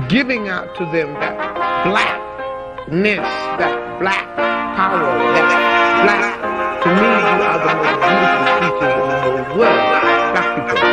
giving out to them that blackness, that black power, that black. To me, you are the most beautiful creatures in the whole world. Black people.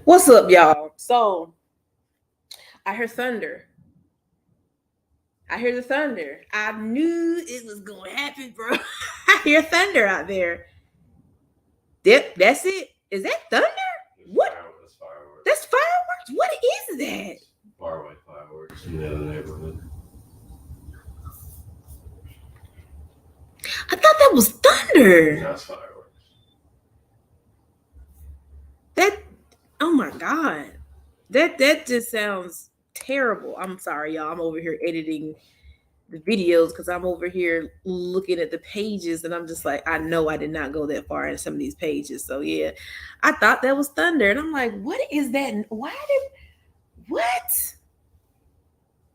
What's up, y'all? So I hear thunder. I hear the thunder. I knew it was going to happen, bro. I hear thunder out there. That's it. Is that thunder? What? That's fireworks. That's fireworks? What is that? Faraway fireworks in the other neighborhood. I thought that was thunder. That's fireworks. Oh my God. That just sounds terrible. I'm sorry, y'all. I'm over here editing the videos because I'm over here looking at the pages and I'm just like, I know I did not go that far in some of these pages. So yeah, I thought that was thunder. And I'm like, what is that? What?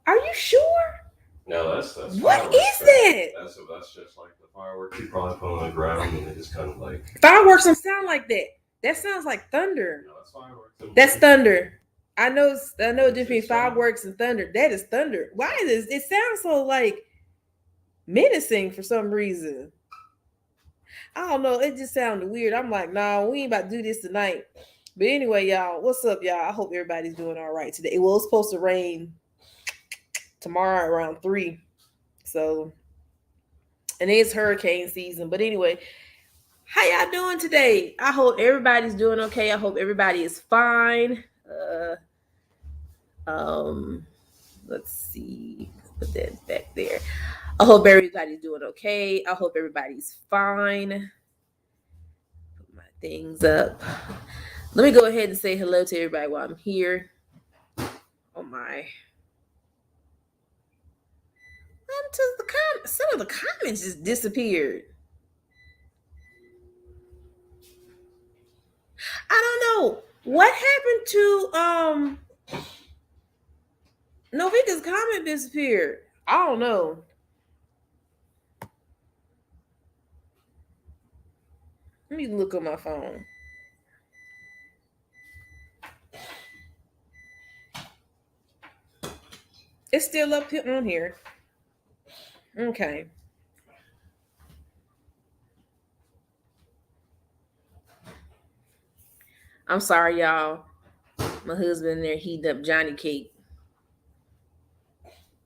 Are you sure? No, that's What fireworks, is man. that? That's just like the fireworks you probably put on the ground and they just kind of like. Fireworks don't sound like that. That sounds like thunder. No, that's fireworks. That's thunder. I know the difference between fireworks and thunder. That is thunder. Why is this? It sounds so like menacing for some reason. I don't know. It just sounded weird. I'm like, nah, we ain't about to do this tonight. But anyway, y'all, what's up, y'all? I hope everybody's doing all right today. Well, it's supposed to rain tomorrow around 3. So, and it's hurricane season. But anyway, how y'all doing today? I hope everybody's doing okay. I hope everybody is fine. Let's see. Put that back there. I hope everybody's doing okay. I hope everybody's fine. Put my things up. Let me go ahead and say hello to everybody while I'm here. Oh my. Some of the comments just disappeared. I don't know. What happened to Noveika's comment disappeared? I don't know. Let me look on my phone. It's still up on here. Okay. I'm sorry, y'all. My husband in there heating up Johnny cake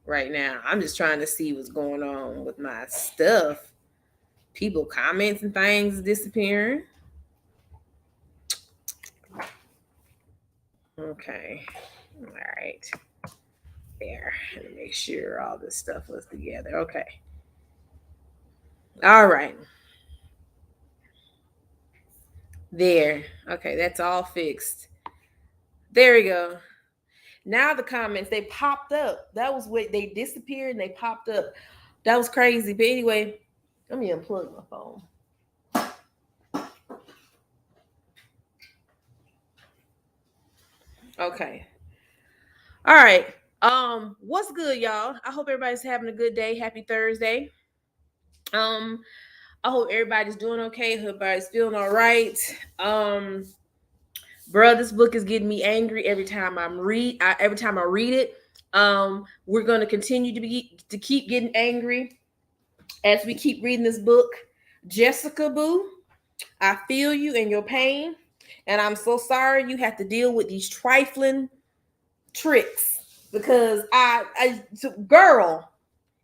right now. I'm just trying to see what's going on with my stuff. People comments and things disappearing. Okay. All right. There. Let me make sure all this stuff was together. Okay. All right. There. Okay, that's all fixed. There we go. Now the comments, they popped up. That was what they disappeared and they popped up. That was crazy. But anyway, let me unplug my phone. Okay. All right. What's good, y'all? I hope everybody's having a good day. Happy Thursday. I hope everybody's doing okay. Hope everybody's feeling all right. Bro, this book is getting me angry every time I read it. We're going to continue to keep getting angry as we keep reading this book. Jessica Boo, I feel you and your pain, and I'm so sorry you have to deal with these trifling tricks because girl,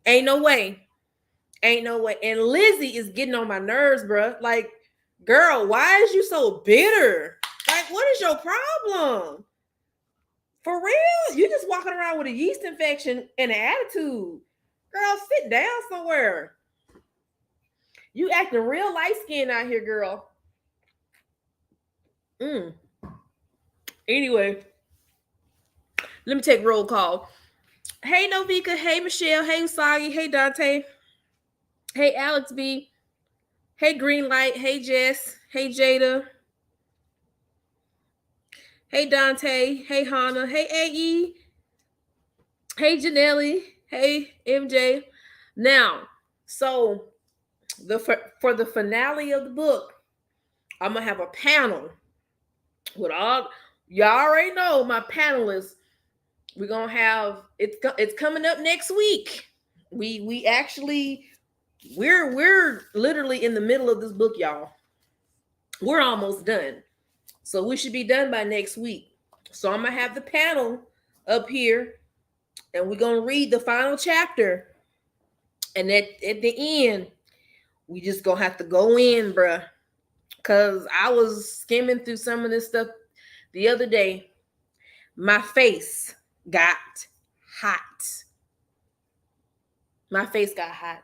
ain't no way. And Lizzie is getting on my nerves, bro. Like, girl, why is you so bitter? Like, what is your problem? For real? You just walking around with a yeast infection and an attitude. Girl, sit down somewhere. You acting real light skinned out here, girl. Anyway, let me take roll call. Hey, Noveika. Hey, Michelle. Hey, Usagi. Hey, Dante. Hey, Alex B. Hey, Greenlight. Hey, Jess. Hey, Jada. Hey, Dante. Hey, Hannah. Hey, AE. Hey, Janelli. Hey, MJ. Now, so for the finale of the book, I'm gonna have a panel with all y'all already know my panelists. We're gonna have it's coming up next week. We're literally in the middle of this book, y'all. We're almost done, so we should be done by next week. So I'm gonna have the panel up here, and we're gonna read the final chapter. And at the end, we just gonna have to go in, bruh. Cause I was skimming through some of this stuff the other day. My face got hot. My face got hot.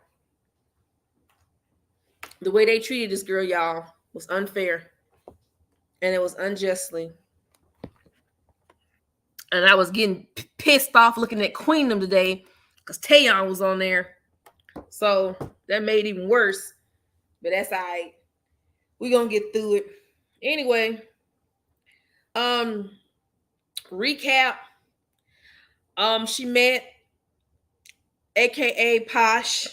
The way they treated this girl, y'all, was unfair. And it was unjustly. And I was getting pissed off looking at Queendom today because Taeyeon was on there. So that made it even worse. But that's all right. We're going to get through it. Anyway, recap. She met AKA Posh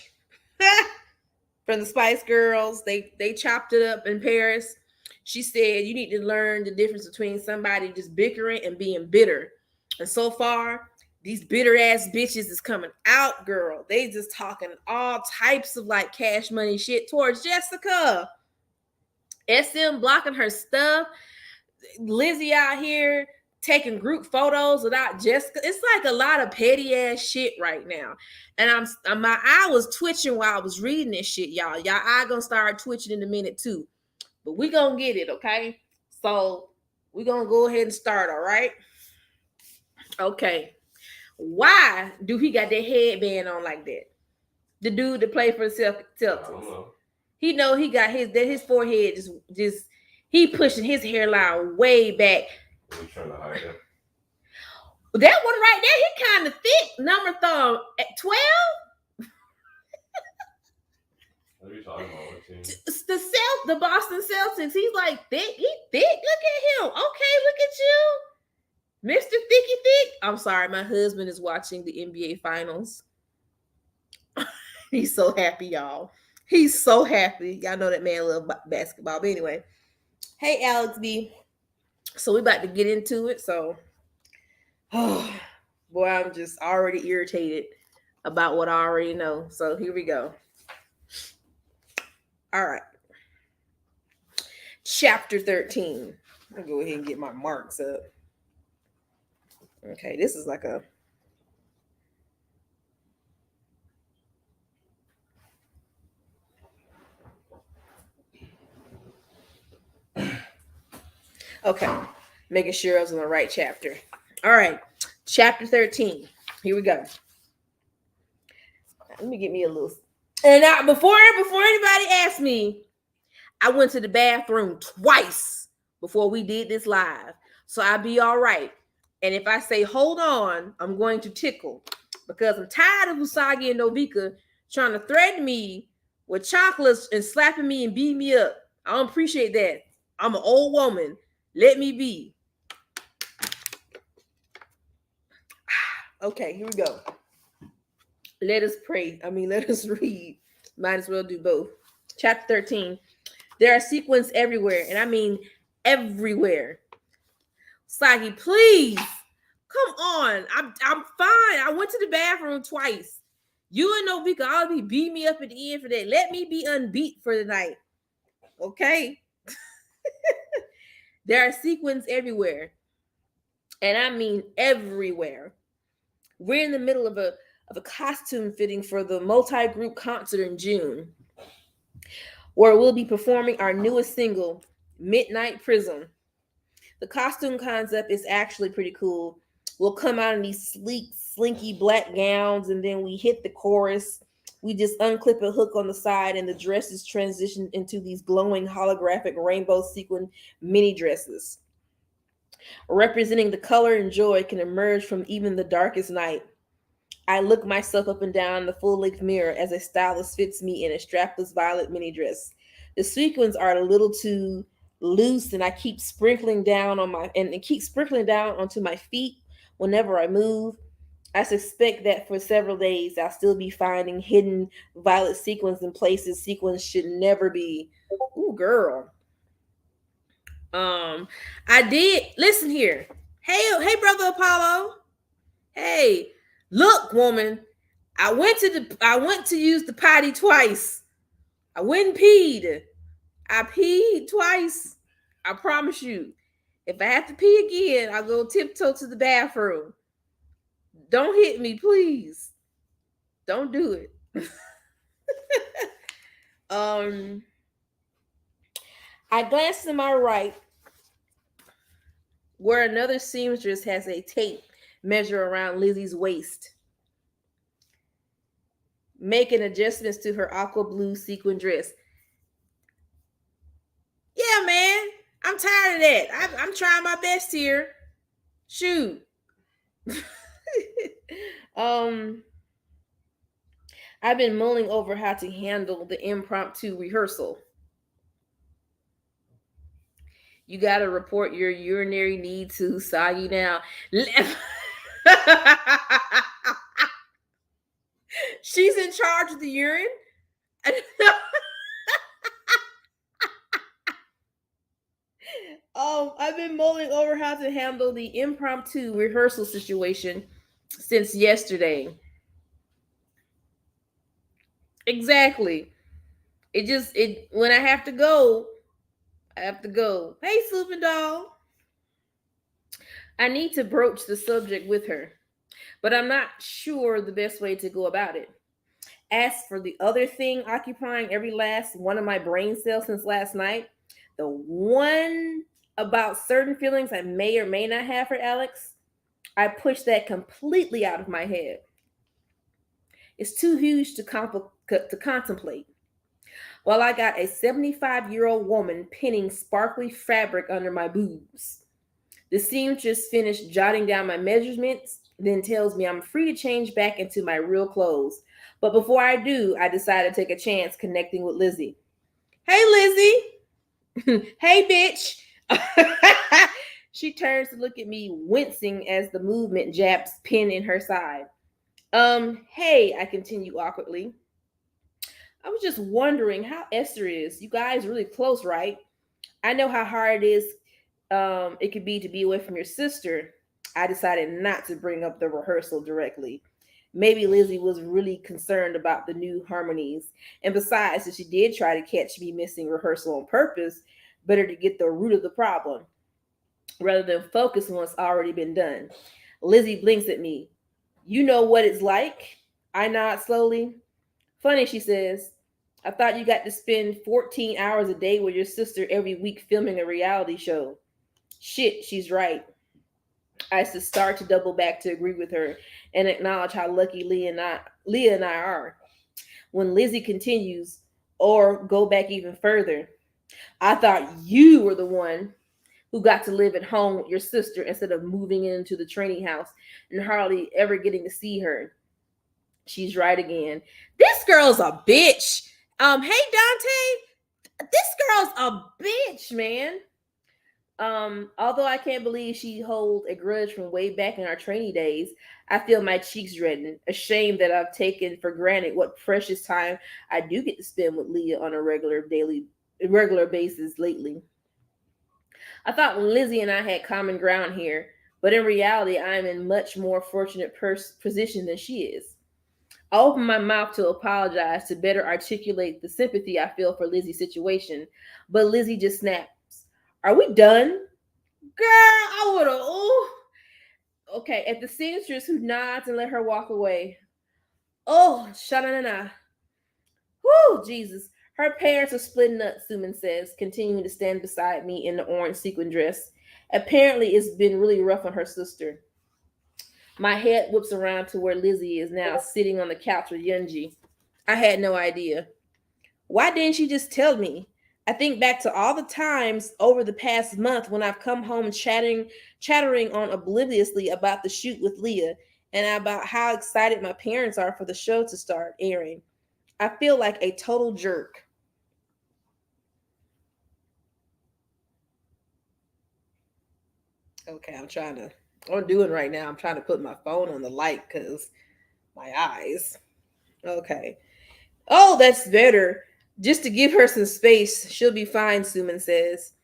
from the Spice Girls. They chopped it up in Paris. She said you need to learn the difference between somebody just bickering and being bitter. And so far, these bitter ass bitches is coming out, girl. They just talking all types of like cash money shit towards Jessica. SM blocking her stuff. Lizzie out here taking group photos without Jessica. It's like a lot of petty ass shit right now. And my eye was twitching while I was reading this shit, y'all. Y'all eye gonna start twitching in a minute too. But we gonna get it, okay? So we gonna go ahead and start, all right? Okay. Why do he got that headband on like that? The dude that played for the Celtics. He know he got his forehead just he pushing his hairline way back. He's trying to hide it. That one right there, he kind of thick. Number thumb at 12. What are you talking about? What team? The Boston Celtics. He's like thick. He thick. Look at him. Okay, look at you, Mr. Thicky Thick. I'm sorry, my husband is watching the NBA Finals. He's so happy, y'all. He's so happy. Y'all know that man loves basketball. But anyway, hey, Alex B. So we about to get into it. So, oh, boy, I'm just already irritated about what I already know. So here we go. All right. Chapter 13. I'll go ahead and get my marks up. Okay, this is like a... Okay, making sure I was in the right chapter. All right, chapter 13. Here we go. Let me get me a little... And now, before anybody asks me, I went to the bathroom twice before we did this live. So I'll be all right. And if I say, hold on, I'm going to tickle. Because I'm tired of Usagi and Noveika trying to threaten me with chocolates and slapping me and beating me up. I don't appreciate that. I'm an old woman. Let me be. Okay, here we go. Let us pray. Let us read. Might as well do both. Chapter 13. There are sequins everywhere, and I mean everywhere. Usagi, please. Come on. I'm fine. I went to the bathroom twice. You and Noveika all be beating me up at the end for that. Let me be unbeat for the night. Okay? There are sequins everywhere. And I mean everywhere. We're in the middle of a costume fitting for the multi-group concert in June, where we'll be performing our newest single, Midnight Prism. The costume concept is actually pretty cool. We'll come out in these sleek, slinky black gowns, and then we hit the chorus. We just unclip a hook on the side, and the dresses transition into these glowing holographic rainbow sequin mini dresses. Representing the color and joy can emerge from even the darkest night. I look myself up and down the full-length mirror as a stylist fits me in a strapless violet mini dress. The sequins are a little too loose, and I keep sprinkling down onto my feet whenever I move. I suspect that for several days I'll still be finding hidden violet sequins in places sequins should never be. Ooh, girl. I did listen here. Hey, brother Apollo. Hey, look, woman. I went to use the potty twice. I went and peed. I peed twice. I promise you. If I have to pee again, I'll go tiptoe to the bathroom. Don't hit me, please. Don't do it. I glanced to my right, where another seamstress has a tape measure around Lizzie's waist, making adjustments to her aqua blue sequin dress. Yeah, man, I'm tired of that. I'm trying my best here. Shoot. um, I've been mulling over how to handle the impromptu rehearsal. You got to report your urinary need to Usagi now. She's in charge of the urine. I've been mulling over how to handle the impromptu rehearsal situation since yesterday. Exactly. It when I have to go, I have to go. Hey, Super Doll. I need to broach the subject with her, but I'm not sure the best way to go about it. As for the other thing occupying every last one of my brain cells since last night, the one about certain feelings I may or may not have for Alex, I pushed that completely out of my head. It's too huge to contemplate. While I got a 75-year-old woman pinning sparkly fabric under my boobs. The seamstress finished jotting down my measurements, then tells me I'm free to change back into my real clothes. But before I do, I decide to take a chance connecting with Lizzie. Hey, Lizzie. Hey, bitch. She turns to look at me, wincing as the movement jabs pin in her side. Hey, I continue awkwardly. I was just wondering how Esther is. You guys really close, right? I know how hard it could be to be away from your sister. I decided not to bring up the rehearsal directly. Maybe Lizzie was really concerned about the new harmonies. And besides, if she did try to catch me missing rehearsal on purpose, better to get the root of the problem rather than focus on what's already been done. Lizzie blinks at me. You know what it's like? I nod slowly. Funny, she says. I thought you got to spend 14 hours a day with your sister every week filming a reality show. Shit, she's right. I start to double back to agree with her and acknowledge how lucky Leah and I are. When Lizzie continues, or go back even further, I thought you were the one who got to live at home with your sister instead of moving into the training house and hardly ever getting to see her. She's right again. This girl's a bitch. Hey Dante, this girl's a bitch, man. Although I can't believe she holds a grudge from way back in our training days, I feel my cheeks redden, ashamed that I've taken for granted what precious time I do get to spend with Leah on a regular basis lately. I thought Lizzie and I had common ground here, but in reality, I am in much more fortunate position than she is. I open my mouth to apologize to better articulate the sympathy I feel for Lizzie's situation, but Lizzie just snaps. Are we done? Girl, I would have. Oh, okay. At the seamstress who nods and let her walk away. Oh, shanana. Whoo, Jesus. Her parents are splitting up, Suman says, continuing to stand beside me in the orange sequin dress. Apparently, it's been really rough on her sister. My head whips around to where Lizzie is now sitting on the couch with Yunji. I had no idea. Why didn't she just tell me? I think back to all the times over the past month when I've come home chattering on obliviously about the shoot with Leah and about how excited my parents are for the show to start airing. I feel like a total jerk. Okay, I'm doing right now. I'm trying to put my phone on the light because my eyes. Okay. Oh, that's better. Just to give her some space, she'll be fine, Suman says.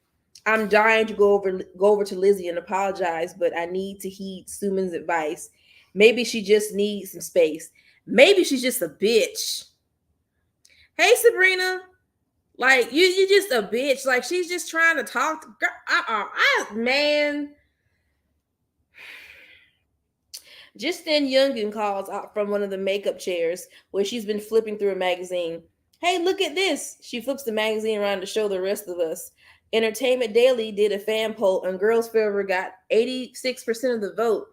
I'm dying to go over to Lizzie and apologize, but I need to heed Suman's advice. Maybe she just needs some space. Maybe she's just a bitch. Hey, Sabrina. Like, you just a bitch. Like, she's just trying to talk to girl. Man. Just then, Jung calls out from one of the makeup chairs where she's been flipping through a magazine. Hey, look at this. She flips the magazine around to show the rest of us. Entertainment Daily did a fan poll and Girls Forever got 86% of the vote.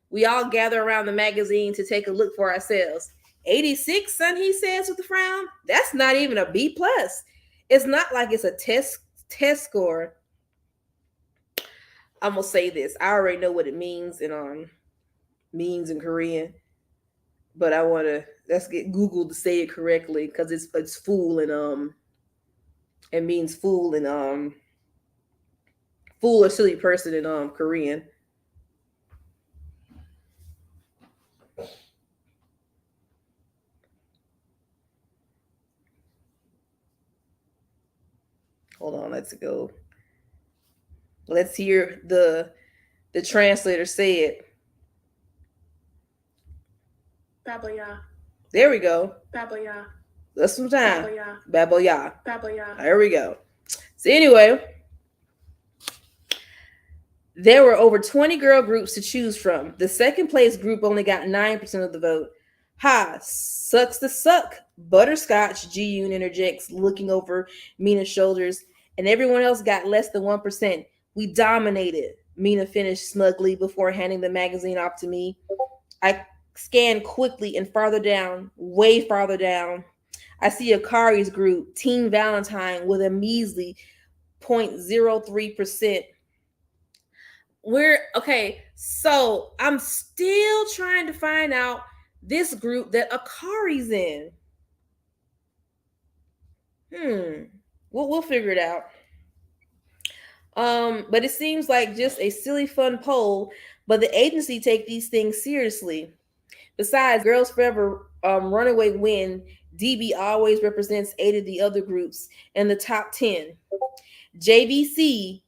We all gather around the magazine to take a look for ourselves. 86, son, he says with a frown. That's not even a B plus. It's not like it's a test score. I'm gonna say this. I already know what it means, and means in Korean. But I want to let's get Google to say it correctly because it's fool and it means fool and fool or silly person in Korean. Hold on, let's go. Let's hear the translator say it. Baboya. There we go. Baboya. That's some time. Baboya. Baboya. Baboya. There we go. So anyway, there were over 20 girl groups to choose from. The second place group only got 9% of the vote. Ha, sucks to suck. Butterscotch, Ji-yoon interjects, looking over Mina's shoulders, and everyone else got less than 1%. We dominated, Mina finished smugly before handing the magazine off to me. I scanned quickly and farther down, way farther down. I see Akari's group, Team Valentine, with a measly 0.03%. We're okay, so I'm still trying to find out this group that Akari's in. We'll figure it out. But it seems like just a silly fun poll, but the agency take these things seriously. Besides, Girls Forever runaway win, DB always represents 8 of the other groups in the top 10. JVC.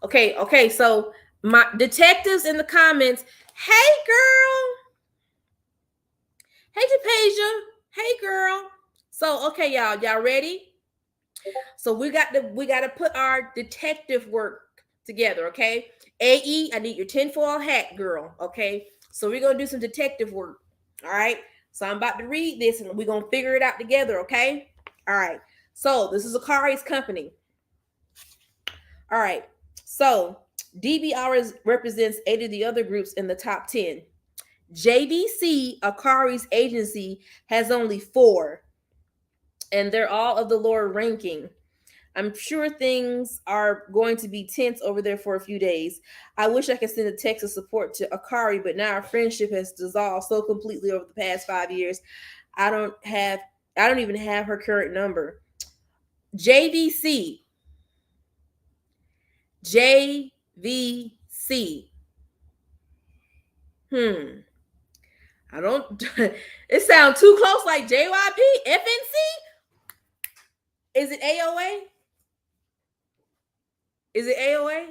Okay, so my detectives in the comments, hey girl. Hey DePasia. Hey girl. So okay, y'all ready? So we got to put our detective work together, okay? AE, I need your tinfoil hat, girl, okay? So we're going to do some detective work, all right? So I'm about to read this, and we're going to figure it out together, okay? All right. So this is Akari's company. All right. So DB always represents 8 of the other groups in the top 10. JVC, Akari's agency, has only 4. And they're all of the lower ranking. I'm sure things are going to be tense over there for a few days. I wish I could send a text of support to Akari, but now our friendship has dissolved so completely over the past 5 years. I don't even have her current number. JVC. I don't it sounds too close like JYP, FNC. Is it AOA? Is it AOA?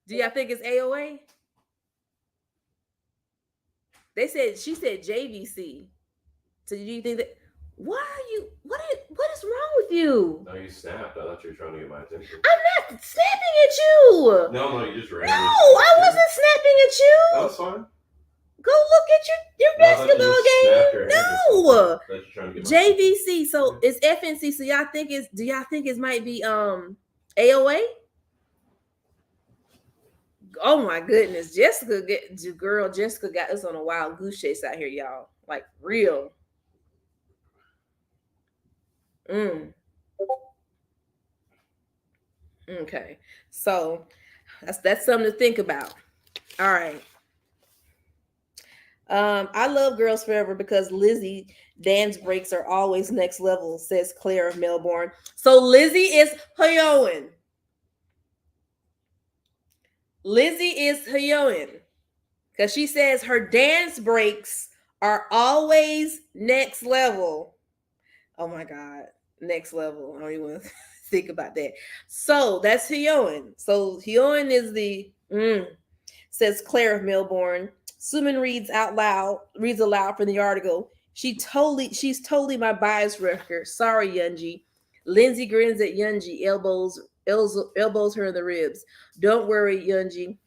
Do y'all think it's AOA? She said JVC. So do you think that what is wrong with you? No, you snapped. I thought you were trying to get my attention. I'm not snapping at you. No, you just ran. No, I wasn't snapping at you. That was fine. Go look at your basketball game. No. JVC. So it's FNC. So do y'all think it might be AOA? Oh my goodness. Jessica got us on a wild goose chase out here, y'all. Like real. Okay. So that's something to think about. All right. I love Girls Forever because Lizzie dance breaks are always next level, says Claire of Melbourne. So Lizzie is Hyoin. Lizzie is Hyoin because she says her dance breaks are always next level. Oh my God, next level. I don't even want to think about that. So that's Hyoin. So Hyoin is the says Claire of Melbourne. Suman reads aloud from the article. She's totally my bias wrecker. Sorry, Yoonji. Lindsay grins at Yoonji, elbows her in the ribs. Don't worry, Yoonji.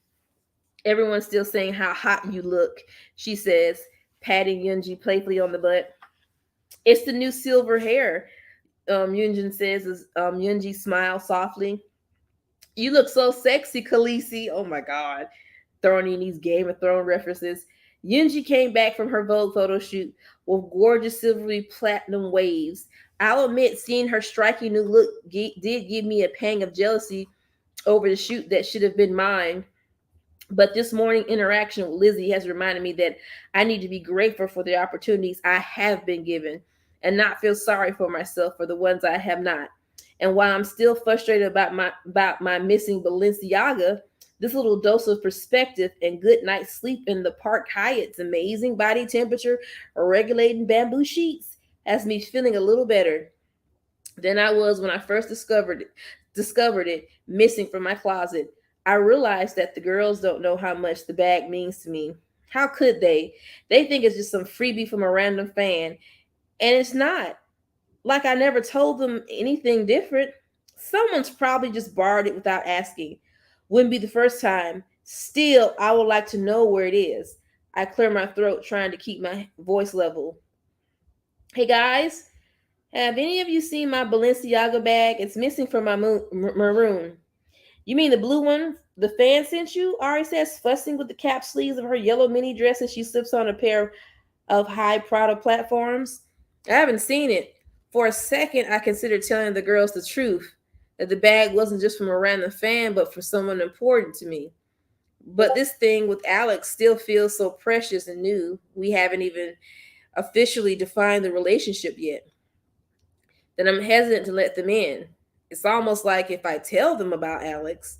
Everyone's still saying how hot you look, she says, patting Yoonji playfully on the butt. It's the new silver hair, Yoonjin says as Yoonji smiles softly. You look so sexy, Khaleesi. Oh my God. Throwing in these Game of Thrones references. Yoonji came back from her Vogue photo shoot with gorgeous silvery platinum waves. I'll admit, seeing her striking new look did give me a pang of jealousy over the shoot that should have been mine. But this morning interaction with Lizzie has reminded me that I need to be grateful for the opportunities I have been given and not feel sorry for myself for the ones I have not. And while I'm still frustrated about my missing Balenciaga, this little dose of perspective and good night's sleep in the Park Hyatt's amazing body temperature regulating bamboo sheets has me feeling a little better than I was when I first discovered it missing from my closet. I realized that the girls don't know how much the bag means to me. How could they? They think it's just some freebie from a random fan, and it's not. Like I never told them anything different. Someone's probably just borrowed it without asking. Wouldn't be the first time. Still, I would like to know where it is. I clear my throat trying to keep my voice level. Hey guys, have any of you seen my Balenciaga bag? It's missing from my maroon. You mean the blue one the fan sent you? Ari says, fussing with the cap sleeves of her yellow mini dress as she slips on a pair of high Prada platforms. I haven't seen it. For a second, I considered telling the girls the truth, that the bag wasn't just from a random fan, but for someone important to me. But this thing with Alex still feels so precious and new. We haven't even officially defined the relationship yet. Then I'm hesitant to let them in. It's almost like if I tell them about Alex,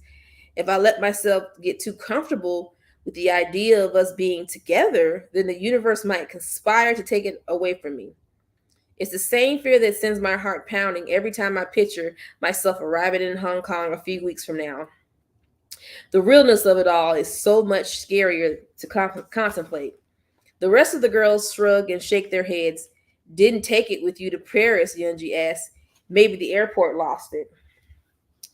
if I let myself get too comfortable with the idea of us being together, then the universe might conspire to take it away from me. It's the same fear that sends my heart pounding every time I picture myself arriving in Hong Kong a few weeks from now. The realness of it all is so much scarier to contemplate. The rest of the girls shrug and shake their heads. Didn't take it with you to Paris, Yunji asked. Maybe the airport lost it.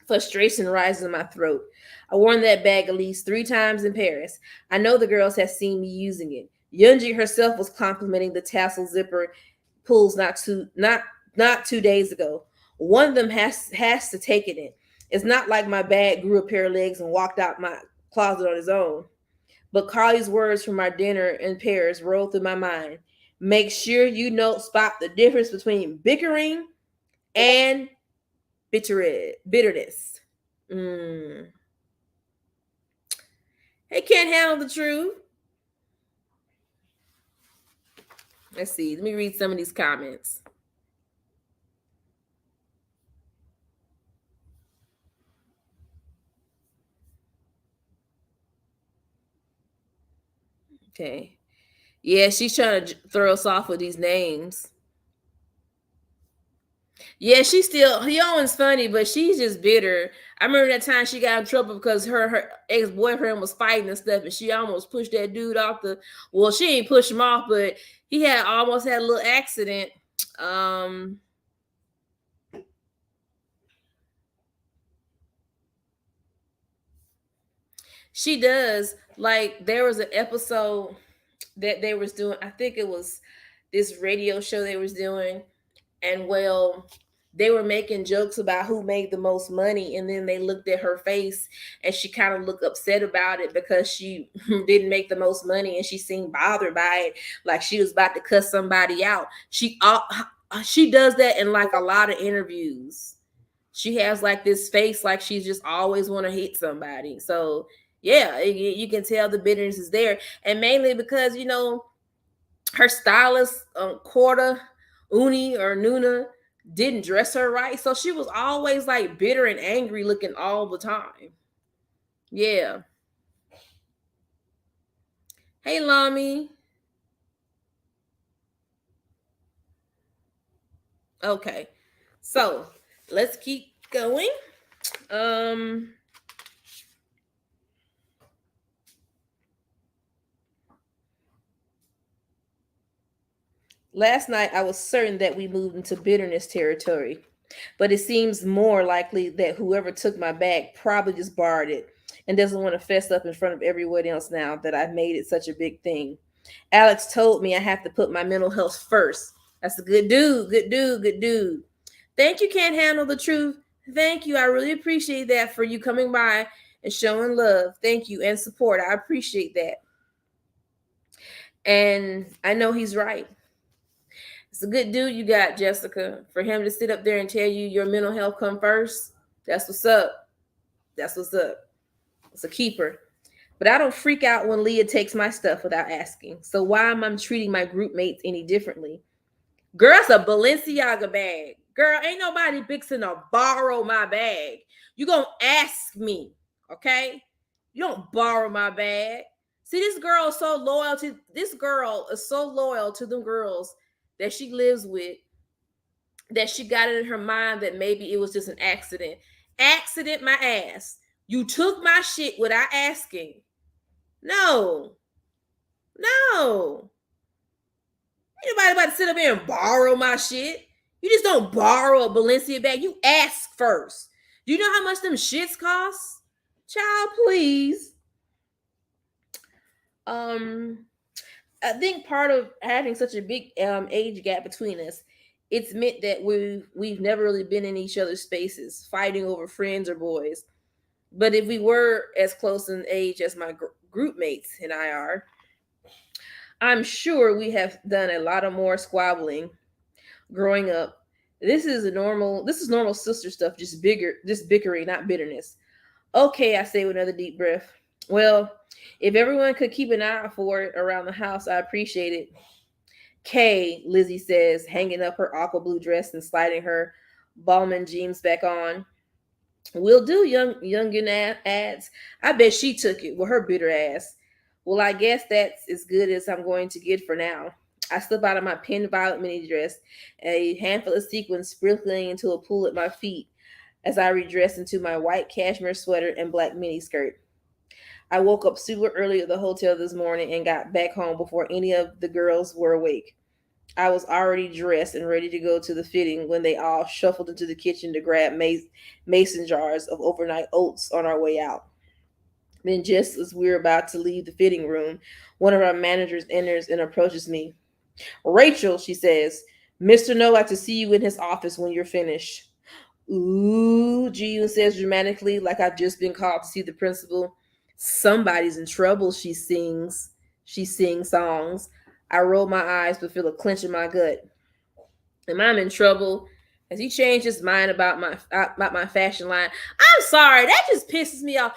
Frustration rises in my throat. I worn that bag at least 3 times in Paris. I know the girls have seen me using it. Yunji herself was complimenting the tassel zipper pulls not 2 days ago. One of them has to take it in. It's not like my bag grew a pair of legs and walked out my closet on his own. But Carly's words from our dinner in Paris rolled through my mind. Make sure you spot the difference between bickering and bitterness. Hey, can't handle the truth. Let's see. Let me read some of these comments. Okay. Yeah, she's trying to throw us off with these names. Yeah, she's still, Yowen's funny, but she's just bitter. I remember that time she got in trouble because her ex-boyfriend was fighting and stuff, and she almost pushed that dude off well, she ain't pushed him off, but he almost had a little accident. She does. Like, there was an episode that they was doing, I think it was this radio show they was doing, and they were making jokes about who made the most money, and then they looked at her face and she kind of looked upset about it because she didn't make the most money, and she seemed bothered by it, like she was about to cuss somebody out. She does that in like a lot of interviews. She has like this face like she's just always want to hit somebody. So yeah, you can tell the bitterness is there, and mainly because her stylist, Quarta Uni or Noona, didn't dress her right, so she was always like bitter and angry looking all the time. Yeah. Hey, Lami. Okay, so let's keep going. Last night, I was certain that we moved into bitterness territory, but it seems more likely that whoever took my bag probably just borrowed it and doesn't want to fess up in front of everyone else now that I've made it such a big thing. Alex told me I have to put my mental health first. That's a good dude, good dude, good dude. Thank you, Can't Handle the Truth. Thank you. I really appreciate that for you coming by and showing love. Thank you, and support. I appreciate that. And I know he's right. It's a good dude you got, Jessica. For him to sit up there and tell you your mental health come first, that's what's up. That's what's up. It's a keeper. But I don't freak out when Leah takes my stuff without asking. So why am I treating my group mates any differently? Girl, it's a Balenciaga bag. Girl, ain't nobody fixing to borrow my bag. You gonna ask me, okay? You don't borrow my bag. See, this girl is so loyal to them girls that she lives with, that she got it in her mind that maybe it was just an accident. Accident my ass. You took my shit without asking. No. Anybody about to sit up here and borrow my shit? You just don't borrow a Balenciaga bag. You ask first. Do you know how much them shits cost? Child, please. I think part of having such a big age gap between us, it's meant that we've never really been in each other's spaces, fighting over friends or boys. But if we were as close in age as my group mates and I are, I'm sure we have done a lot of more squabbling growing up. This is normal sister stuff, just bickering, not bitterness. Okay, I say with another deep breath. Well, if everyone could keep an eye out for it around the house, I appreciate it. Kay, Lizzie says, hanging up her aqua blue dress and sliding her Ballman jeans back on. Will do, youngin ads. I bet she took it with her bitter ass. Well, I guess that's as good as I'm going to get for now. I slip out of my pin violet mini dress, a handful of sequins sprinkling into a pool at my feet as I redress into my white cashmere sweater and black mini skirt. I woke up super early at the hotel this morning and got back home before any of the girls were awake. I was already dressed and ready to go to the fitting when they all shuffled into the kitchen to grab mason jars of overnight oats on our way out. Then, just as we were about to leave the fitting room, one of our managers enters and approaches me. Rachel, she says, Mr. No like to see you in his office when you're finished. Ooh, Jung says dramatically, like I've just been called to see the principal. Somebody's in trouble, she sings. She sings songs. I roll my eyes but feel a clench in my gut. Am I in trouble? Has he changed his mind about my fashion line? I'm sorry, that just pisses me off.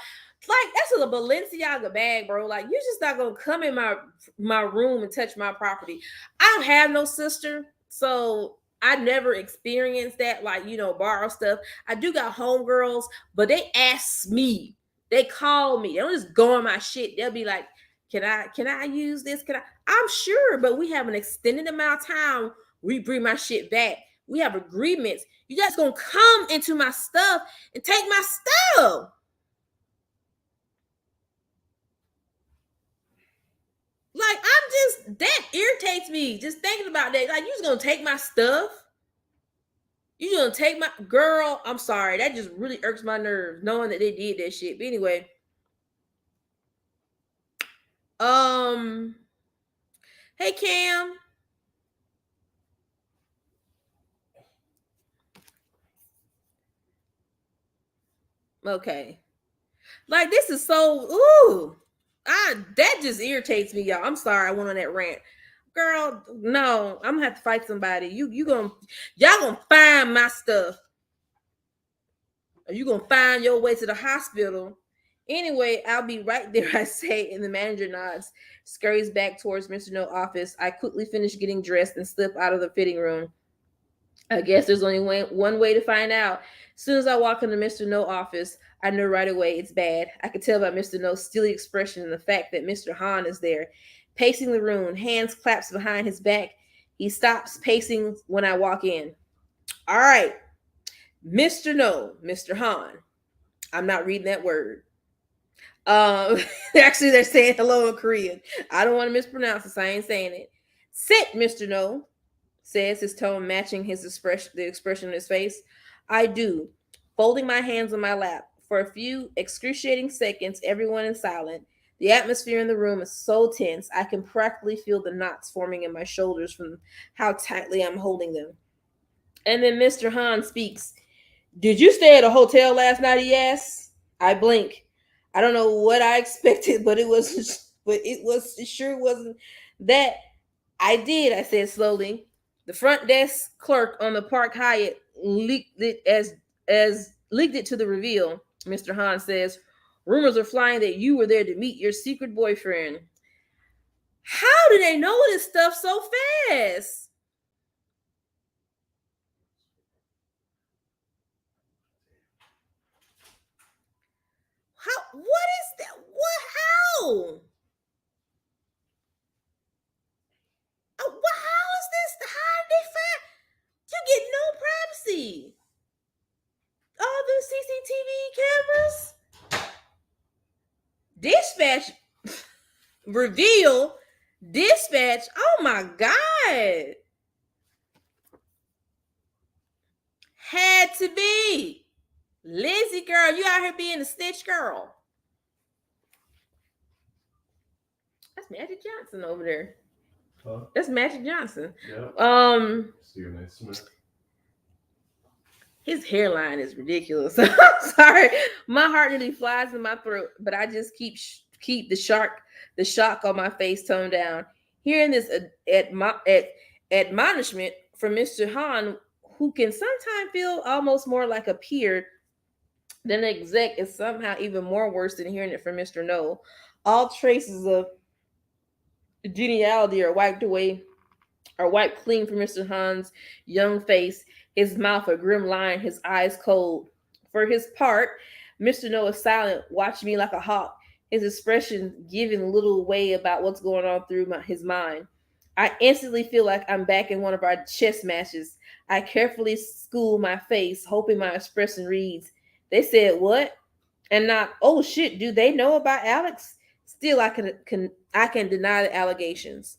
Like, that's a Balenciaga bag, bro. Like, you're just not gonna come in my room and touch my property. I don't have no sister, so I never experienced that, like, borrow stuff. I do got homegirls, but they ask me. They call me. They don't just go on my shit. They'll be like, can I use this? I'm sure, but we have an extended amount of time. We bring my shit back. We have agreements. You guys gonna come into my stuff and take my stuff. Like, that irritates me just thinking about that. Like, you just gonna take my stuff? You gonna take my girl? I'm sorry. That just really irks my nerves knowing that they did that shit. But anyway, hey Cam. Okay. Like, this is so that just irritates me, y'all. I'm sorry I went on that rant. Girl, no, I'm gonna have to fight somebody. Y'all gonna find my stuff. Or you gonna find your way to the hospital. Anyway, I'll be right there, I say, and the manager nods, scurries back towards Mr. No office. I quickly finish getting dressed and slip out of the fitting room. I guess there's only one way to find out. As soon as I walk into Mr. No office, I know right away it's bad. I could tell by Mr. No's steely expression and the fact that Mr. Han is there, pacing the room, hands claps behind his back. He stops pacing when I walk in. All right, Mr. No, Mr. Han. I'm not reading that word. Actually, they're saying hello in Korean. I don't want to mispronounce this. I ain't saying it. Sit, Mr. No, says, his tone matching the expression on his face. I do, folding my hands on my lap. For a few excruciating seconds, everyone is silent. The atmosphere in the room is so tense, I can practically feel the knots forming in my shoulders from how tightly I'm holding them. And then Mr. Han speaks. Did you stay at a hotel last night, he asks. I blink. I don't know what I expected, but it sure wasn't that. I did, I said slowly. The front desk clerk on the Park Hyatt leaked it to the reveal. Mr. Han says, Rumors are flying that you were there to meet your secret boyfriend. How do they know this stuff so fast? How? What is that? What? How? How is this? How did they find? You get no privacy. All the CCTV cameras. Dispatch reveal. Dispatch. Oh my God. Had to be. Lizzie girl, you out here being a snitch girl. That's Magic Johnson over there. Huh? That's Magic Johnson. Yeah. Stephen A. Smith. His hairline is ridiculous. I'm sorry. My heart nearly flies in my throat, but I just keep the shock on my face toned down. Hearing this admonishment from Mr. Han, who can sometimes feel almost more like a peer than an exec, is somehow even more worse than hearing it from Mr. No. All traces of geniality are wiped away, are wiped clean from Mr. Han's young face, his mouth a grim line, his eyes cold. For his part, Mr. No is silent, watching me like a hawk, his expression giving little way about what's going on through his mind. I instantly feel like I'm back in one of our chess matches. I carefully school my face, hoping my expression reads, "They said what?" And not, "Oh shit, do they know about Alex?" Still, I can deny the allegations.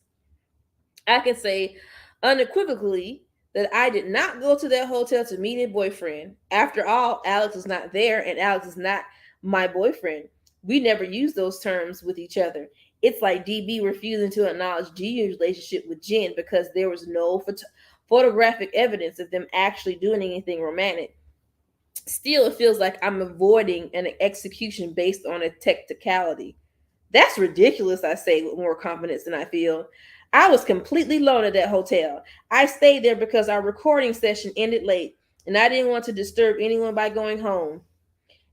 I can say unequivocally that I did not go to that hotel to meet a boyfriend. After all, Alex was not there, and Alex is not my boyfriend. We never used those terms with each other. It's like DB refusing to acknowledge Gigi's relationship with Jen because there was no photographic evidence of them actually doing anything romantic. Still, it feels like I'm avoiding an execution based on a technicality. That's ridiculous, I say with more confidence than I feel. I was completely alone at that hotel. I stayed there because our recording session ended late, and I didn't want to disturb anyone by going home.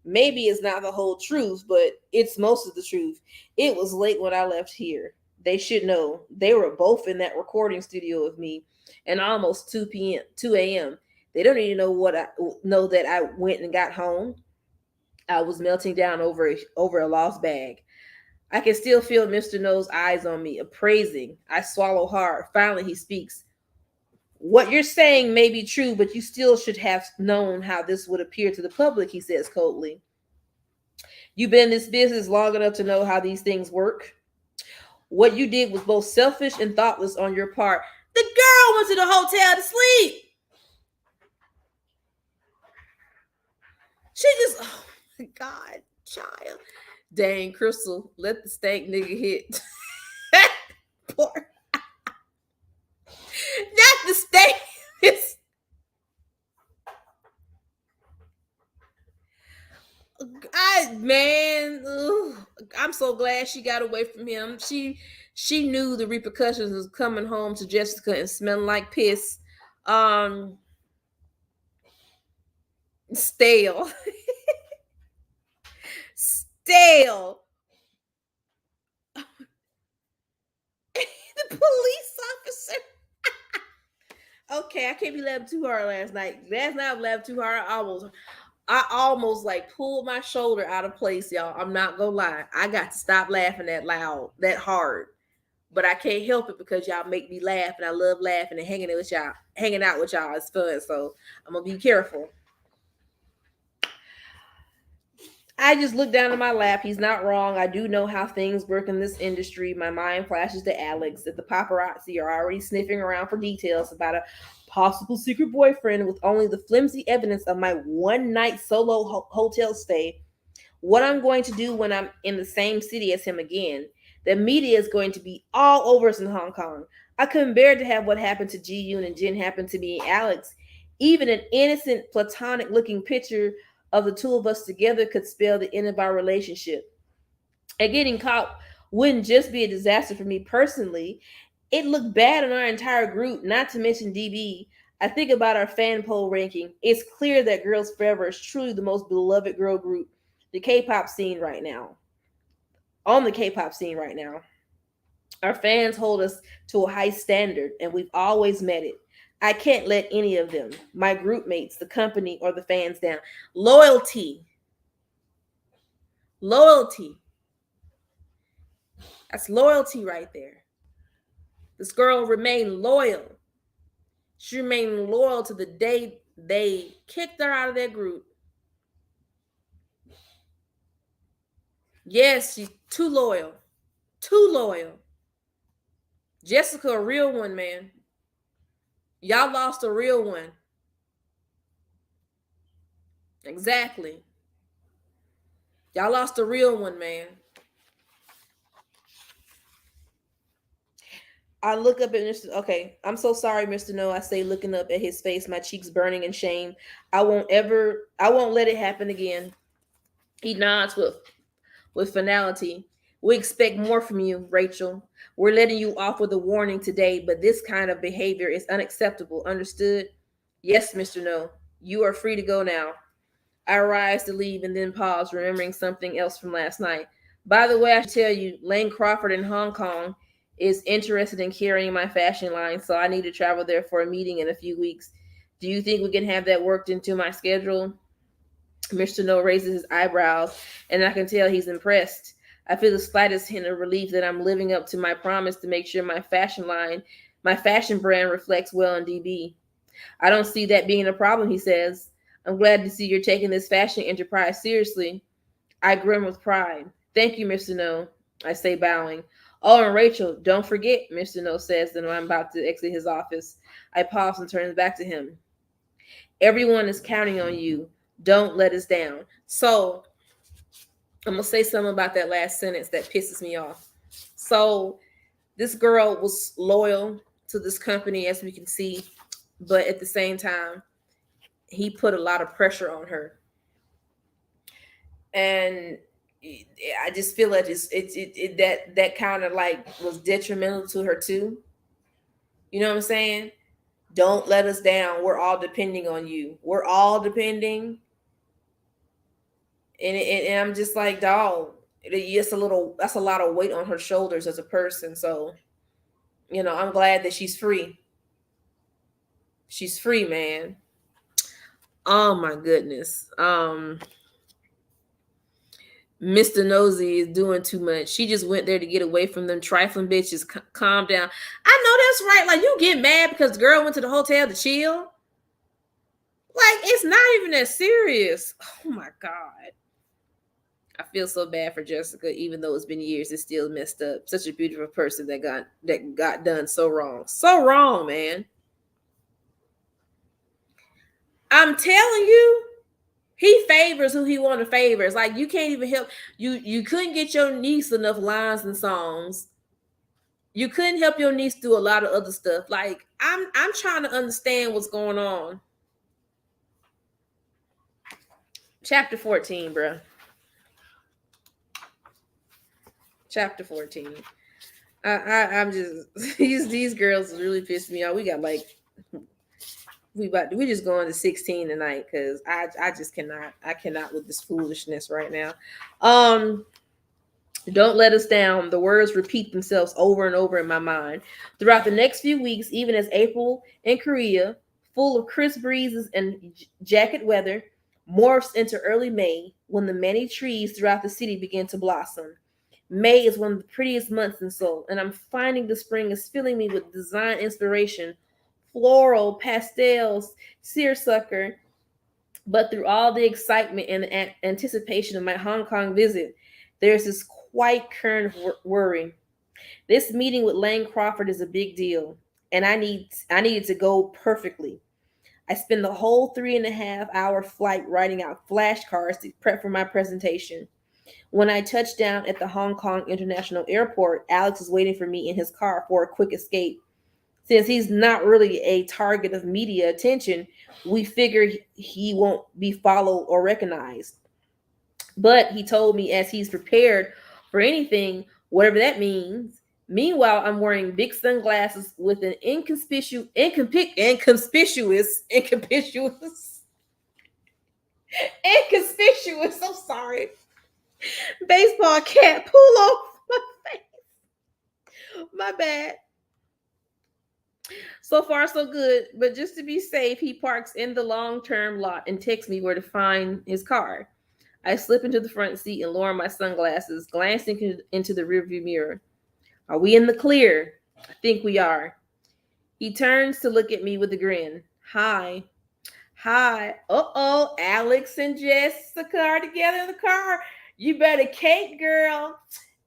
Maybe it's not the whole truth, but it's most of the truth. It was late when I left here. They should know. They were both in that recording studio with me, and almost 2 a.m. They don't even know that I went and got home. I was melting down over a lost bag. I can still feel Mr. No's eyes on me, appraising. I swallow hard. Finally, he speaks. "What you're saying may be true, but you still should have known how this would appear to the public," he says coldly. "You've been in this business long enough to know how these things work. What you did was both selfish and thoughtless on your part." The girl went to the hotel to sleep. She just, oh my God, child. Dang, Crystal, let the stank nigga hit. Poor. Not the stank. I'm so glad she got away from him. She knew the repercussions of coming home to Jessica and smelling like piss. Stale. Stale. The police officer. Okay, I can't be laughing too hard last night. Last night I was laughing too hard. I almost like pulled my shoulder out of place, y'all. I'm not gonna lie. I got to stop laughing that loud, that hard. But I can't help it because y'all make me laugh, and I love laughing and hanging out with y'all is fun. So I'm gonna be careful. I just look down at my lap. He's not wrong. I do know how things work in this industry. My mind flashes to Alex that the paparazzi are already sniffing around for details about a possible secret boyfriend with only the flimsy evidence of my one night solo hotel stay. What I'm going to do when I'm in the same city as him again. The media is going to be all over us in Hong Kong. I couldn't bear to have what happened to Ji Yoon and Jin happen to me and Alex. Even an innocent, platonic looking picture of the two of us together could spell the end of our relationship. And getting caught wouldn't just be a disaster for me personally. It looked bad on our entire group, not to mention DB. I think about our fan poll ranking. It's clear that Girls Forever is truly the most beloved girl group. the K-pop scene right now. On the K-pop scene right now. Our fans hold us to a high standard, and we've always met it. I can't let any of them, my group mates, the company, or the fans down. Loyalty. Loyalty. That's loyalty right there. This girl remained loyal. She remained loyal to the day they kicked her out of their group. Yes, she's too loyal. Too loyal. Jessica, a real one, man. Y'all lost a real one. Exactly. Y'all lost a real one, man. I look up at Mr. Okay, I'm so sorry, Mr. No. I say, looking up at his face, my cheeks burning in shame. I won't let it happen again. He nods with finality. We expect more from you, Rachel. We're letting you off with a warning today, but this kind of behavior is unacceptable. Understood? Yes, Mr. No. You are free to go now. I rise to leave and then pause, remembering something else from last night. By the way, I should tell you, Lane Crawford in Hong Kong is interested in carrying my fashion line, so I need to travel there for a meeting in a few weeks. Do you think we can have that worked into my schedule? Mr. No raises his eyebrows, and I can tell he's impressed. I feel the slightest hint of relief that I'm living up to my promise to make sure my fashion brand reflects well in DB. I don't see that being a problem, he says. I'm glad to see you're taking this fashion enterprise seriously. I grin with pride. Thank you, Mr. No, I say, bowing. Oh, and Rachel, don't forget, Mr. No says that I'm about to exit his office. I pause and turn back to him. Everyone is counting on you. Don't let us down. So I'm going to say something about that last sentence that pisses me off. So this girl was loyal to this company, as we can see, but at the same time, he put a lot of pressure on her. And I just feel like that kind of like was detrimental to her too. You know what I'm saying? Don't let us down. We're all depending on you. We're all depending. And I'm just like, dog, that's a lot of weight on her shoulders as a person. So, I'm glad that she's free. She's free, man. Oh my goodness. Mr. Nosy is doing too much. She just went there to get away from them trifling bitches. Calm down. I know that's right. Like, you get mad because the girl went to the hotel to chill. Like, it's not even that serious. Oh my God. I feel so bad for Jessica, even though it's been years, it's still messed up. Such a beautiful person that got done so wrong. So wrong, man. I'm telling you. He favors who he want to favor. It's like you can't even help. You couldn't get your niece enough lines and songs. You couldn't help your niece do a lot of other stuff. Like, I'm trying to understand what's going on. Chapter 14, bro. Chapter 14. I'm just these girls really pissed me off. We got like we just going to 16 tonight because I just cannot with this foolishness right now. Don't let us down. The words repeat themselves over and over in my mind. Throughout the next few weeks, even as April in Korea, full of crisp breezes and jacket weather, morphs into early May when the many trees throughout the city begin to blossom. May is one of the prettiest months in Seoul, and I'm finding the spring is filling me with design inspiration, floral, pastels, seersucker. But through all the excitement and the anticipation of my Hong Kong visit, there's this quite current worry. This meeting with Lane Crawford is a big deal, and I needed to go perfectly. I spend the whole 3.5-hour flight writing out flashcards to prep for my presentation. When I touched down at the Hong Kong International Airport, Alex is waiting for me in his car for a quick escape. Since he's not really a target of media attention, we figure he won't be followed or recognized. But he told me as he's prepared for anything, whatever that means. Meanwhile, I'm wearing big sunglasses with an inconspicuous Inconspicuous. I'm sorry. Baseball cap pull off my face. My bad. So far, so good. But just to be safe, he parks in the long-term lot and texts me where to find his car. I slip into the front seat and lower my sunglasses, glancing into the rearview mirror. Are we in the clear? I think we are. He turns to look at me with a grin. Hi. Hi. Uh-oh. Alex and Jessica are together in the car. You better cake, girl.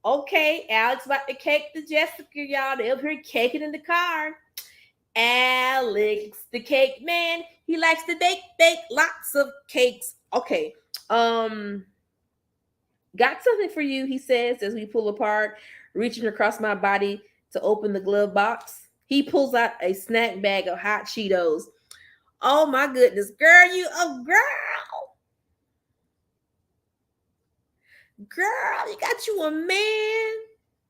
Okay, Alex about to cake the Jessica, y'all. They'll be caking in the car. Alex, the cake man. He likes to bake lots of cakes. Okay. Got something for you, he says as we pull apart, reaching across my body to open the glove box. He pulls out a snack bag of hot Cheetos. Oh my goodness, girl, girl, you got you a man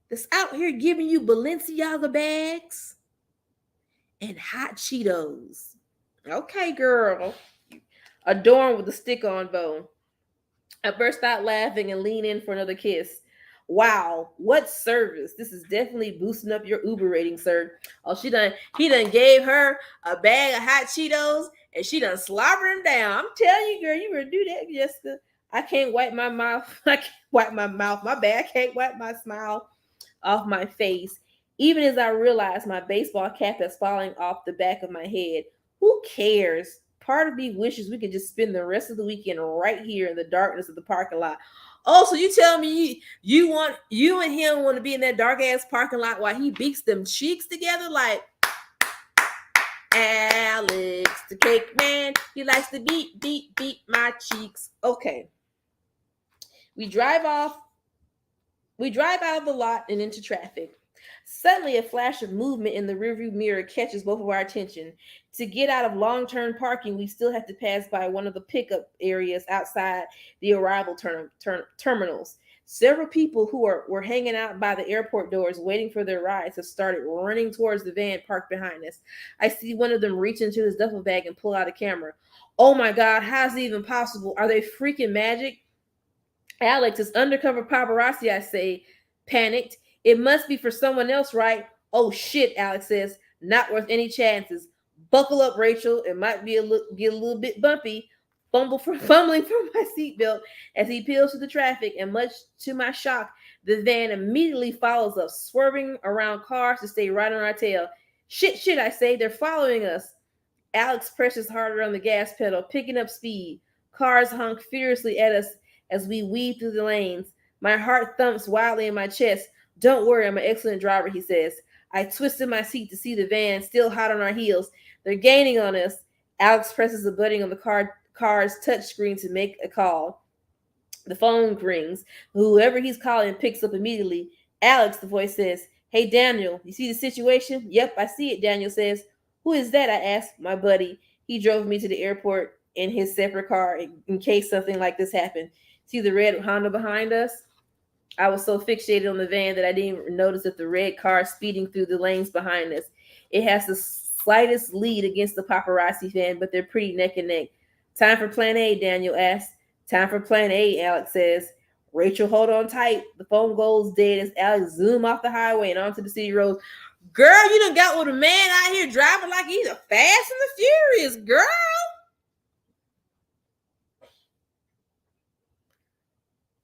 that's out here giving you Balenciaga bags and hot Cheetos. Okay, girl. Adorned with a stick-on bow. I burst out laughing and lean in for another kiss. Wow, what service. This is definitely boosting up your Uber rating, sir. Oh, he done gave her a bag of hot Cheetos and she done slobbered him down. I'm telling you, girl, you better do that, Jessica. I can't wipe my mouth. I can't wipe my mouth. My bad. I can't wipe my smile off my face. Even as I realize my baseball cap is falling off the back of my head. Who cares? Part of me wishes we could just spend the rest of the weekend right here in the darkness of the parking lot. Oh, so you tell me you and him want to be in that dark ass parking lot while he beats them cheeks together like Alex, the cake man. He likes to beat my cheeks. Okay. We drive out of the lot and into traffic. Suddenly, a flash of movement in the rearview mirror catches both of our attention. To get out of long-term parking, we still have to pass by one of the pickup areas outside the arrival terminals. Several people who were hanging out by the airport doors waiting for their rides have started running towards the van parked behind us. I see one of them reach into his duffel bag and pull out a camera. Oh my God, how's it even possible? Are they freaking magic? Alex, is undercover paparazzi, I say, panicked. It must be for someone else, right? Oh shit, Alex says. Not worth any chances. Buckle up, Rachel. It might get a little bit bumpy. Fumbling for my seatbelt as he peels through the traffic, and much to my shock, the van immediately follows us, swerving around cars to stay right on our tail. Shit, I say. They're following us. Alex presses harder on the gas pedal, picking up speed. Cars honk furiously at us as we weave through the lanes. My heart thumps wildly in my chest. Don't worry, I'm an excellent driver, he says. I twisted my seat to see the van still hot on our heels. They're gaining on us. Alex presses a button on the car's touchscreen to make a call. The phone rings. Whoever he's calling picks up immediately. Alex, the voice says. Hey, Daniel, you see the situation? Yep, I see it, Daniel says. Who is that? I asked. My buddy. He drove me to the airport in his separate car in case something like this happened. See the red Honda behind us? I was so fixated on the van that I didn't even notice that the red car speeding through the lanes behind us. It has the slightest lead against the paparazzi van, but they're pretty neck and neck. Time for plan A, Daniel asked. Time for plan A, Alex says. Rachel, hold on tight. The phone goes dead as Alex zoom off the highway and onto the city roads. Girl, you done got with a man out here driving like he's a Fast and the Furious, girl.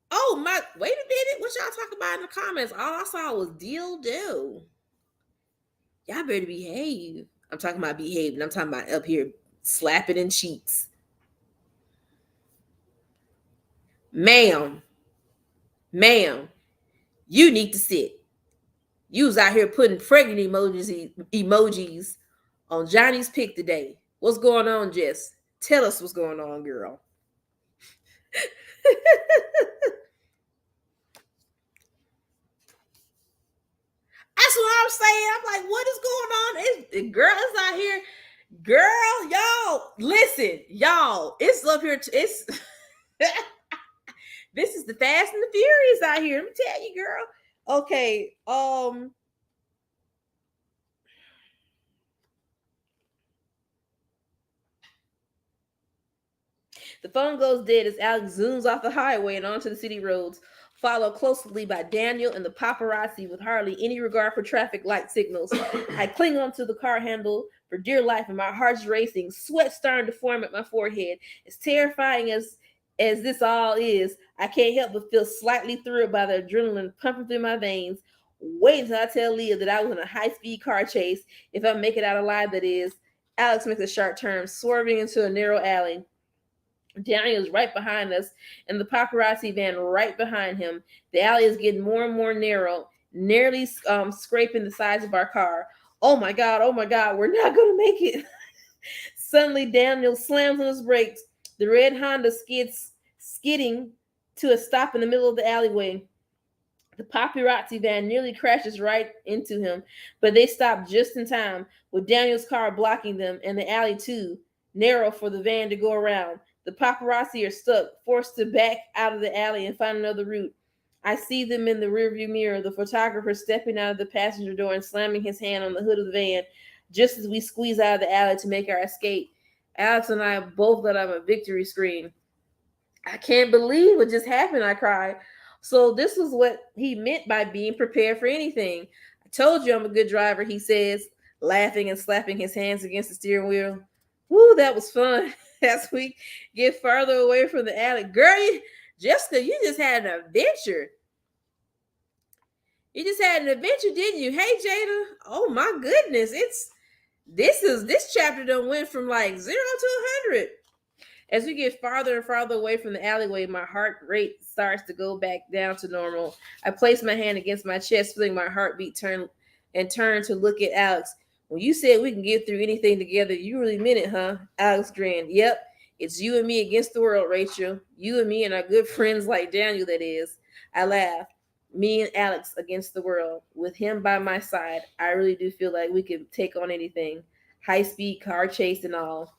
Oh my, wait a minute. What y'all talking about in the comments? All I saw was deal do. Y'all better behave. I'm talking about behaving. I'm talking about up here slapping in cheeks. Ma'am, you need to sit. You was out here putting pregnant emojis on Johnny's pic today. What's going on, Jess? Tell us what's going on, girl. That's what I'm saying. I'm like, what is going on? Girl is out here. Girl, y'all, listen, y'all. It's up here. It's this is the Fast and the Furious out here. Let me tell you, girl. Okay. The phone goes dead as Alex zooms off the highway and onto the city roads, followed closely by Daniel and the paparazzi with hardly any regard for traffic light signals. I cling onto the car handle for dear life and my heart's racing, sweat starting to form at my forehead. As terrifying as this all is, I can't help but feel slightly thrilled by the adrenaline pumping through my veins. Wait until I tell Leah that I was in a high-speed car chase. If I make it out alive, that is. Alex makes a sharp turn, swerving into a narrow alley. Daniel's right behind us, and the paparazzi van right behind him. The alley is getting more and more narrow, nearly scraping the sides of our car. Oh my God, we're not going to make it. Suddenly, Daniel slams on his brakes. The red Honda skidding to a stop in the middle of the alleyway. The paparazzi van nearly crashes right into him, but they stop just in time, with Daniel's car blocking them and the alley too narrow for the van to go around. The paparazzi are stuck, forced to back out of the alley and find another route. I see them in the rearview mirror, the photographer stepping out of the passenger door and slamming his hand on the hood of the van just as we squeeze out of the alley to make our escape. Alex and I both let out a victory scream. I can't believe what just happened, I cried. So this was what he meant by being prepared for anything. I told you I'm a good driver, he says, laughing and slapping his hands against the steering wheel. Woo, that was fun. As we get farther away from the alley. Girl, Jessica, you just had an adventure. You just had an adventure, didn't you? Hey, Jada. Oh my goodness. This chapter done went from like 0 to 100. As we get farther and farther away from the alleyway, my heart rate starts to go back down to normal. I place my hand against my chest, feeling my heartbeat turn to look at Alex. When you said we can get through anything together, you really meant it, huh? Alex grinned. Yep, it's you and me against the world, Rachel. You and me and our good friends like Daniel, that is. I laughed. Me and Alex against the world. With him by my side, I really do feel like we could take on anything. High-speed car chase and all.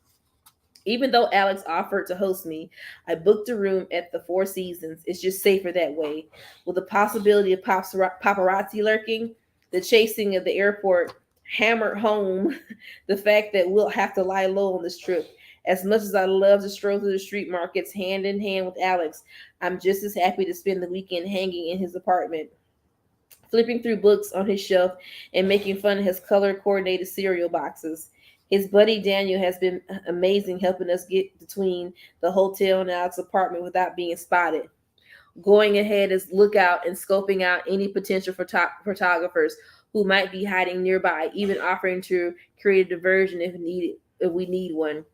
Even though Alex offered to host me, I booked a room at the Four Seasons. It's just safer that way. With the possibility of paparazzi lurking, the chasing of the airport hammered home the fact that we'll have to lie low on this trip. As much as I love to stroll through the street markets hand in hand with Alex, I'm just as happy to spend the weekend hanging in his apartment, flipping through books on his shelf and making fun of his color-coordinated cereal boxes. His buddy Daniel has been amazing, helping us get between the hotel and Alex's apartment without being spotted. Going ahead is lookout and scoping out any potential photographers who might be hiding nearby, even offering to create a diversion if we need one.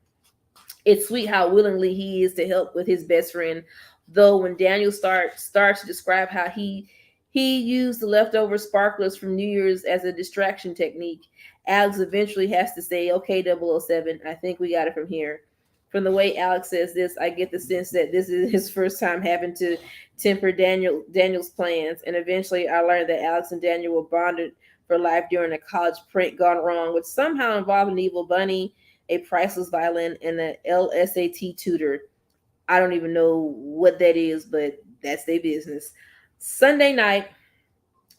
It's sweet how willingly he is to help with his best friend. Though when Daniel starts to describe how he used the leftover sparklers from New Year's as a distraction technique, Alex eventually has to say, okay, 007, I think we got it from here. From the way Alex says this, I get the sense that this is his first time having to temper Daniel's plans. And eventually I learned that Alex and Daniel were bonded for life during a college prank gone wrong, which somehow involved an evil bunny, a priceless violin, and an LSAT tutor. I don't even know what that is, but that's their business. Sunday night,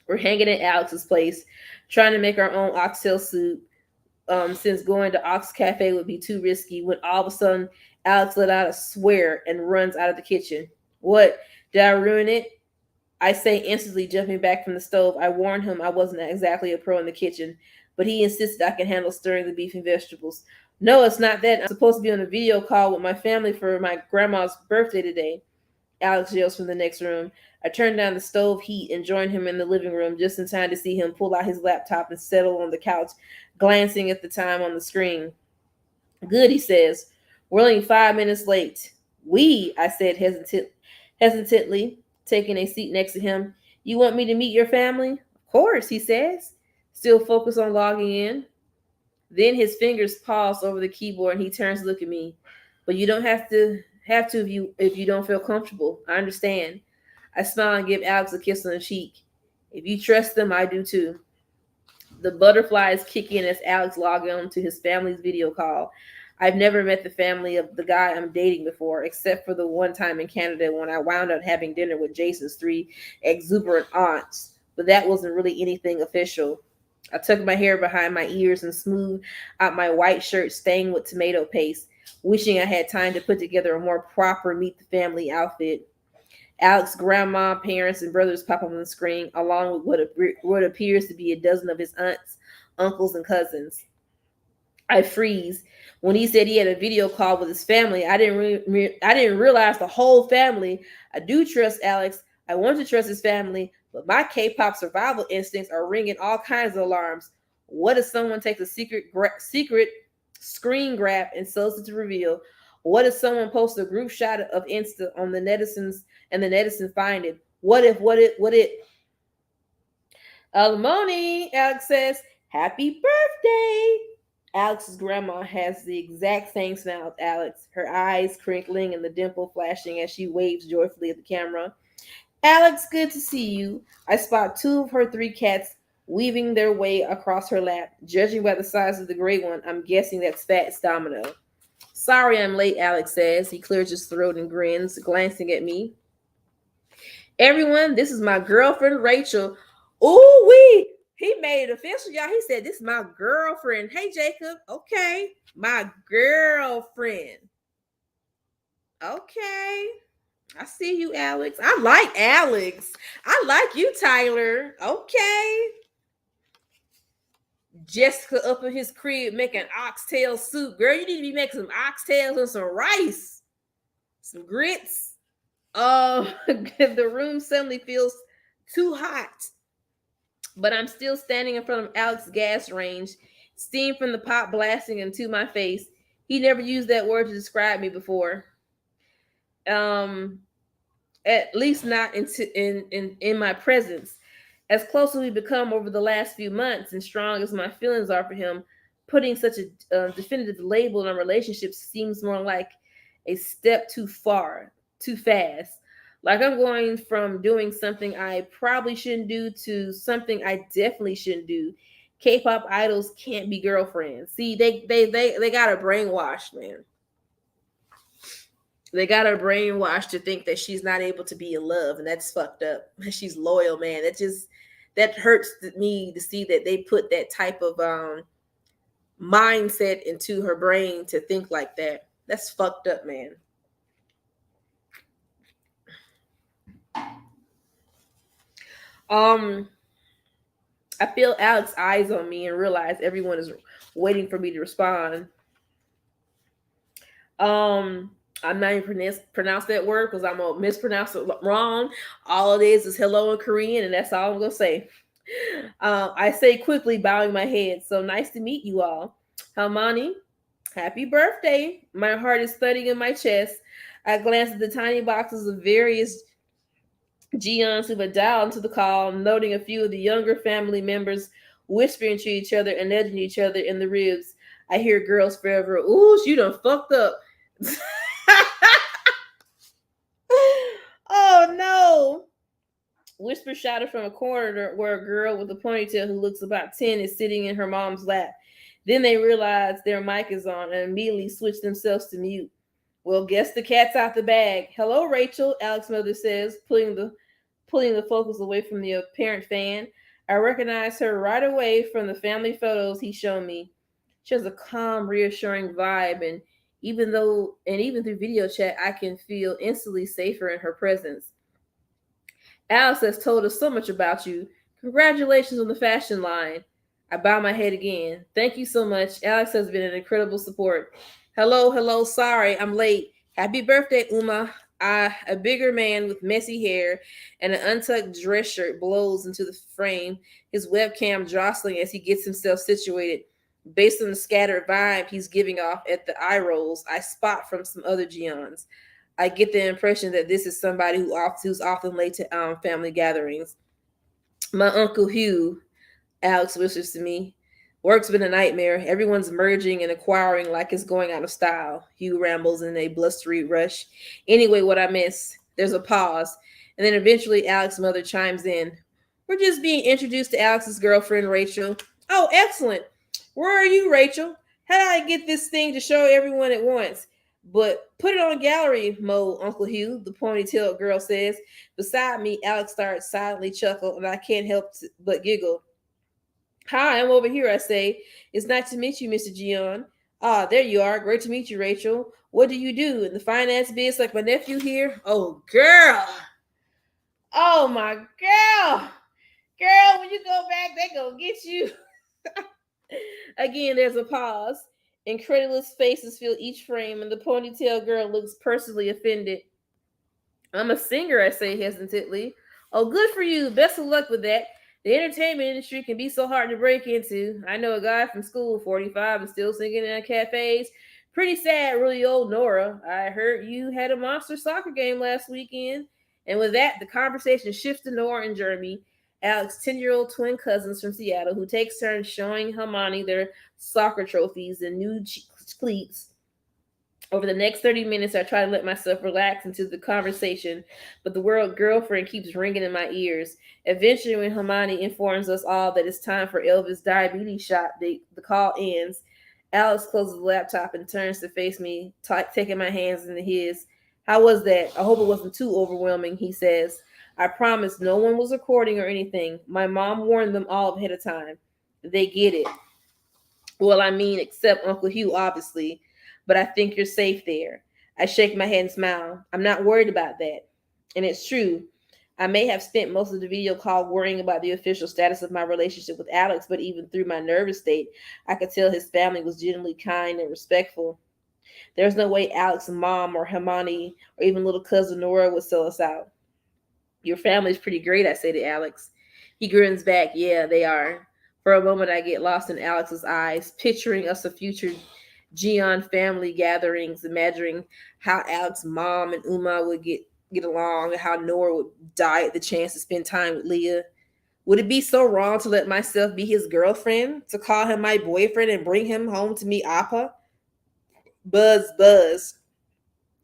we're hanging at Alex's place, trying to make our own oxtail soup, since going to Ox Cafe would be too risky, when all of a sudden Alex let out a swear and runs out of the kitchen. What? Did I ruin it? I say, instantly jumping back from the stove. I warned him I wasn't exactly a pro in the kitchen, but he insisted I can handle stirring the beef and vegetables. No, it's not that. I'm supposed to be on a video call with my family for my grandma's birthday today. Alex yells from the next room. I turned down the stove heat and joined him in the living room just in time to see him pull out his laptop and settle on the couch, glancing at the time on the screen. Good, he says. We're only 5 minutes late. I said hesitantly, taking a seat next to him. You want me to meet your family? Of course, he says, still focused on logging in. Then his fingers pause over the keyboard and he turns to look at me. But you don't have to if you don't feel comfortable. I understand. I smile and give Alex a kiss on the cheek. If you trust them, I do too. The butterflies kick in as Alex logs on to his family's video call. I've never met the family of the guy I'm dating before, except for the one time in Canada when I wound up having dinner with Jason's 3 exuberant aunts. But that wasn't really anything official. I tucked my hair behind my ears and smoothed out my white shirt stained with tomato paste. wishing I had time to put together a more proper meet the family outfit. Alex's grandma, parents, and brothers pop up on the screen, along with what appears to be a dozen of his aunts, uncles, and cousins. I freeze when he said he had a video call with his family. I didn't realize the whole family. I do trust Alex. I want to trust his family, but my K-pop survival instincts are ringing all kinds of alarms. What if someone takes a secret screen grab and sells it to reveal? What if someone posts a group shot of Insta on the netizens and the netizens find it? What if? Morning, Alex says, "Happy birthday." Alex's grandma has the exact same smile as Alex, her eyes crinkling and the dimple flashing as she waves joyfully at the camera. "Alex, good to see you." I spot two of her three cats weaving their way across her lap. Judging by the size of the gray one, I'm guessing that's Fats Domino. "Sorry I'm late," Alex says. He clears his throat and grins, glancing at me. "Everyone, this is my girlfriend, Rachel." Ooh, he made it official, y'all. He said, "This is my girlfriend." Hey, Jacob. Okay. My girlfriend. Okay. I see you, Alex. I like Alex. I like you, Tyler. Okay. Jessica up in his crib making oxtail soup. Girl, you need to be making some oxtails and some rice. Some grits. The room suddenly feels too hot. But I'm still standing in front of Alex's gas range, steam from the pot blasting into my face. He never used that word to describe me before. At least not in my presence. As close as we've become over the last few months, and strong as my feelings are for him, putting such a definitive label on our relationship seems more like a step too far, too fast. Like I'm going from doing something I probably shouldn't do to something I definitely shouldn't do. K-pop idols can't be girlfriends. See, they got her brainwashed, man. They got her brainwashed to think that she's not able to be in love, and that's fucked up. She's loyal, man. That hurts me to see that they put that type of mindset into her brain to think like that. That's fucked up, man. I feel Alex's eyes on me and realize everyone is waiting for me to respond. I'm not even pronounce that word because I'm gonna mispronounce it wrong. All it is hello in Korean, and that's all I'm gonna say. I say quickly, bowing my head. "So nice to meet you all. Halmani, happy birthday." My heart is thudding in my chest. I glance at the tiny boxes of various Gions who had dialed into the call, noting a few of the younger family members whispering to each other and nudging each other in the ribs. I hear girls forever. "Ooh, she done fucked up." Oh no. Whisper shouted from a corner where a girl with a ponytail who looks about 10 is sitting in her mom's lap. Then they realize their mic is on and immediately switch themselves to mute. "Well, guess the cat's out the bag." "Hello, Rachel," Alex's mother says, pulling the focus away from the apparent fan. I recognize her right away from the family photos he showed me. She has a calm, reassuring vibe, and even through video chat, I can feel instantly safer in her presence. "Alex has told us so much about you. Congratulations on the fashion line." I bow my head again. "Thank you so much. Alex has been an incredible support." Hello, sorry, I'm late. Happy birthday, Uma." A bigger man with messy hair and an untucked dress shirt blows into the frame, his webcam jostling as he gets himself situated. Based on the scattered vibe he's giving off at the eye rolls I spot from some other Gions, I get the impression that this is somebody who's often late to family gatherings. "My Uncle Hugh," Alex whispers to me. "Work's been a nightmare. Everyone's merging and acquiring like it's going out of style." Hugh rambles in a blustery rush. "Anyway, what I miss?" There's a pause, and then eventually Alex's mother chimes in. "We're just being introduced to Alex's girlfriend, Rachel." "Oh, excellent. Where are you, Rachel? How do I get this thing to show everyone at once?" "But put it on gallery mode, Uncle Hugh," the ponytailed girl says. Beside me, Alex starts silently chuckle, and I can't help but giggle. "Hi, I'm over here," I say. "It's nice to meet you, Mr. Gion." Ah, there you are. Great to meet you, Rachel. What do you do in the finance biz like my nephew here? Oh, girl. Oh, my girl. Girl, when you go back, they gonna get you. Again, there's a pause. Incredulous faces fill each frame, and the ponytail girl looks personally offended. I'm a singer, I say hesitantly. Oh, good for you. Best of luck with that. The entertainment industry can be so hard to break into. I know a guy from school, 45, and still singing in cafes. Pretty sad, really old Nora. I heard you had a monster soccer game last weekend. And with that, the conversation shifts to Nora and Jeremy, Alex's 10-year-old twin cousins from Seattle, who takes turns showing Hermione their soccer trophies and new cleats. Over the next 30 minutes, I try to let myself relax into the conversation, but the word girlfriend keeps ringing in my ears. Eventually, when Hermione informs us all that it's time for Elvis' diabetes shot, the call ends. Alex closes the laptop and turns to face me, taking my hands into his. How was that? I hope it wasn't too overwhelming, he says. I promise no one was recording or anything. My mom warned them all ahead of time. They get it. Well, I mean, except Uncle Hugh, obviously. But I think you're safe there. I shake my head and smile. I'm not worried about that. And it's true. I may have spent most of the video call worrying about the official status of my relationship with Alex, but even through my nervous state, I could tell his family was genuinely kind and respectful. There's no way Alex's mom or Hermione or even little cousin Nora would sell us out. Your family's pretty great, I say to Alex. He grins back. Yeah, they are. For a moment, I get lost in Alex's eyes, picturing us a future Gion family gatherings, imagining how Alex's mom and Uma would get along, and how Nora would die at the chance to spend time with Leah. Would it be so wrong to let myself be his girlfriend, to call him my boyfriend and bring him home to meet Appa? Buzz, buzz.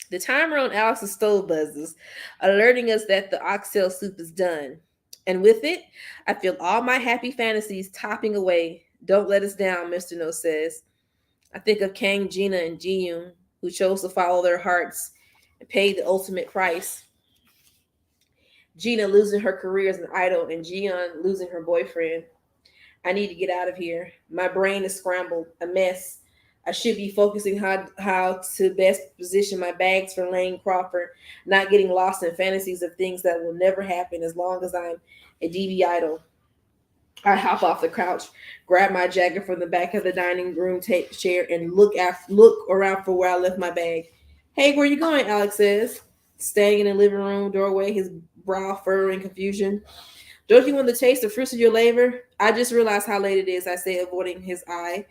The timer on Alex's stove buzzes, alerting us that the oxtail soup is done. And with it, I feel all my happy fantasies topping away. Don't let us down, Mr. No says. I think of Kang, Gina, and Jung, who chose to follow their hearts and paid the ultimate price. Gina losing her career as an idol and Jian losing her boyfriend. I need to get out of here. My brain is scrambled, a mess. I should be focusing how to best position my bags for Lane Crawford, not getting lost in fantasies of things that will never happen as long as I'm a DB idol. I hop off the couch, grab my jacket from the back of the dining room chair, and look around for where I left my bag. Hey, where you going? Alex says, staying in the living room doorway, his brow furrowing confusion. Don't you want to taste the fruits of your labor? I just realized how late it is, I say, avoiding his eye.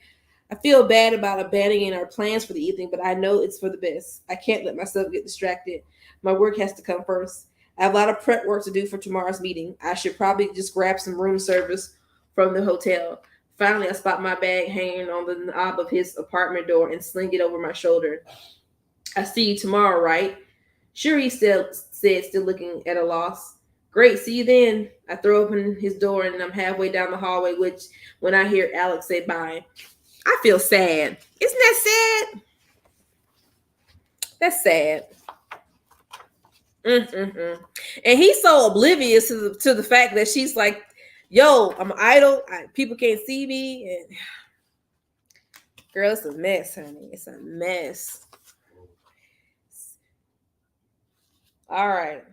I feel bad about abandoning our plans for the evening, but I know it's for the best. I can't let myself get distracted. My work has to come first. I have a lot of prep work to do for tomorrow's meeting. I should probably just grab some room service from the hotel. Finally, I spot my bag hanging on the knob of his apartment door and sling it over my shoulder. I see you tomorrow, right? Sure, he said, still looking at a loss. Great, see you then. I throw open his door and I'm halfway down the hallway, when I hear Alex say bye. I feel sad. Isn't that sad? That's sad. And he's so oblivious to the fact that she's like, yo, I'm an idol. People can't see me. And girl, it's a mess, honey. It's a mess. All right.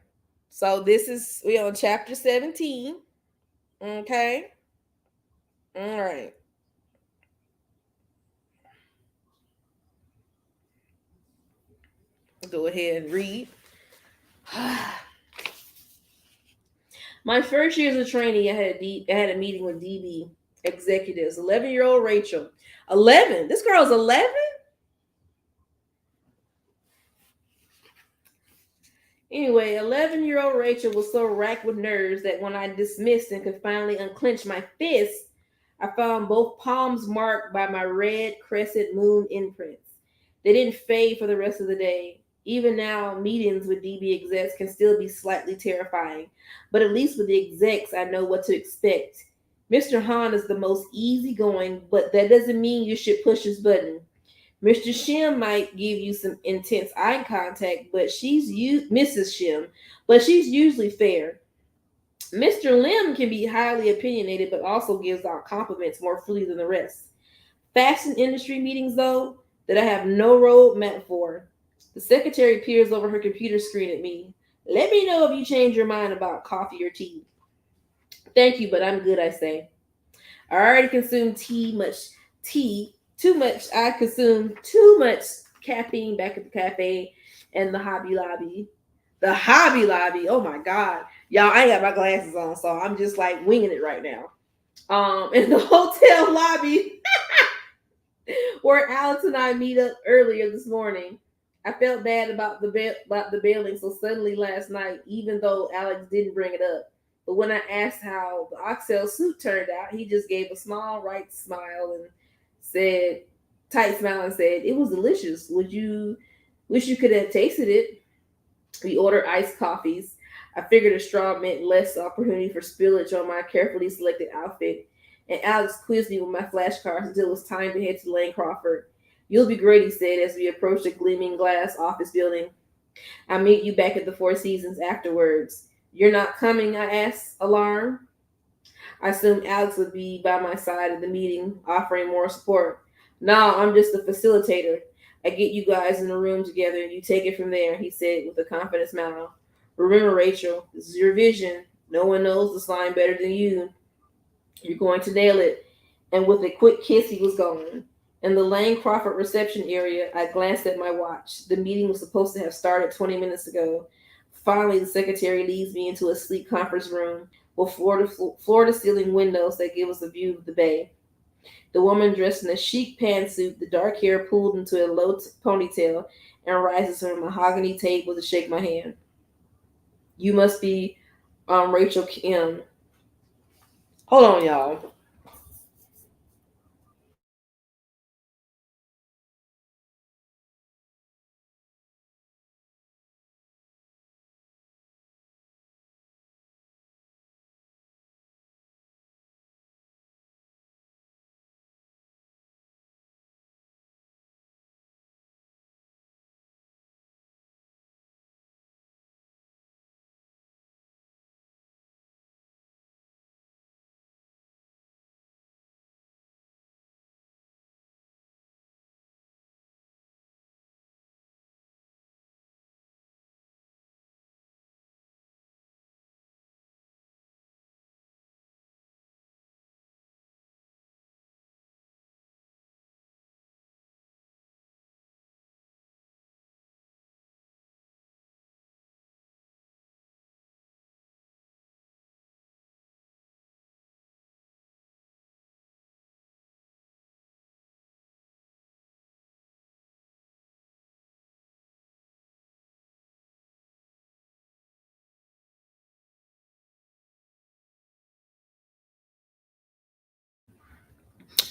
So we on chapter 17. Okay. All right. Go ahead and read. My first year as a trainee, I had a meeting with DB executives. 11-year-old Rachel. 11? This girl's 11? Anyway, 11-year-old Rachel was so racked with nerves that when I dismissed and could finally unclench my fist, I found both palms marked by my red crescent moon imprints. They didn't fade for the rest of the day. Even now, meetings with DB execs can still be slightly terrifying, but at least with the execs, I know what to expect. Mr. Han is the most easygoing, but that doesn't mean you should push his button. Mr. Shim might give you some intense eye contact, but Mrs. Shim, but she's usually fair. Mr. Lim can be highly opinionated, but also gives out compliments more freely than the rest. Fashion industry meetings, though, that I have no roadmap for. The secretary peers over her computer screen at me. Let me know if you change your mind about coffee or tea. Thank you, but I'm good, I say. I already consumed too much. I consumed too much caffeine back at the cafe and the Hobby Lobby. The Hobby Lobby. Oh my God. Y'all, I ain't got my glasses on, so I'm just like winging it right now. In the hotel lobby where Alex and I meet up earlier this morning. I felt bad about the bailing so suddenly last night, even though Alex didn't bring it up. But when I asked how the oxtail soup turned out, he just gave a small right smile and said, tight smile and said, "It was delicious. Would you wish you could have tasted it?" We ordered iced coffees. I figured a straw meant less opportunity for spillage on my carefully selected outfit, and Alex quizzed me with my flashcards until it was time to head to Lane Crawford. "You'll be great," he said as we approached a gleaming glass office building. "I'll meet you back at the Four Seasons afterwards." "You're not coming?" I asked, alarmed. I assumed Alex would be by my side at the meeting, offering more support. "No, I'm just a facilitator. I get you guys in the room together and you take it from there," he said with a confident smile. "Remember, Rachel, this is your vision. No one knows this line better than you. You're going to nail it." And with a quick kiss, he was gone. In the Lane Crawford reception area, I glanced at my watch. The meeting was supposed to have started 20 minutes ago. Finally, the secretary leads me into a sleek conference room with floor-to-ceiling windows that give us a view of the bay. The woman dressed in a chic pantsuit, the dark hair pulled into a low ponytail, and rises from a mahogany table to shake my hand. "You must be Rachel Kim." Hold on, y'all.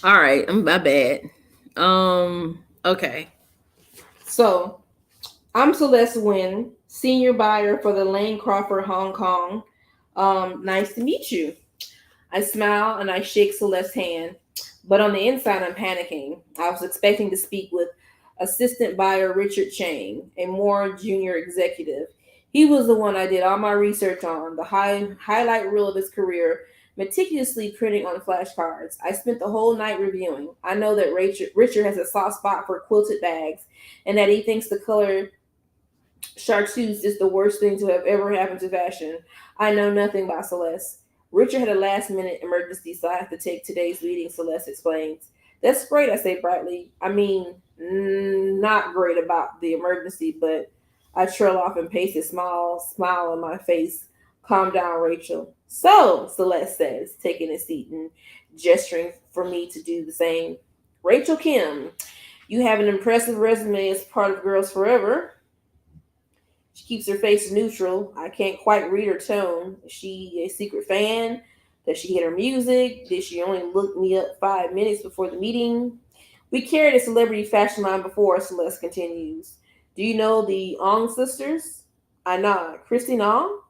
All right, my bad. Okay. So I'm Celeste Wynn, senior buyer for the Lane Crawford Hong Kong. Nice to meet you. I smile and I shake Celeste's hand, but on the inside I'm panicking. I was expecting to speak with assistant buyer Richard Chang, a more junior executive. He was the one I did all my research on, the highlight reel of his career, meticulously printing on flashcards. I spent the whole night reviewing. I know that Richard has a soft spot for quilted bags, and that he thinks the color chartreuse is the worst thing to have ever happened to fashion. I know nothing about Celeste. Richard had a last minute emergency, so I have to take today's meeting, Celeste explains. "That's great," I say brightly. I mean, not great about the emergency, but I trail off and paste a smile on my face. "Calm down, Rachel." "So," Celeste says, taking a seat and gesturing for me to do the same. "Rachel Kim, you have an impressive resume as part of Girls Forever." She keeps her face neutral. I can't quite read her tone. Is she a secret fan? Does she hate her music? Did she only look me up 5 minutes before the meeting? "We carried a celebrity fashion line before," Celeste continues. "Do you know the Ong sisters?" I nod. "Christine Ong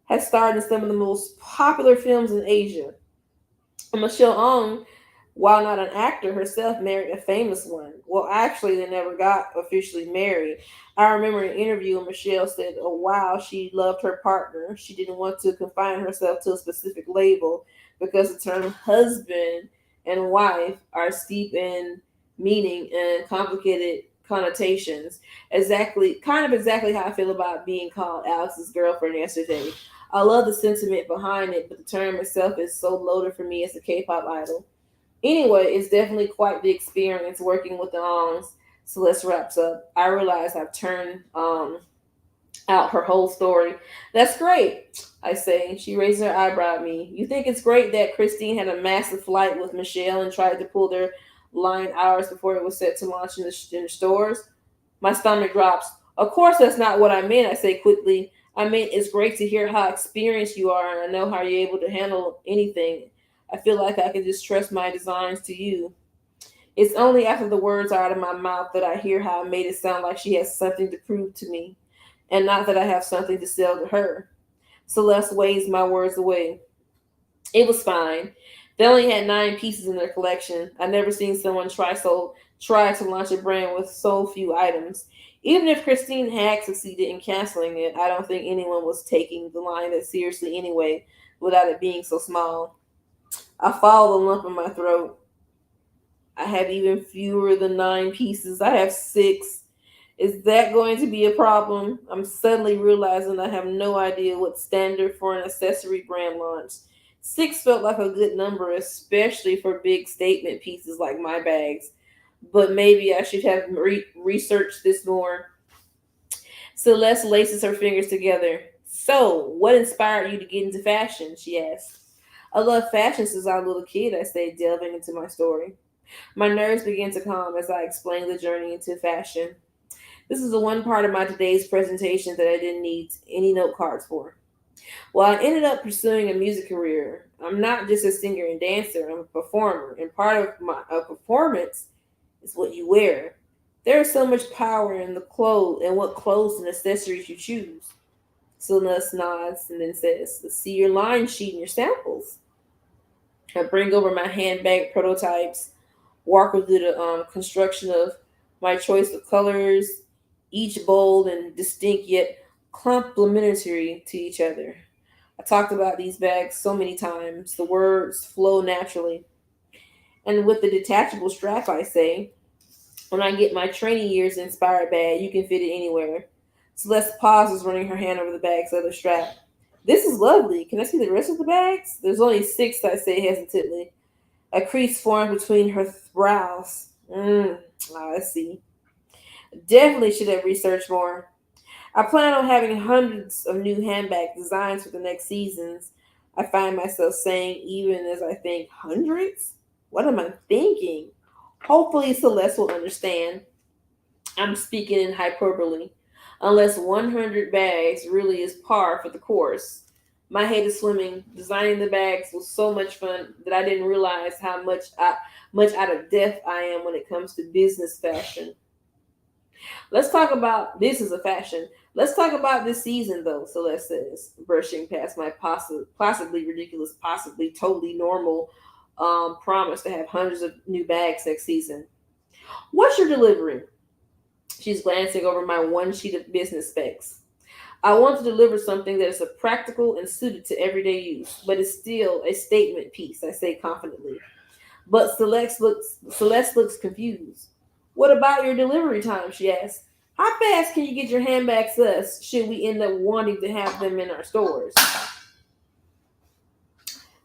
has starred in some of the most popular films in Asia. Michelle Ong, while not an actor herself, married a famous one. Well, actually, they never got officially married. I remember an interview when Michelle said, oh, wow, she loved her partner. She didn't want to confine herself to a specific label because the term husband and wife are steep in meaning and complicated connotations. Exactly how I feel about being called Alex's girlfriend yesterday. I love the sentiment behind it, but the term itself is so loaded for me as a K-pop idol. Anyway, it's definitely quite the experience working with the Ongs. Celeste wraps up. I realize I've turned out her whole story. That's great, I say. She raises her eyebrow at me. You think it's great that Christine had a massive flight with Michelle and tried to pull their line hours before it was set to launch in the stores? My stomach drops. Of course, that's not what I meant, I say quickly. I mean, it's great to hear how experienced you are, and I know how you're able to handle anything. I feel like I can just trust my designs to you. It's only after the words are out of my mouth that I hear how I made it sound like she has something to prove to me, and not that I have something to sell to her. Celeste waves my words away. It was fine. They only had 9 pieces in their collection. I've never seen someone try to launch a brand with so few items. Even if Christine had succeeded in canceling it, I don't think anyone was taking the line that seriously anyway, without it being so small. I follow the lump in my throat. I have even fewer than 9 pieces. I have 6. Is that going to be a problem? I'm suddenly realizing I have no idea what's standard for an accessory brand launch. 6 felt like a good number, especially for big statement pieces like my bags. But maybe I should have researched this more. Celeste laces her fingers together. So, what inspired you to get into fashion? She asked. I love fashion since I was a little kid, I say, delving into my story. My nerves began to calm as I explained the journey into fashion. This is the one part of my today's presentation that I didn't need any note cards for. Well, I ended up pursuing a music career. I'm not just a singer and dancer, I'm a performer, and part of my performance is what you wear. There is so much power in the clothes and what clothes and accessories you choose. Celeste nods and then says, "Let's see your line sheet and your samples." I bring over my handbag prototypes, walk her through the construction of my choice of colors, each bold and distinct yet complementary to each other. I talked about these bags so many times, the words flow naturally. And with the detachable strap, I say, when I get my training years inspired bag, you can fit it anywhere. Celeste pauses, running her hand over the bag's other strap. This is lovely. Can I see the rest of the bags? There's only 6, I say hesitantly. A crease formed between her brows. I see. Definitely should have researched more. I plan on having hundreds of new handbag designs for the next seasons. I find myself saying, even as I think, hundreds? What am I thinking? Hopefully, Celeste will understand. I'm speaking in hyperbole. Unless 100 bags really is par for the course. My head is swimming. Designing the bags was so much fun that I didn't realize how much out of depth I am when it comes to business fashion. Let's talk about this is a fashion. Let's talk about this season, though, Celeste says, brushing past my possibly ridiculous, possibly totally normal promise to have hundreds of new bags next season. What's your delivery? She's glancing over my one sheet of business specs. I want to deliver something that is practical and suited to everyday use, but is still a statement piece, I say confidently. But Celeste looks confused. What about your delivery time? She asks. How fast can you get your handbags to us should we end up wanting to have them in our stores?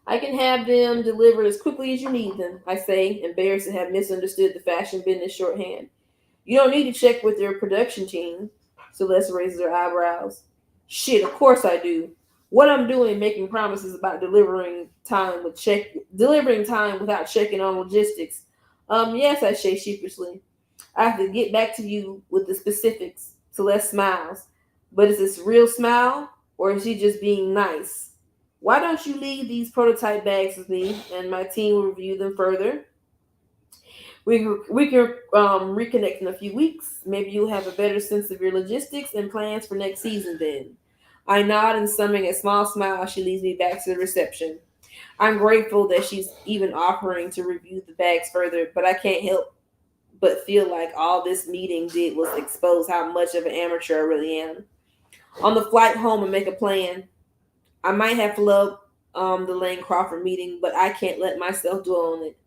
I can have them delivered as quickly as you need them, I say, embarrassed to have misunderstood the fashion business shorthand. You don't need to check with your production team. Celeste raises her eyebrows. Shit, of course I do. What I'm doing making promises about delivering time without checking on logistics. Yes, I say sheepishly. I have to get back to you with the specifics. Celeste smiles. But is this real smile or is she just being nice? Why don't you leave these prototype bags with me and my team will review them further? We can reconnect in a few weeks. Maybe you'll have a better sense of your logistics and plans for next season then. I nod and summing a small smile as she leads me back to the reception. I'm grateful that she's even offering to review the bags further, but I can't help but feel like all this meeting did was expose how much of an amateur I really am. On the flight home and make a plan. I might have loved the Lane Crawford meeting, but I can't let myself dwell on it.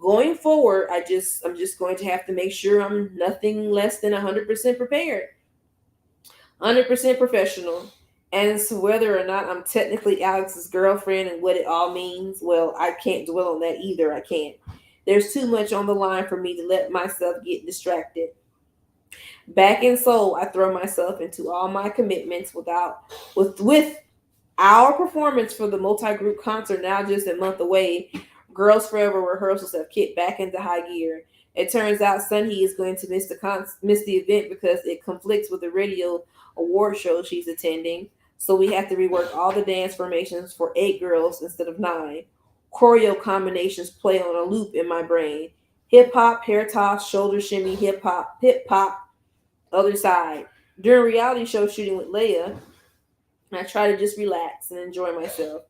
Going forward, I'm just going to have to make sure I'm nothing less than 100% prepared, 100% professional. And so whether or not I'm technically Alex's girlfriend and what it all means, well, I can't dwell on that either. I can't. There's too much on the line for me to let myself get distracted. Back in Seoul, I throw myself into all my commitments with our performance for the multi-group concert now just a month away. Girls Forever rehearsals have kicked back into high gear. It turns out Sunhee is going to miss the event because it conflicts with the radio award show she's attending. So we have to rework all the dance formations for 8 girls instead of 9. Choreo combinations play on a loop in my brain. Hip hop, hair toss, shoulder shimmy, hip hop, other side. During reality show shooting with Leia, I try to just relax and enjoy myself,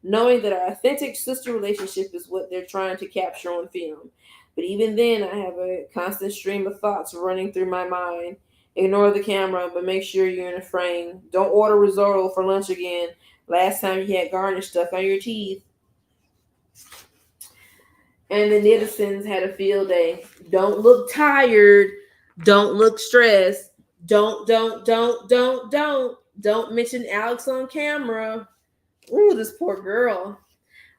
knowing that our authentic sister relationship is what they're trying to capture on film. But even then, I have a constant stream of thoughts running through my mind. Ignore the camera, but make sure you're in a frame. Don't order risotto for lunch again. Last time you had garnish stuck on your teeth. And the netizens had a field day. Don't look tired. Don't look stressed. Don't mention Alex on camera. Ooh, this poor girl.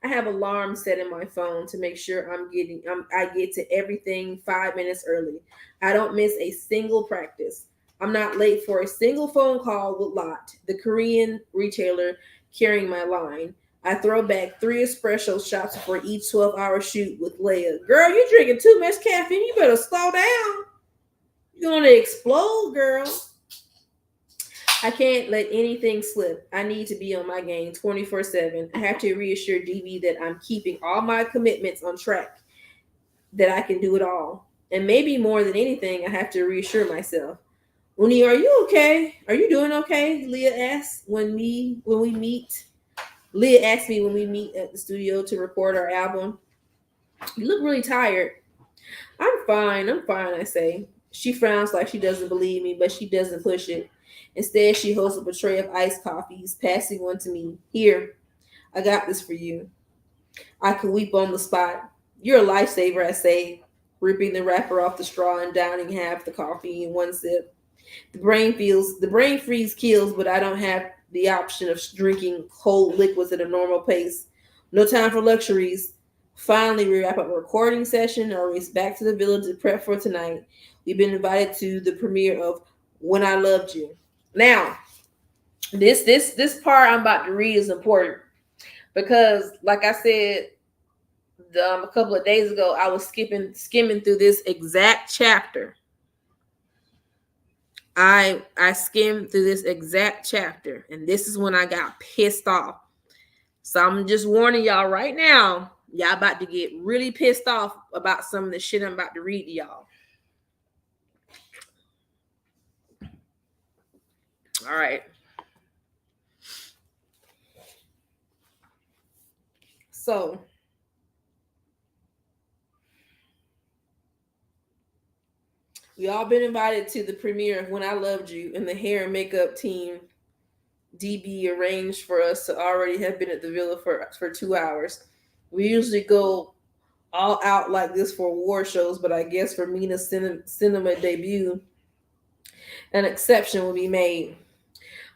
I have alarms set in my phone to make sure I get to everything 5 minutes early. I don't miss a single practice. I'm not late for a single phone call with Lot, the Korean retailer carrying my line. I throw back 3 espresso shots before each 12-hour shoot with Leia. Girl, you drinking too much caffeine. You better slow down. You're gonna explode, girl. I can't let anything slip. I need to be on my game 24/7. I have to reassure DB that I'm keeping all my commitments on track, that I can do it all. And maybe more than anything, I have to reassure myself. Uni, are you okay? Are you doing okay? Leah asks when we meet. Leah asked me when we meet at the studio to record our album. You look really tired. I'm fine, I say. She frowns like she doesn't believe me, but she doesn't push it. Instead, she holds up a tray of iced coffees, passing one to me. Here, I got this for you. I could weep on the spot. You're a lifesaver, I say, ripping the wrapper off the straw and downing half the coffee in one sip. The brain freeze kills, but I don't have the option of drinking cold liquids at a normal pace. No time for luxuries. Finally, we wrap up a recording session and race back to the village to prep for tonight. We've been invited to the premiere of When I Loved You. Now, this part I'm about to read is important because, like I said a couple of days ago, I was skimming through this exact chapter. I skimmed through this exact chapter, and this is when I got pissed off. So I'm just warning y'all right now. Y'all about to get really pissed off about some of the shit I'm about to read to y'all. All right. So we all been invited to the premiere of When I Loved You, and the hair and makeup team DB arranged for us to already have been at the villa for 2 hours. We usually go all out like this for award shows, but I guess for Mina's cinema debut, an exception will be made.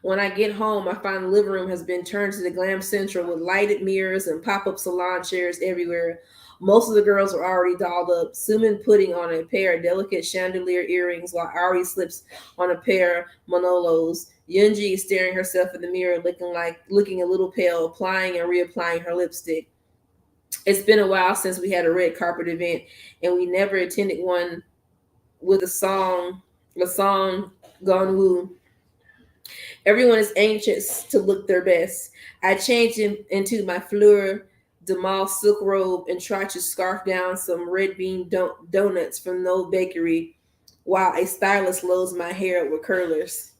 When I get home, I find the living room has been turned to the glam central with lighted mirrors and pop-up salon chairs everywhere. Most of the girls are already dolled up, Suman putting on a pair of delicate chandelier earrings while Ari slips on a pair of Manolos. Yunji is staring herself in the mirror, looking a little pale, applying and reapplying her lipstick. It's been a while since we had a red carpet event, and we never attended one with a song Gonwoo. Everyone is anxious to look their best. I changed into my Fleur de Mal silk robe and tried to scarf down some red bean donuts from No Bakery while a stylist loads my hair with curlers.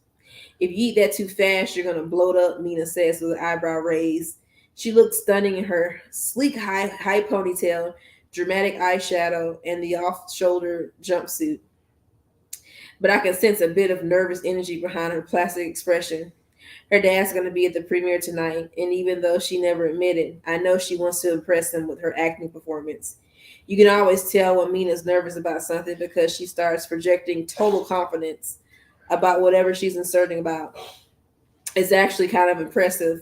If you eat that too fast, you're going to bloat up, Mina says with an eyebrow raised. She looked stunning in her sleek high ponytail, dramatic eyeshadow, and the off-shoulder jumpsuit. But I can sense a bit of nervous energy behind her plastic expression. Her dad's going to be at the premiere tonight, and even though she never admitted, I know she wants to impress him with her acting performance. You can always tell when Mina's nervous about something because she starts projecting total confidence about whatever she's uncertain about. It's actually kind of impressive.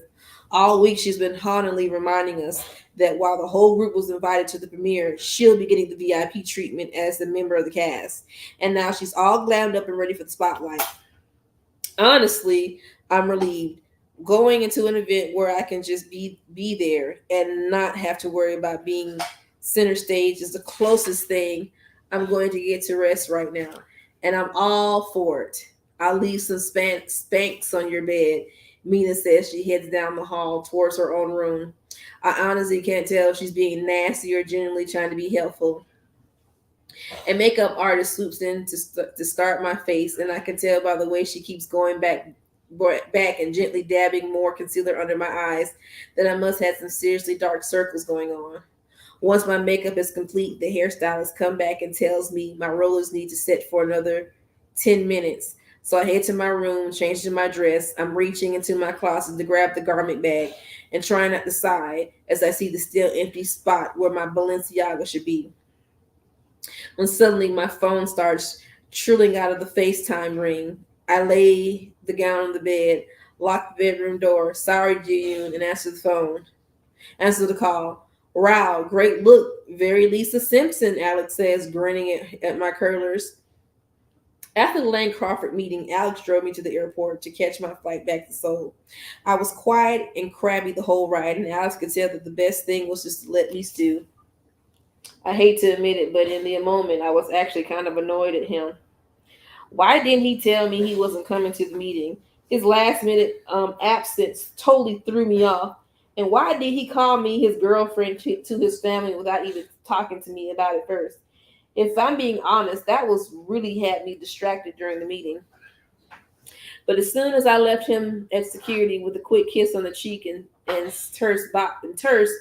All week she's been hauntingly reminding us that while the whole group was invited to the premiere, she'll be getting the VIP treatment as the member of the cast. And now she's all glammed up and ready for the spotlight. Honestly, I'm relieved. Going into an event where I can just be there and not have to worry about being center stage is the closest thing I'm going to get to rest right now. And I'm all for it. I'll leave some spanks on your bed. Mina says she heads down the hall towards her own room. I honestly can't tell if she's being nasty or genuinely trying to be helpful. A makeup artist swoops in to start my face, and I can tell by the way she keeps going back and gently dabbing more concealer under my eyes that I must have some seriously dark circles going on. Once my makeup is complete, the hairstylist comes back and tells me my rollers need to set for another 10 minutes. So I head to my room, change to my dress. I'm reaching into my closet to grab the garment bag and trying not to sigh as I see the still empty spot where my Balenciaga should be. When suddenly my phone starts trilling out of the FaceTime ring. I lay the gown on the bed, lock the bedroom door, sorry June, and answer the phone. Answer the call. Wow, great look. Very Lisa Simpson, Alex says, grinning at my curlers. After the Lane Crawford meeting, Alex drove me to the airport to catch my flight back to Seoul. I was quiet and crabby the whole ride, and Alex could tell that the best thing was just to let me stew. I hate to admit it, but in the moment, I was actually kind of annoyed at him. Why didn't he tell me he wasn't coming to the meeting? His last minute absence totally threw me off. And why did he call me his girlfriend to his family without even talking to me about it first? If I'm being honest, that was really had me distracted during the meeting. But as soon as I left him at security with a quick kiss on the cheek and terse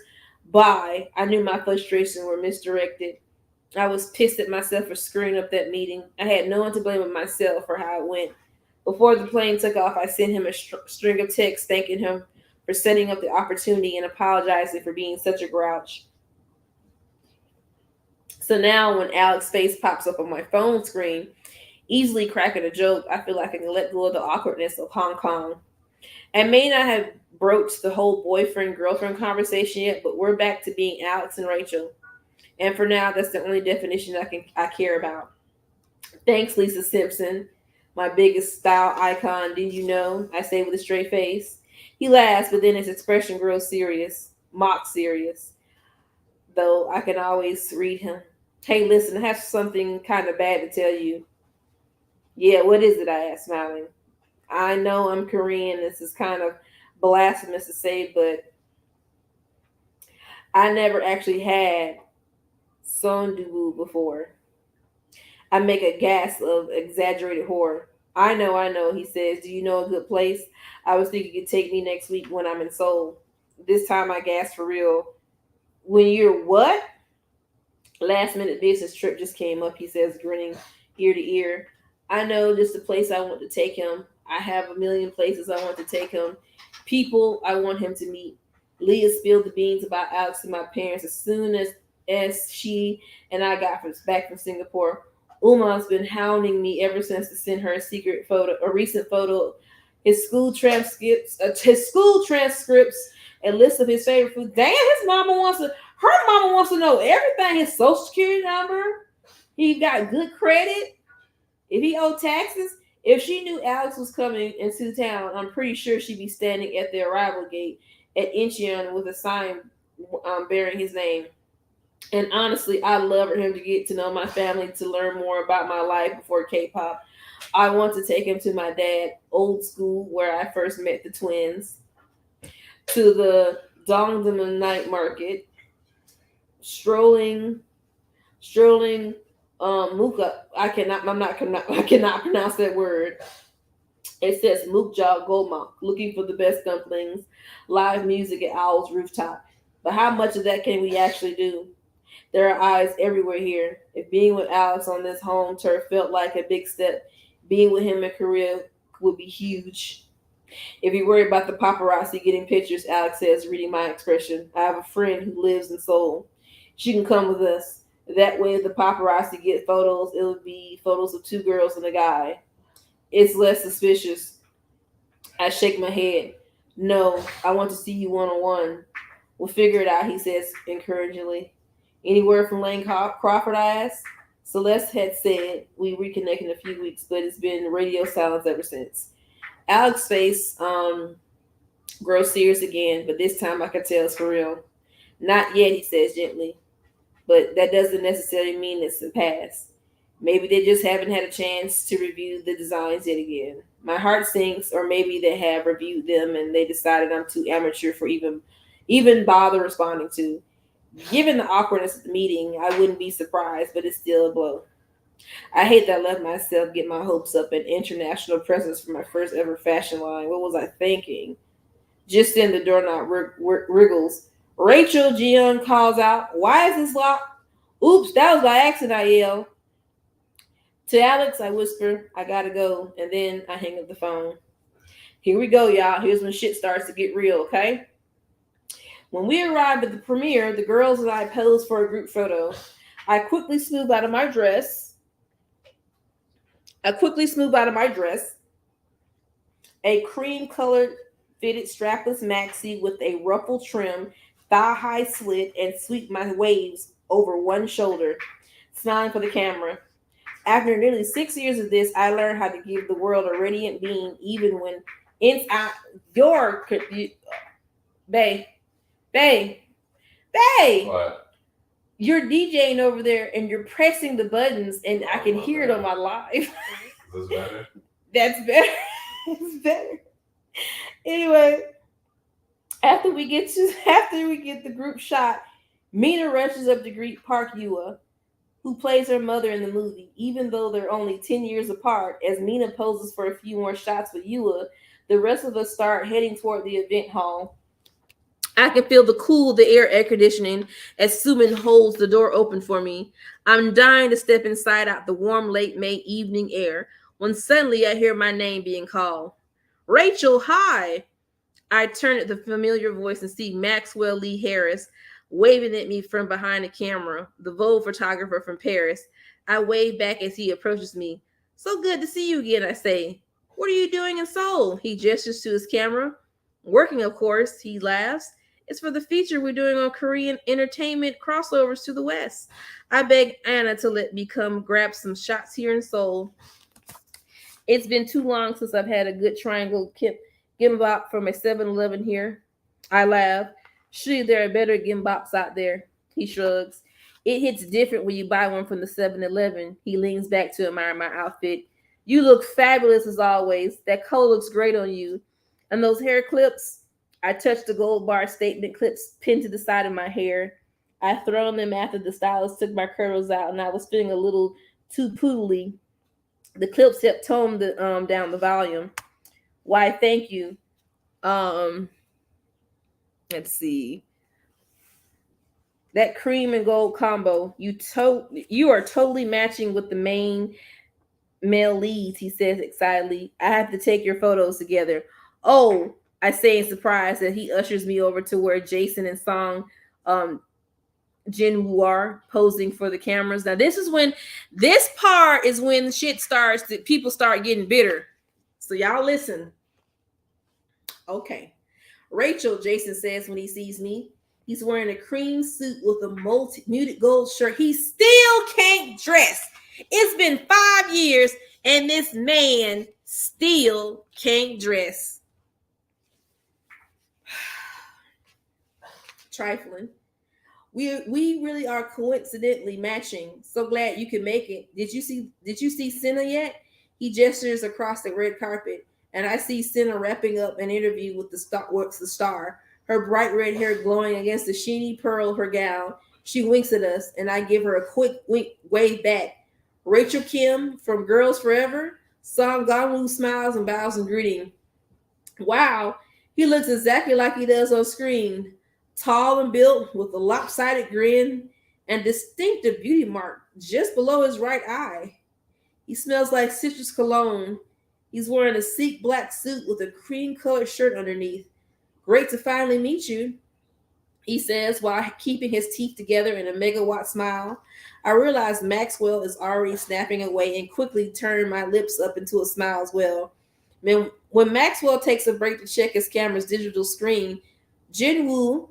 bye, I knew my frustration were misdirected. I was pissed at myself for screwing up that meeting. I had no one to blame but myself for how it went. Before the plane took off, I sent him a string of texts thanking him for setting up the opportunity and apologizing for being such a grouch. So now when Alex's face pops up on my phone screen, easily cracking a joke, I feel like I can let go of the awkwardness of Hong Kong. I may not have broached the whole boyfriend-girlfriend conversation yet, but we're back to being Alex and Rachel. And for now, that's the only definition I care about. Thanks, Lisa Simpson, my biggest style icon. Did you know? I say with a straight face. He laughs, but then his expression grows serious, mock serious. Though I can always read him. Hey, listen, I have something kind of bad to tell you. Yeah, what is it? I asked, smiling. I know I'm Korean. This is kind of blasphemous to say, but I never actually had sondubu before. I make a gasp of exaggerated horror. I know, he says. Do you know a good place? I was thinking you could take me next week when I'm in Seoul. This time I gasp for real. When you're what? Last minute business trip just came up, he says, grinning ear to ear. I know just the place I want to take him. I have a million places I want to take him. People I want him to meet. Leah spilled the beans about Alex to my parents as soon as she and I got back from Singapore. Uma's been hounding me ever since to send her a recent photo, his school transcripts, a list of his favorite food. Damn, her mama wants to know everything. His social security number. He got good credit. If he owed taxes, if she knew Alex was coming into town, I'm pretty sure she'd be standing at the arrival gate at Incheon with a sign bearing his name. And honestly, I'd love for him to get to know my family, to learn more about my life before K-pop. I want to take him to my dad, old school, where I first met the twins, to the Dongdaemun night market, strolling Muka. I cannot pronounce that word. It says Mukja Goma, looking for the best dumplings, live music at Owl's Rooftop. But how much of that can we actually do? There are eyes everywhere here. If being with Alex on this home turf felt like a big step, being with him in Korea would be huge. If you worry about the paparazzi getting pictures, Alex says, reading my expression, I have a friend who lives in Seoul. She can come with us. That way, if the paparazzi get photos, it would be photos of two girls and a guy. It's less suspicious. I shake my head. No, I want to see you one on one. We'll figure it out, he says encouragingly. Any word from Lane Crawford, I asked. Celeste had said we reconnect in a few weeks, but it's been radio silence ever since. Alex's face grows serious again, but this time I can tell it's for real. Not yet, he says gently, but that doesn't necessarily mean it's the past. Maybe they just haven't had a chance to review the designs yet again. My heart sinks, or maybe they have reviewed them and they decided I'm too amateur for even bother responding to. Given the awkwardness of the meeting, I wouldn't be surprised, but it's still a blow. I hate that I let myself get my hopes up in international presence for my first ever fashion line. What was I thinking? Just then the doorknob wriggles. Rachel, Jung calls out, "Why is this locked?" "Oops, that was by accident," I yell. To Alex, I whisper, "I gotta go," and then I hang up the phone. Here we go, y'all. Here's when shit starts to get real, okay? When we arrived at the premiere, the girls and I posed for a group photo. I quickly smooth out of my dress. A cream-colored fitted strapless maxi with a ruffle trim, thigh-high slit, and sweep my waves over one shoulder, smiling for the camera. After nearly 6 years of this, I learned how to give the world a radiant beam, even when inside your bae. What? You're DJing over there and you're pressing the buttons, and I can hear it on my live. Is this better? That's better. It's better. Anyway, after we get the group shot, Mina rushes up to greet Park Yua, who plays her mother in the movie. Even though they're only 10 years apart, as Mina poses for a few more shots with Yua, the rest of us start heading toward the event hall. I can feel the air conditioning as Suman holds the door open for me. I'm dying to step inside out the warm late May evening air when suddenly I hear my name being called. "Rachel, hi!" I turn at the familiar voice and see Maxwell Lee Harris waving at me from behind the camera, the Vogue photographer from Paris. I wave back as he approaches me. "So good to see you again," I say. "What are you doing in Seoul?" He gestures to his camera. "Working, of course," he laughs. "It's for the feature we're doing on Korean entertainment crossovers to the West. I beg Anna to let me come grab some shots here in Seoul. It's been too long since I've had a good triangle gimbap from a 7-Eleven here." I laugh. "Surely there are better gimbaps out there." He shrugs. "It hits different when you buy one from the 7-Eleven. He leans back to admire my outfit. "You look fabulous as always. That color looks great on you. And those hair clips." I touch the gold bar statement clips pinned to the side of my hair. I thrown them after the stylist took my curls out, and I was feeling a little too poodly. The clips helped tone down the volume. "Why, thank you." Let's see. That cream and gold combo, you are totally matching with the main male leads, he says excitedly. "I have to take your photos together." "Oh," I say in surprise, as he ushers me over to where Jason and Song Jin Woo are posing for the cameras. Now this part is when shit starts, that people start getting bitter. So y'all listen. "Okay. Rachel," Jason says when he sees me. He's wearing a cream suit with a muted gold shirt. He still can't dress. It's been 5 years and this man still can't dress. Trifling. We really are coincidentally matching. So glad you could make it. Did you see Senna yet?" He gestures across the red carpet, and I see Senna wrapping up an interview with the star. Her bright red hair glowing against the sheeny pearl of her gown. She winks at us, and I give her a quick wave back. "Rachel Kim from Girls Forever?" Song Ganwoo smiles and bows in greeting. Wow, he looks exactly like he does on screen. Tall and built, with a lopsided grin and distinctive beauty mark just below his right eye. He smells like citrus cologne. He's wearing a sleek black suit with a cream-colored shirt underneath. "Great to finally meet you." He says while keeping his teeth together in a megawatt smile. I realize Maxwell is already snapping away and quickly turn my lips up into a smile as well. When Maxwell takes a break to check his camera's digital screen, Jinwoo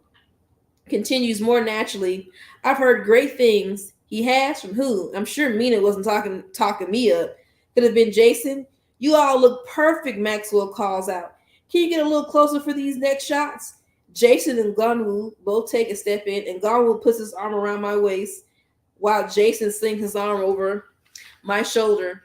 continues more naturally. I've heard great things. He has from who? I'm sure Mina wasn't talking me up. Could have been Jason. You all look perfect, Maxwell calls out. Can you get a little closer for these next shots? Jason and Gunwoo both take a step in, and Gunwoo puts his arm around my waist while Jason slings his arm over my shoulder.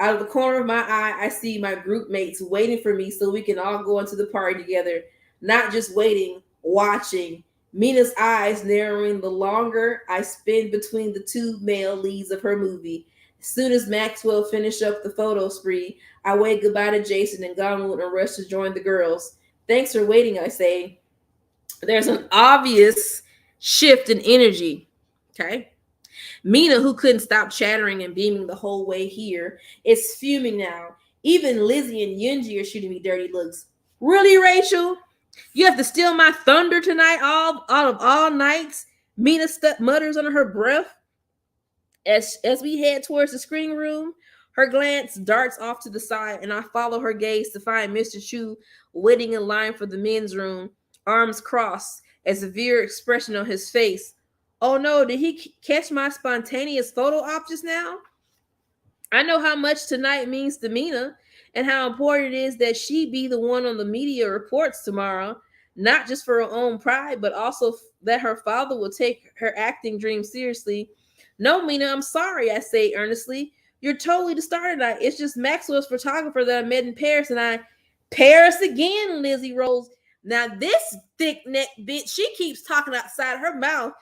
Out of the corner of my eye, I see my group mates waiting for me so we can all go into the party together. Not just waiting, watching. Mina's eyes narrowing the longer I spend between the two male leads of her movie. As soon as Maxwell finished up the photo spree, I wave goodbye to Jason and Gonwood and rush to join the girls. Thanks for waiting, I say. There's an obvious shift in energy. Okay. Mina, who couldn't stop chattering and beaming the whole way here, is fuming now. Even Lizzie and Yunji are shooting me dirty looks. Really, Rachel? You have to steal my thunder tonight, all out of all nights? Mina mutters under her breath. As we head towards the screening room, her glance darts off to the side, and I follow her gaze to find Mr. Chu waiting in line for the men's room, arms crossed, a severe expression on his face. Oh no, did he catch my spontaneous photo op just now? I know how much tonight means to Mina and how important it is that she be the one on the media reports tomorrow, not just for her own pride, but also that her father will take her acting dream seriously. No, Mina, I'm sorry, I say earnestly. You're totally the star tonight. It's just Maxwell's photographer that I met in Paris, and I... Paris again, Lizzie rolls. Now, this thick-necked bitch, she keeps talking outside her mouth.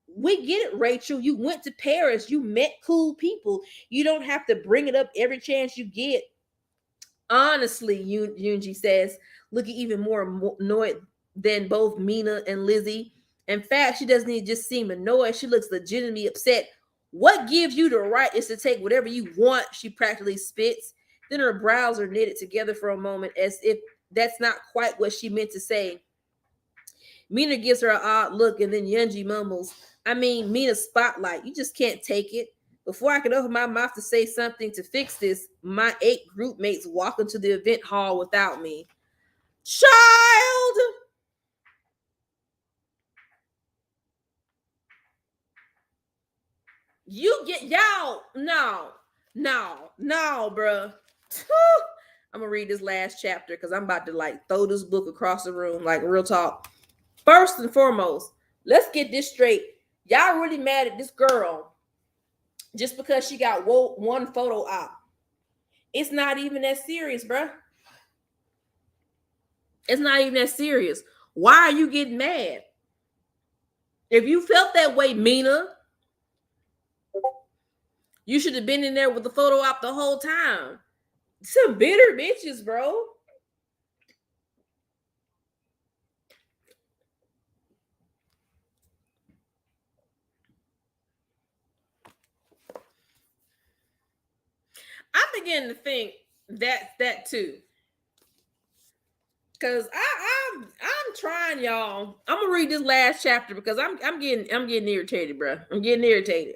We get it, Rachel. You went to Paris. You met cool people. You don't have to bring it up every chance you get. Honestly, Yunji says, looking even more annoyed than both Mina and Lizzie. In fact, she doesn't even just seem annoyed. She looks legitimately upset. What gives you the right is to take whatever you want, she practically spits. Then her brows are knitted together for a moment as if that's not quite what she meant to say. Mina gives her an odd look, and then Yunji mumbles, I mean, Mina's spotlight. You just can't take it. Before I could open my mouth to say something to fix this, my 8 group mates walk into the event hall without me. Child! You get, y'all, no, bruh. I'm gonna read this last chapter because I'm about to like throw this book across the room, like real talk. First and foremost, let's get this straight. Y'all really mad at this girl just because she got one photo op. It's not even that serious, bruh. It's not even that serious. Why are you getting mad? If you felt that way, Mina, you should have been in there with the photo op the whole time. Some bitter bitches, bro. I'm beginning to think that too. Cause I'm trying, y'all. I'm gonna read this last chapter because I'm getting irritated, bro. I'm getting irritated.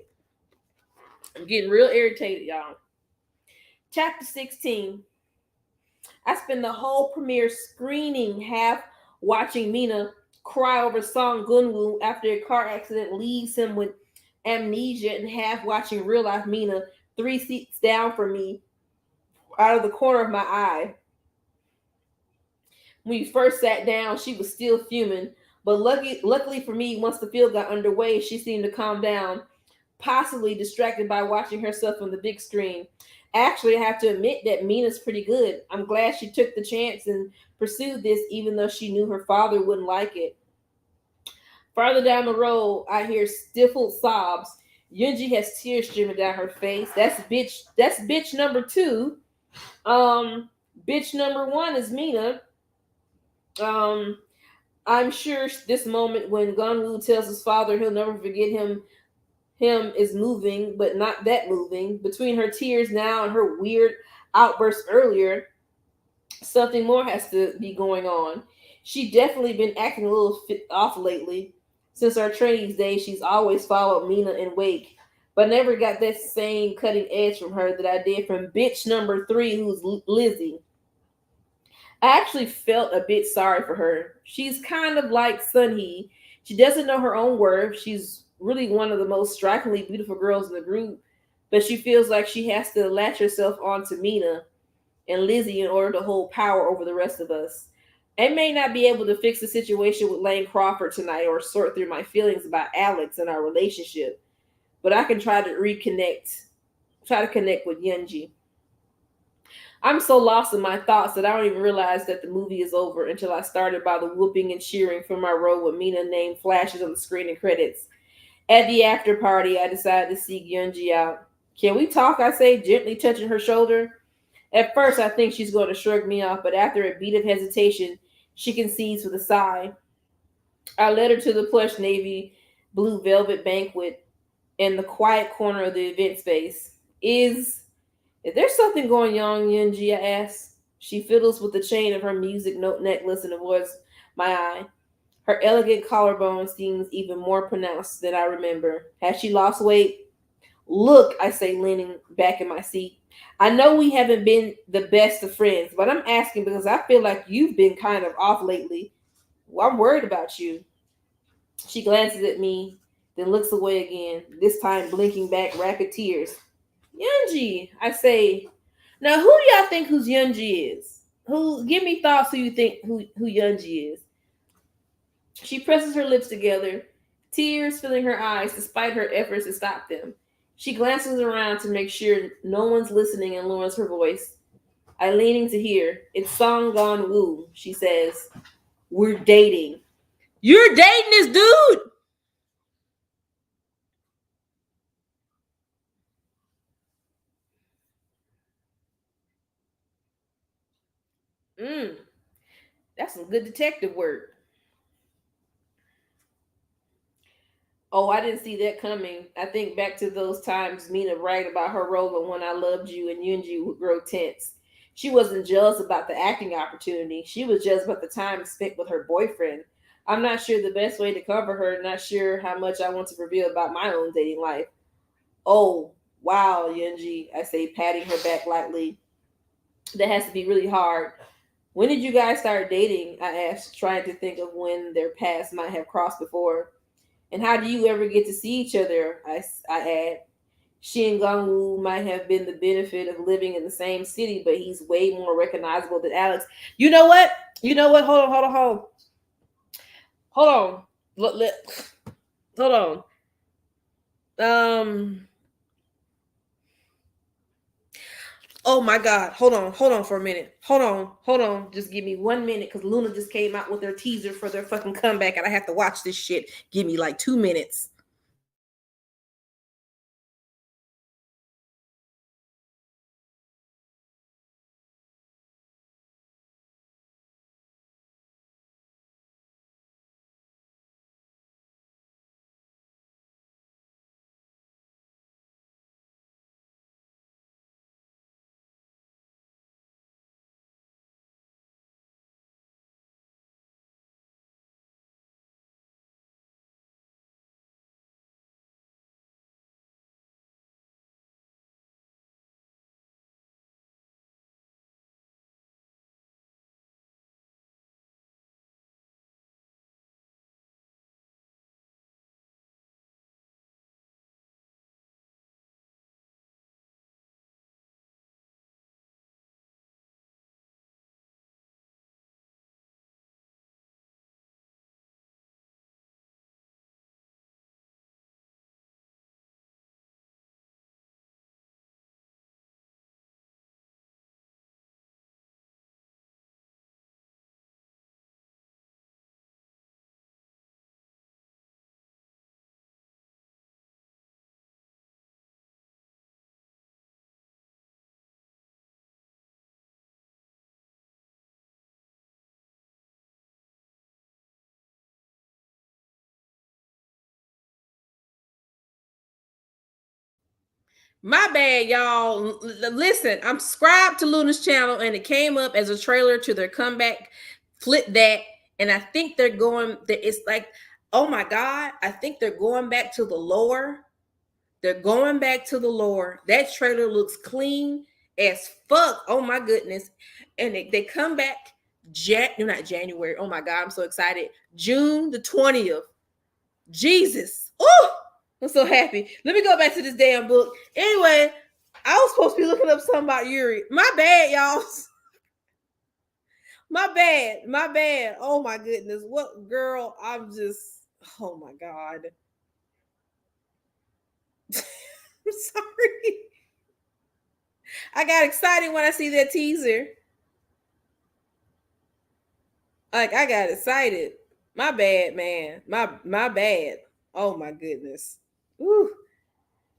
I'm getting real irritated, y'all. Chapter 16. I spend the whole premiere screening half watching Mina cry over Song Gunwoo after a car accident leaves him with amnesia, and half watching real life Mina 3 seats down from me out of the corner of my eye. When we first sat down, she was still fuming, but luckily for me, once the field got underway, she seemed to calm down, possibly distracted by watching herself on the big screen. Actually, I have to admit that Mina's pretty good. I'm glad she took the chance and pursued this, even though she knew her father wouldn't like it. Farther down the road, I hear stifled sobs. Yunji has tears streaming down her face. That's bitch number 2. Bitch number 1 is Mina. I'm sure this moment when Gunwoo tells his father he'll never forget him is moving, but not that moving. Between her tears now and her weird outburst earlier, something more has to be going on. She definitely been acting a little off lately. Since our trainees days, she's always followed Mina in wake, but never got that same cutting edge from her that I did from bitch number 3, who's Lizzie. I actually felt a bit sorry for her. She's kind of like Sunhee. She doesn't know her own worth. She's really one of the most strikingly beautiful girls in the group, but she feels like she has to latch herself onto Mina and Lizzie in order to hold power over the rest of us. I may not be able to fix the situation with Lane Crawford tonight or sort through my feelings about Alex and our relationship, but I can try to connect with Yunji. I'm so lost in my thoughts that I don't even realize that the movie is over until I started by the whooping and cheering from my row with Mina name flashes on the screen and credits. At the after party, I decided to seek Yunji out. Can we talk? I say, gently touching her shoulder. At first, I think she's going to shrug me off, but after a beat of hesitation, she concedes with a sigh. I led her to the plush navy blue velvet banquet in the quiet corner of the event space. Is there something going on, Yunji? I asked. She fiddles with the chain of her music note necklace and avoids my eye. Her elegant collarbone seems even more pronounced than I remember. Has she lost weight? Look, I say, leaning back in my seat. I know we haven't been the best of friends, but I'm asking because I feel like you've been kind of off lately. Well, I'm worried about you. She glances at me, then looks away again, this time blinking back rapid tears. Yunji, I say. Now, who do y'all think who's Yunji is? Who? Give me thoughts who you think who Yunji is. She presses her lips together, tears filling her eyes despite her efforts to stop them. She glances around to make sure no one's listening and lowers her voice. I lean in to hear. It's Song Gone Woo, she says. We're dating. You're dating this dude? Mm, that's some good detective work. Oh, I didn't see that coming. I think back to those times Mina bragged about her role in When I Loved You and Yunji would grow tense. She wasn't jealous about the acting opportunity. She was jealous about the time spent with her boyfriend. I'm not sure the best way to cover her, not sure how much I want to reveal about my own dating life. Oh, wow, Yunji, I say, patting her back lightly. That has to be really hard. When did you guys start dating? I asked, trying to think of when their paths might have crossed before. And how do you ever get to see each other? I add. She and Gongwoo might have been the benefit of living in the same city, but he's way more recognizable than Alex. You know what? You know what? Hold on. Hold on. Oh my God. Hold on for a minute. Hold on. Just give me 1 minute because Luna just came out with their teaser for their fucking comeback and I have to watch this shit. Give me like 2 minutes. My bad, y'all. Listen, I'm subscribed to Luna's channel and it came up as a trailer to their comeback. Flip that. And I think they're going, it's like, Oh my God, I think they're going back to the lore. They're going back to the lore. That trailer looks clean as fuck. Oh my goodness. And they come back not January. Oh my God, I'm so excited. June the 20th. Jesus. Oh, I'm so happy. Let me go back to this damn book. Anyway, I was supposed to be looking up something about Yuri. My bad, y'all. My bad. My bad. Oh my goodness. What girl? I'm just, oh my God. I'm sorry. I got excited when I see that teaser. Like I got excited. My bad, man. My bad. Oh my goodness. Ooh,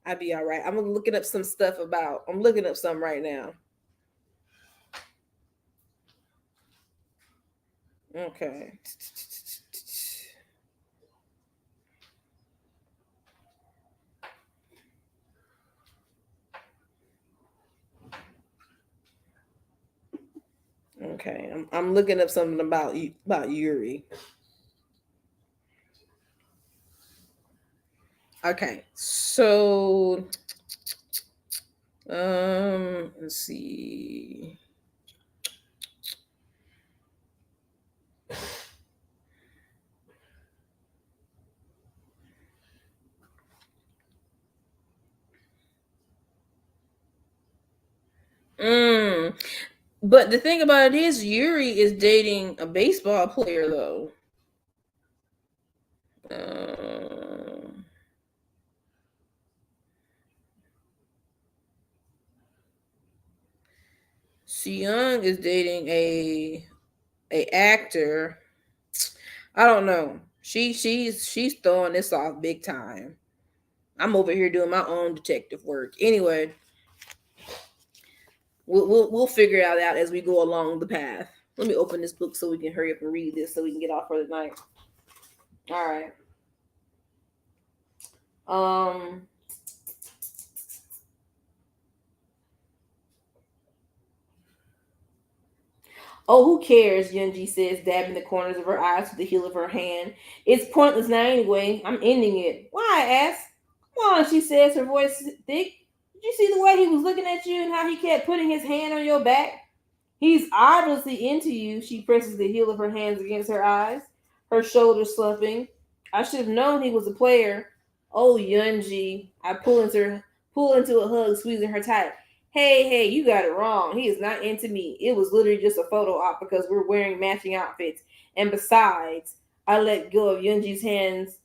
I'll be all right. I'm looking up some stuff about. I'm looking up some right now. Okay. Okay. I'm looking up something about Yuri. Okay. So let's see. But the thing about it is, Yuri is dating a baseball player, though. Jung is dating a actor. I don't know. She's throwing this off big time. I'm over here doing my own detective work. Anyway, we'll figure it out as we go along the path. Let me open this book so we can hurry up and read this so we can get off for the night. All right. Oh, who cares? Yunji says, dabbing the corners of her eyes with the heel of her hand. It's pointless now anyway. I'm ending it. Why? I asked. Come on, she says, her voice thick. Did you see the way he was looking at you and how he kept putting his hand on your back? He's obviously into you. She presses the heel of her hands against her eyes, her shoulders slumping. I should have known he was a player. Oh, Yunji. I pull into a hug, squeezing her tight. Hey, you got it wrong. He is not into me. It was literally just a photo op because we're wearing matching outfits. And besides, I let go of Yunji's hands.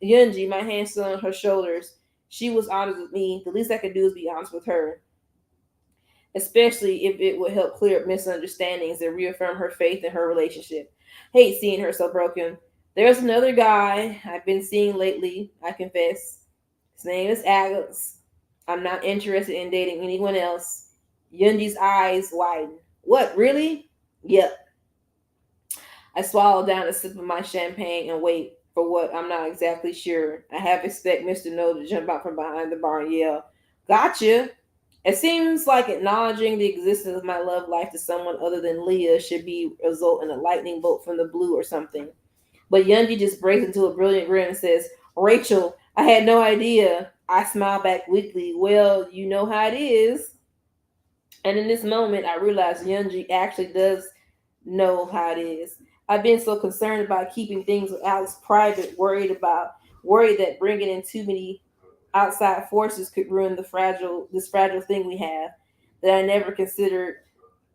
Yunji, my hands still on her shoulders. She was honest with me. The least I could do is be honest with her, especially if it would help clear up misunderstandings and reaffirm her faith in her relationship. Hate seeing her so broken. There's another guy I've been seeing lately, I confess. His name is Alex. I'm not interested in dating anyone else. Yunji's eyes widen. What, really? Yep. I swallow down a sip of my champagne and wait for what I'm not exactly sure. I half expect Mr. No to jump out from behind the bar and yell, "Gotcha!" It seems like acknowledging the existence of my love life to someone other than Leah should be result in a lightning bolt from the blue or something. But Yunji just breaks into a brilliant grin and says, "Rachel, I had no idea." I smile back weakly. Well, you know how it is. And in this moment, I realize Yunji actually does know how it is. I've been so concerned about keeping things with Alex private, worried that bringing in too many outside forces could ruin this fragile thing we have, that I never considered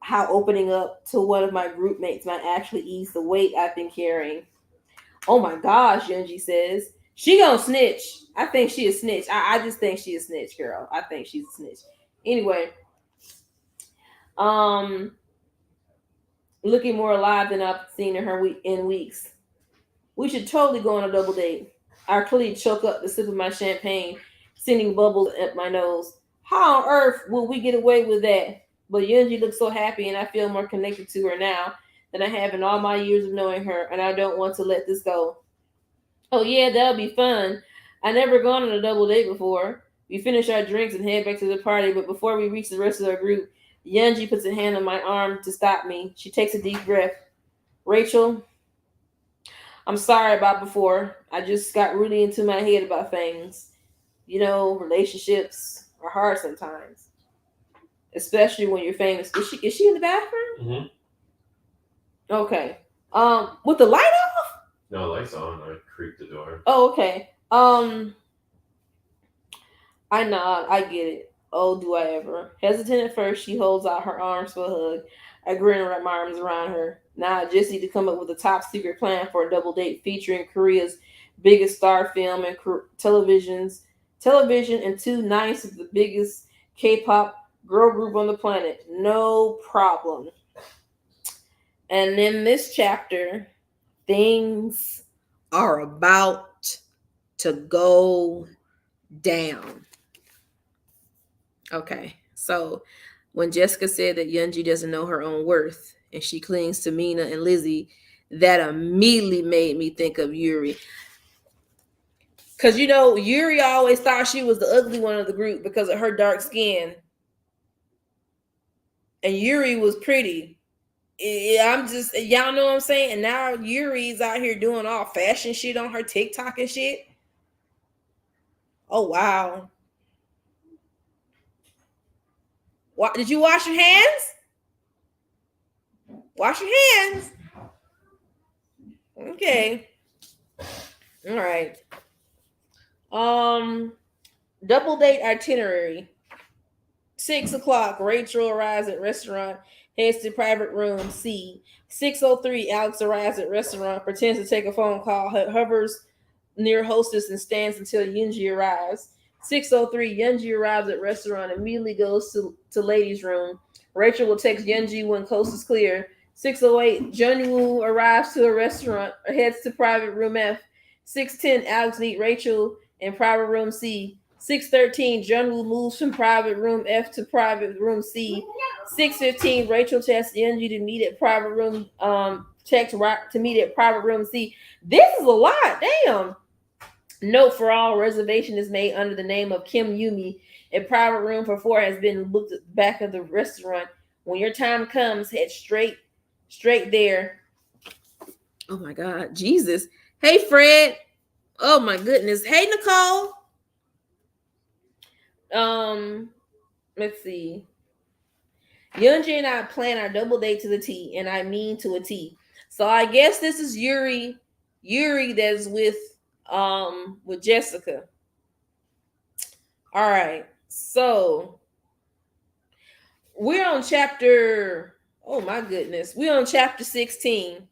how opening up to one of my group mates might actually ease the weight I've been carrying. Oh my gosh, Yunji says. She gonna snitch. I think she a snitch. I just think she a snitch, girl. I think she's a snitch. Anyway, looking more alive than I've seen her in weeks. We should totally go on a double date. I clearly choke up the sip of my champagne, sending bubbles up my nose. How on earth will we get away with that? But Yunji looks so happy, and I feel more connected to her now than I have in all my years of knowing her, and I don't want to let this go. Oh yeah, that'll be fun. I never gone on a double date before. We finish our drinks and head back to the party, but before we reach the rest of our group, Yunji puts a hand on my arm to stop me. She takes a deep breath. Rachel, I'm sorry about before. I just got really into my head about things. You know, relationships are hard sometimes, especially when you're famous. Is she in the bathroom? Mm-hmm. Okay. With the light off? No, lights on. I creaked the door. Oh, okay. I nod. I get it. Oh, do I ever? Hesitant at first, she holds out her arms for a hug. I grin and wrap my arms around her. Now I just need to come up with a top secret plan for a double date featuring Korea's biggest star film and television, and two ninths of the biggest K-pop girl group on the planet. No problem. And in this chapter, things are about to go down. Okay, so when Jessica said that Yoonji doesn't know her own worth and she clings to Mina and Lizzie, that immediately made me think of Yuri. Because, you know, Yuri always thought she was the ugly one of the group because of her dark skin. And Yuri was pretty. I'm just, y'all know what I'm saying? And now Yuri's out here doing all fashion shit on her TikTok and shit. Oh, wow. Did you wash your hands? Wash your hands. Okay. All right. Double date itinerary. 6 o'clock, Rachel arrives at restaurant, heads to private room C. 6:03, Alex arrives at restaurant, pretends to take a phone call, hovers near hostess and stands until Yoonji arrives. 6:03, Yoonji arrives at restaurant, immediately goes to ladies' room. Rachel will text Yoonji when coast is clear. 6:08, Jungwoo arrives to a restaurant or heads to private room F. 6:10, Alex meets Rachel in private room C. 6:13, Jungwoo moves from private room F to private room C. 6:15, Rachel texts Yoonji to meet at private room to meet at private room C. This is a lot, damn. Note for all, reservation is made under the name of Kim Yumi. A private room for 4 has been booked at the back of the restaurant. When your time comes, head straight there. Oh my God, Jesus. Hey, Fred. Oh my goodness. Hey, Nicole. Let's see. Yoonji and I plan our double date to the T, and I mean to a T. So I guess this is Yuri that's with Jessica. All right. So we're on chapter, oh my goodness. We're on chapter 16.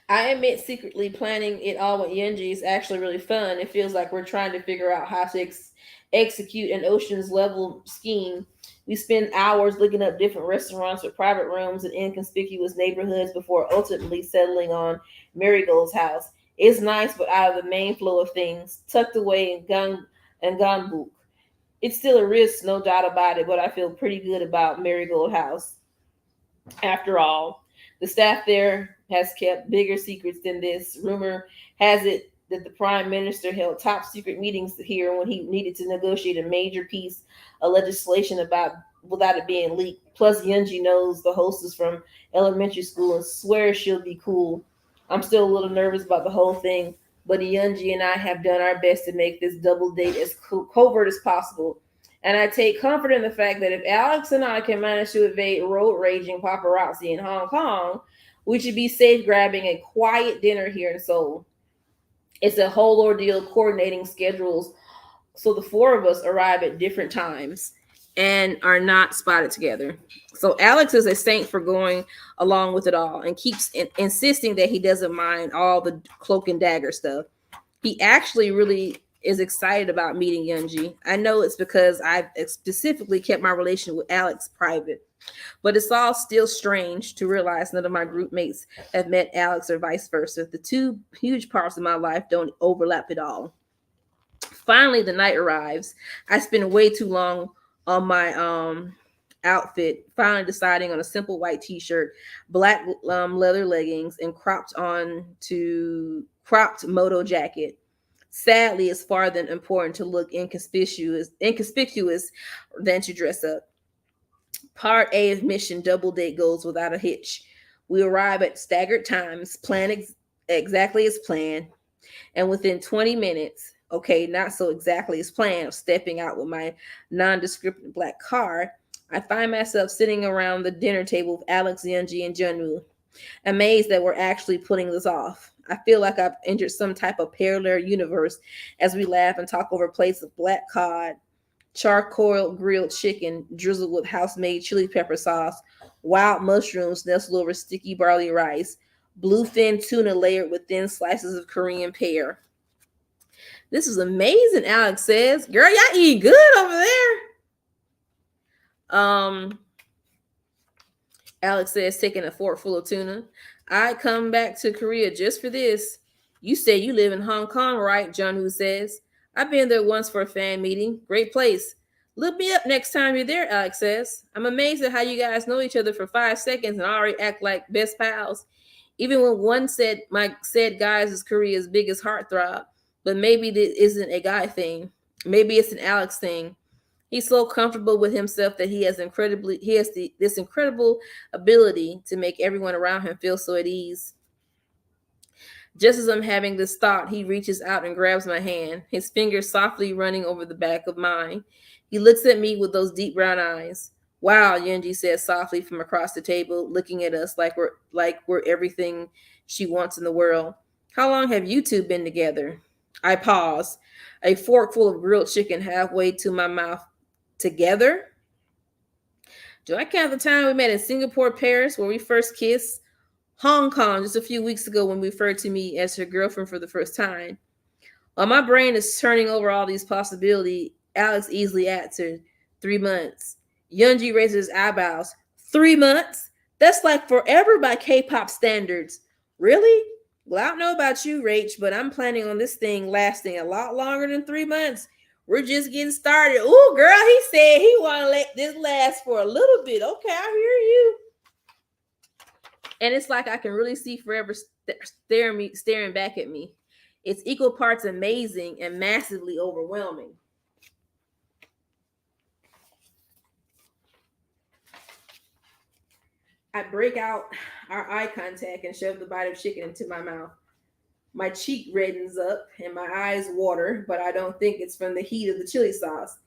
I admit secretly planning it all with Yoonji is actually really fun. It feels like we're trying to figure out how to execute an Ocean's level scheme. We spend hours looking up different restaurants with private rooms in inconspicuous neighborhoods before ultimately settling on Marigold's house. It's nice, but out of the main flow of things, tucked away in Gangbuk. It's still a risk, no doubt about it, but I feel pretty good about Marigold House. After all, the staff there has kept bigger secrets than this. Rumor has it that the prime minister held top secret meetings here when he needed to negotiate a major piece of legislation without it being leaked. Plus, Yoonji knows the hostess from elementary school and swears she'll be cool. I'm still a little nervous about the whole thing, but Yoonji and I have done our best to make this double date as covert as possible. And I take comfort in the fact that if Alex and I can manage to evade road raging paparazzi in Hong Kong, we should be safe grabbing a quiet dinner here in Seoul. It's a whole ordeal coordinating schedules, so the 4 of us arrive at different times and are not spotted together. So Alex is a saint for going along with it all and keeps insisting that he doesn't mind all the cloak and dagger stuff. He actually really is excited about meeting Yoonji. I know it's because I've specifically kept my relationship with Alex private, but it's all still strange to realize none of my group mates have met Alex or vice versa. The two huge parts of my life don't overlap at all. Finally, the night arrives. I spend way too long on my outfit, finally deciding on a simple white t-shirt, black leather leggings, and cropped moto jacket. Sadly, it's far than important to look inconspicuous than to dress up. Part A of mission double date goes without a hitch. We arrive at staggered times, plan exactly as planned, and within 20 minutes, okay, not so exactly as planned, of stepping out with my nondescript black car, I find myself sitting around the dinner table with Alex, Yunji, and Junwoo, amazed that we're actually putting this off. I feel like I've entered some type of parallel universe as we laugh and talk over plates of black cod, charcoal grilled chicken drizzled with house-made chili pepper sauce, wild mushrooms nestled over sticky barley rice, bluefin tuna layered with thin slices of Korean pear. This is amazing, Alex says. Girl, y'all eat good over there. Alex says, taking a fork full of tuna. I'd come back to Korea just for this. You say you live in Hong Kong, right? Jung says. I've been there once for a fan meeting. Great place. Look me up next time you're there, Alex says. I'm amazed at how you guys know each other for 5 seconds and already act like best pals. Even when one said my said guys is Korea's biggest heartthrob. But maybe this isn't a guy thing. Maybe it's an Alex thing. He's so comfortable with himself that he has this incredible ability to make everyone around him feel so at ease. Just as I'm having this thought, he reaches out and grabs my hand, his fingers softly running over the back of mine. He looks at me with those deep brown eyes. Wow, Yunji says softly from across the table, looking at us like we're everything she wants in the world. How long have you two been together? I pause, a fork full of grilled chicken halfway to my mouth. Together? Do I count the time we met in Singapore, Paris, where we first kissed? Hong Kong, just a few weeks ago when we referred to me as her girlfriend for the first time. While my brain is turning over all these possibilities, Alex easily answered, 3 months. Yunji raises his eyebrows. 3 months? That's like forever by K-pop standards. Really? Well, I don't know about you, Rach, but I'm planning on this thing lasting a lot longer than 3 months. We're just getting started. Ooh, girl, he said he want to let this last for a little bit. Okay, I hear you. And it's like I can really see forever staring back at me. It's equal parts amazing and massively overwhelming. I break out our eye contact and shove the bite of chicken into my mouth. My cheek reddens up and my eyes water, but I don't think it's from the heat of the chili sauce.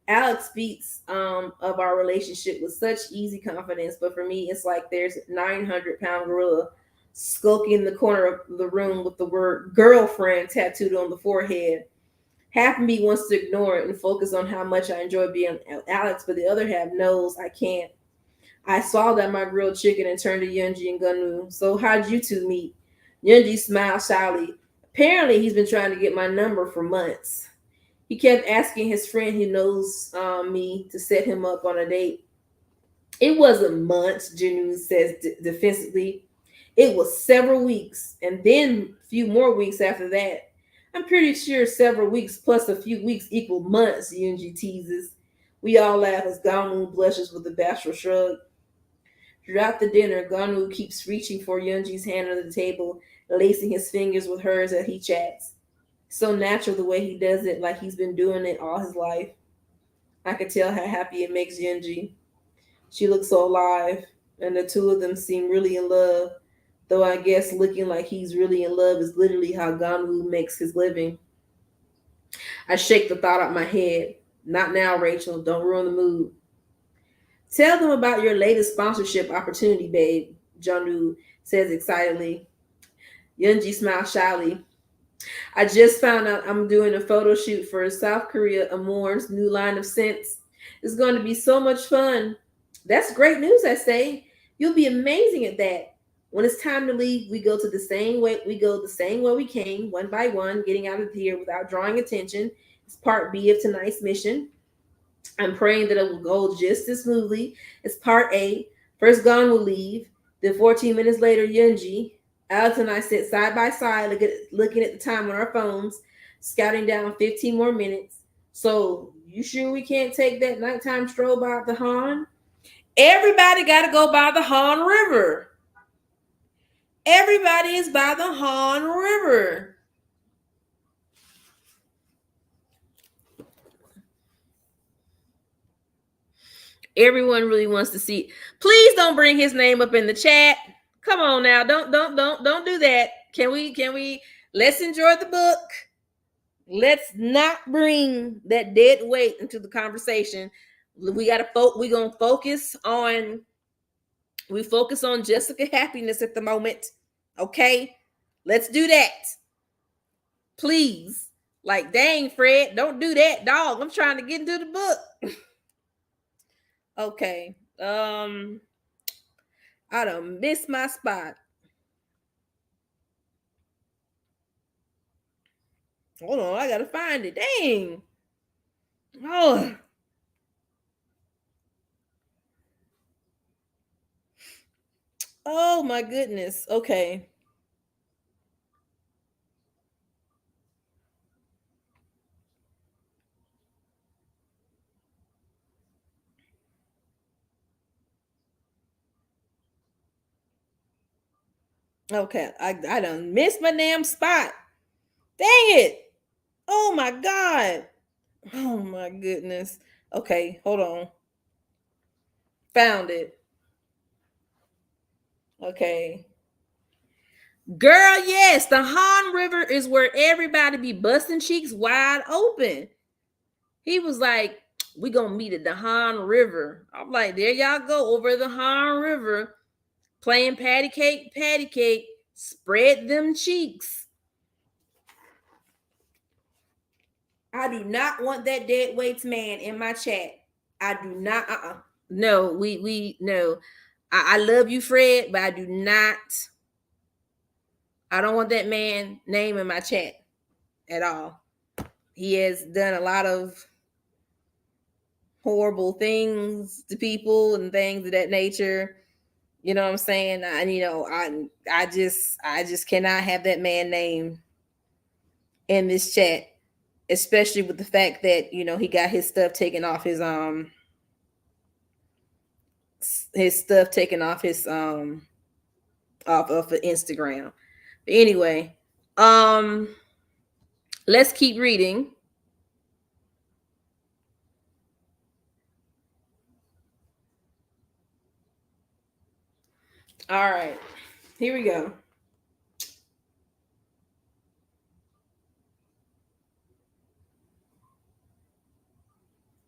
Alex speaks of our relationship with such easy confidence, but for me, it's like there's a 900-pound gorilla skulking in the corner of the room with the word girlfriend tattooed on the forehead. Half of me wants to ignore it and focus on how much I enjoy being Alex, but the other half knows I can't. I swallowed at my grilled chicken and turned to Yunji and Gunwoo. So how'd you two meet? Yunji smiled shyly. Apparently, he's been trying to get my number for months. He kept asking his friend who knows me to set him up on a date. It wasn't months, Junu says defensively. It was several weeks, and then a few more weeks after that. I'm pretty sure several weeks plus a few weeks equal months, Yunji teases. We all laugh as Gunwoo blushes with a bashful shrug. Throughout the dinner, Gunwoo keeps reaching for Yunji's hand under the table, lacing his fingers with hers as he chats. So natural the way he does it, like he's been doing it all his life. I could tell how happy it makes Yunji. She looks so alive, and the two of them seem really in love, though I guess looking like he's really in love is literally how Gunwoo makes his living. I shake the thought out my head. Not now, Rachel. Don't ruin the mood. Tell them about your latest sponsorship opportunity, babe, Jonu says excitedly. Yunji smiles shyly. I just found out I'm doing a photo shoot for South Korea Amour's new line of scents. It's going to be so much fun. That's great news, I say. You'll be amazing at that. When it's time to leave, we go the same way we came, one by one, getting out of here without drawing attention. It's part B of tonight's mission. I'm praying that it will go just as smoothly as part A. First Gon will leave. Then 14 minutes later, Yunji. Alex and I sit side by side looking at the time on our phones, scouting down 15 more minutes. So, you sure we can't take that nighttime stroll by the Han? Everybody got to go by the Han River. Everybody is by the Han River. Everyone really wants to see. Please don't bring his name up in the chat. Come on now. Don't do that. Can we let's enjoy the book. Let's not bring that dead weight into the conversation. We gotta we're gonna focus on Jessica happiness at the moment. Okay, let's do that. Please. Like, dang, Fred, don't do that, dog. I'm trying to get into the book. Okay. I done missed my spot. Hold on, I gotta find it. Dang. Oh my goodness. Okay. Okay, I done missed my damn spot. Dang it. Oh my God. Oh my goodness. Okay, hold on. Found it. Okay. Girl, yes, the Han River is where everybody be busting cheeks wide open. He was like, we gonna meet at the Han River. I'm like, there y'all go, over the Han River, playing patty cake, spread them cheeks. I do not want that dead weights man in my chat. I do not. No, we no. I love you, Fred, but I do not. I don't want that man name in my chat at all. He has done a lot of horrible things to people and things of that nature. You know what I'm saying? I just cannot have that man name in this chat, especially with the fact that he got his stuff taken off his off of Instagram. But anyway, let's keep reading. All right, here we go.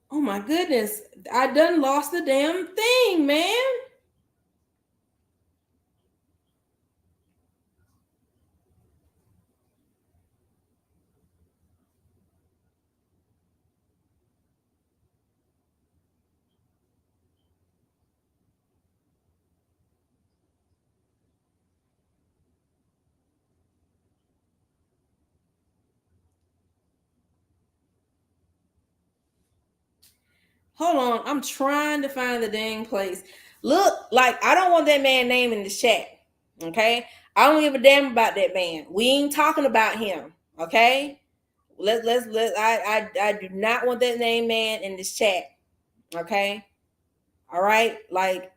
Oh my goodness, I done lost the damn thing, man. Hold on, I'm trying to find the dang place. Look, like, I don't want that man name in the chat. Okay, I don't give a damn about that man. We ain't talking about him. Okay, I do not want that name man in this chat. Okay, all right, like,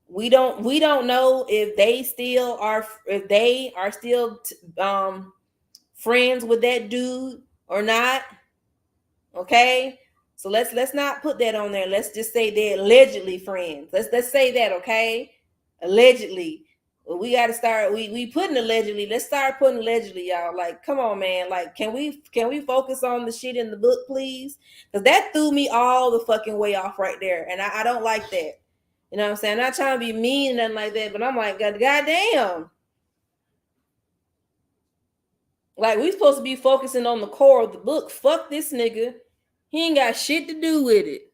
we don't know if they are still friends with that dude or not. Okay, so let's not put that on there. Let's just say they're allegedly friends. Let's say that. Okay, allegedly. Well, we got to start. We putting allegedly. Let's start putting allegedly, y'all. Like, come on, man. Like, can we focus on the shit in the book, please? Because that threw me all the fucking way off right there, and I don't like that. You know what I'm saying? I'm not trying to be mean and nothing like that, but I'm like, goddamn. Like, we supposed to be focusing on the core of the book. Fuck this nigga. He ain't got shit to do with it.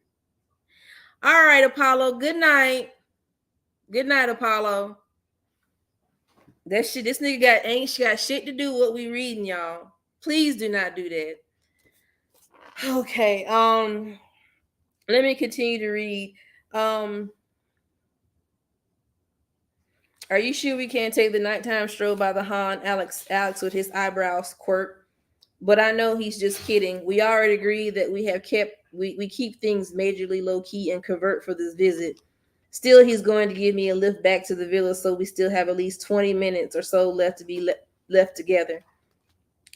All right, Apollo. Good night. Good night, Apollo. That shit, this nigga ain't got shit to do with what we reading, y'all. Please do not do that. Okay. Let me continue to read. Are you sure we can't take the nighttime stroll by the Han? Alex with his eyebrows quirk. But I know he's just kidding. We already agreed that we keep things majorly low key and covert for this visit. Still, he's going to give me a lift back to the villa, so we still have at least 20 minutes or so left to be left together.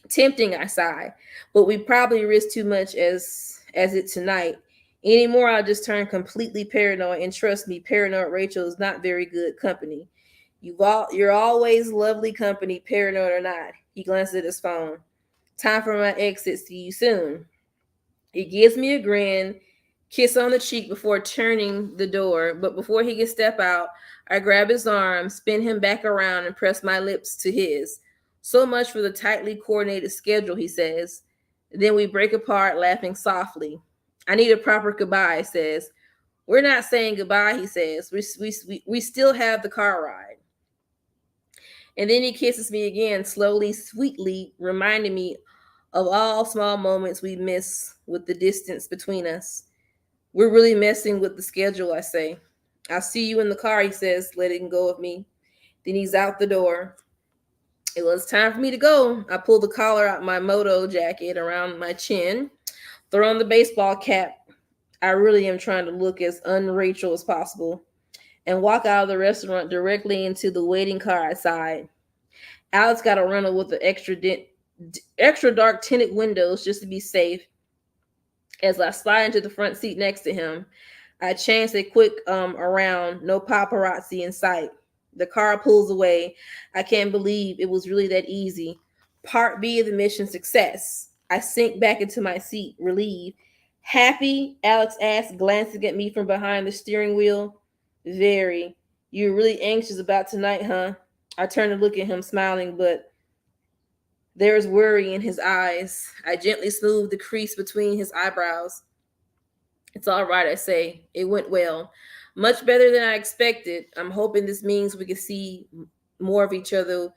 Tempting, I sigh, but we probably risk too much as it tonight. Anymore, I'll just turn completely paranoid. And trust me, paranoid Rachel is not very good company. You're always lovely company, paranoid or not. He glanced at his phone. Time for my exit. See you soon. He gives me a grin, kiss on the cheek before turning the door. But before he can step out, I grab his arm, spin him back around, and press my lips to his. So much for the tightly coordinated schedule, he says. Then we break apart, laughing softly. I need a proper goodbye, he says. We're not saying goodbye, he says. We still have the car ride. And then he kisses me again, slowly, sweetly, reminding me of all small moments we miss with the distance between us. We're really messing with the schedule, I say. I'll see you in the car, he says, letting go of me. Then he's out the door. It was time for me to go. I pull the collar out my moto jacket around my chin, throw on the baseball cap. I really am trying to look as un-Rachel as possible, and walk out of the restaurant directly into the waiting car outside. Alex got a rental with the extra dark tinted windows just to be safe. As I slide into the front seat next to him, I chance a quick around, no paparazzi in sight. The car pulls away. I can't believe it was really that easy. Part B of the mission success. I sink back into my seat, relieved. Happy? Alex asked, glancing at me from behind the steering wheel. Very. You're really anxious about tonight, huh? I turn to look at him, smiling, but there's worry in his eyes. I gently smooth the crease between his eyebrows. It's all right, I say. It went well. Much better than I expected. I'm hoping this means we can see more of each other,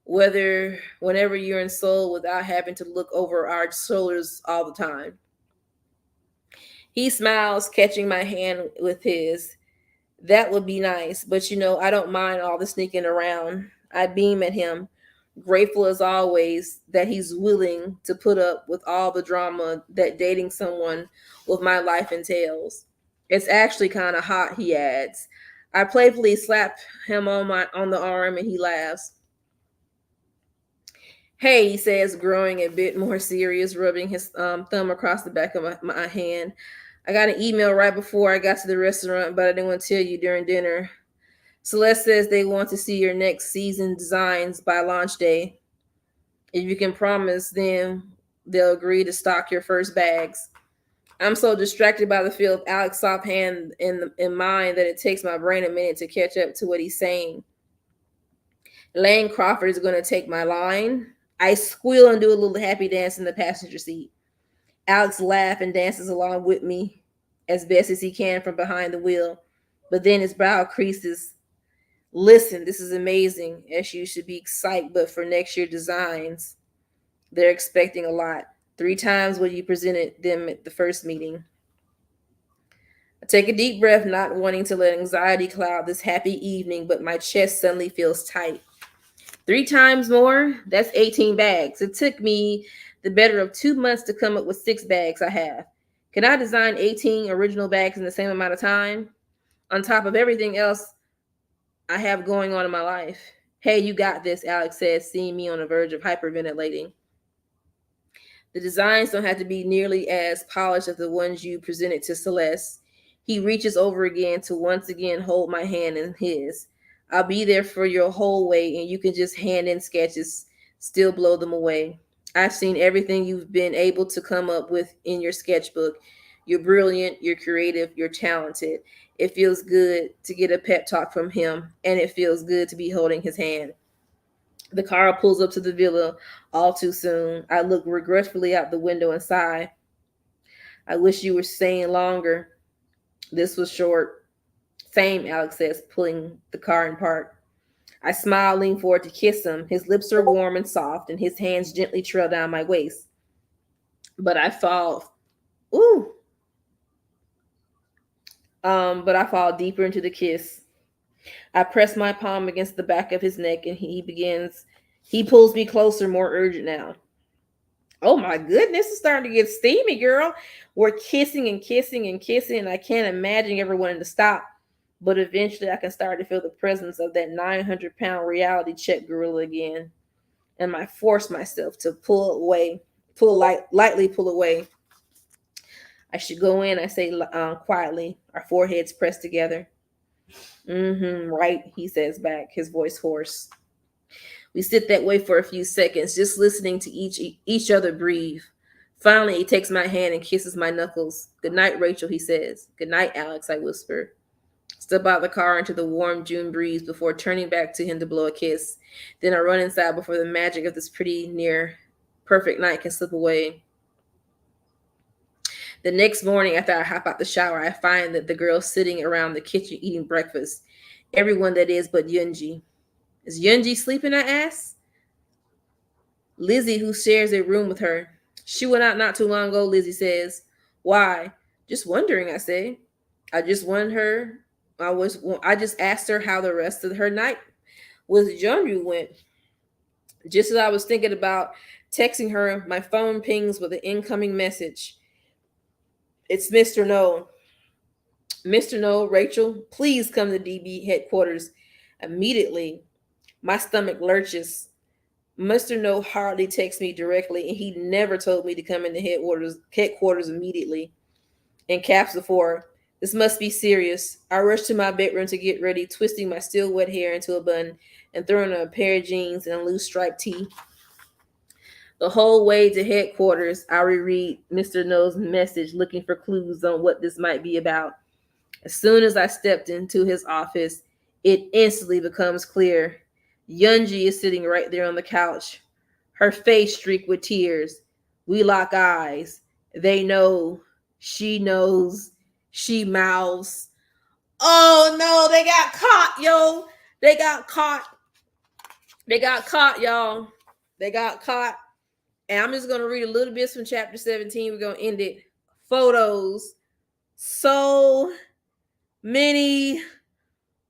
whenever you're in Seoul, without having to look over our shoulders all the time. He smiles, catching my hand with his. That would be nice, but I don't mind all the sneaking around. I beam at him, grateful as always that he's willing to put up with all the drama that dating someone with my life entails. It's actually kind of hot, he adds. I playfully slap him on the arm and he laughs. Hey, he says, growing a bit more serious, rubbing his thumb across the back of my hand. I got an email right before I got to the restaurant, but I didn't want to tell you during dinner. Celeste says they want to see your next season designs by launch day. If you can promise them, they'll agree to stock your first bags. I'm so distracted by the feel of Alex's soft hand in mine that it takes my brain a minute to catch up to what he's saying. Lane Crawford is going to take my line. I squeal and do a little happy dance in the passenger seat. Alex laughs and dances along with me as best as he can from behind the wheel, but then his brow creases. Listen, this is amazing, as you should be excited, but for next year designs, they're expecting a lot. 3 times what you presented them at the first meeting. I take a deep breath, not wanting to let anxiety cloud this happy evening, but my chest suddenly feels tight. 3 times more? That's 18 bags. It took me the better of 2 months to come up with 6 bags I have. Can I design 18 original bags in the same amount of time? On top of everything else I have going on in my life. Hey, you got this, Alex says, seeing me on the verge of hyperventilating. The designs don't have to be nearly as polished as the ones you presented to Celeste. He reaches over again to once again hold my hand in his. I'll be there for your whole way, and you can just hand in sketches, still blow them away. I've seen everything you've been able to come up with in your sketchbook. You're brilliant, you're creative, you're talented. It feels good to get a pep talk from him, and it feels good to be holding his hand. The car pulls up to the villa all too soon. I look regretfully out the window and sigh. I wish you were staying longer. This was short. Same, Alex says, pulling the car in park. I smile, lean forward to kiss him. His lips are warm and soft, and his hands gently trail down my waist. But I fall deeper into the kiss. I press my palm against the back of his neck, and he pulls me closer, more urgent now. Oh my goodness, it's starting to get steamy, girl. We're kissing and kissing and kissing, and I can't imagine ever wanting to stop. But eventually I can start to feel the presence of that 900-pound reality check gorilla again. And I force myself to lightly pull away. I should go in, I say quietly, our foreheads pressed together. Right, he says back, his voice hoarse. We sit that way for a few seconds, just listening to each other breathe. Finally, he takes my hand and kisses my knuckles. Good night, Rachel, he says. Good night, Alex, I whisper. Step out the car into the warm June breeze before turning back to him to blow a kiss. Then I run inside before the magic of this pretty near perfect night can slip away. The next morning, after I hop out the shower, I find that the girls sitting around the kitchen eating breakfast. Everyone that is but Yunji. Is Yunji sleeping, I ask? Lizzie, who shares a room with her. She went out not too long ago, Lizzie says. Why? Just wondering, I say. I just wanted her. I just asked her how the rest of her night with Junju went. Just as I was thinking about texting her, my phone pings with an incoming message. It's Mr. No. Mr. No, Rachel, please come to DB headquarters immediately. My stomach lurches. Mr. No hardly texts me directly, and he never told me to come into headquarters immediately. In caps before, this must be serious. I rushed to my bedroom to get ready, twisting my still wet hair into a bun and throwing on a pair of jeans and a loose striped tee. The whole way to headquarters, I reread Mr. No's message, looking for clues on what this might be about. As soon as I stepped into his office, it instantly becomes clear. Yunji is sitting right there on the couch, her face streaked with tears. We lock eyes. They know. She knows. She mouths. Oh no, they got caught, yo. They got caught. They got caught, y'all. They got caught. And I'm just going to read a little bit from chapter 17. We're going to end it. Photos. So many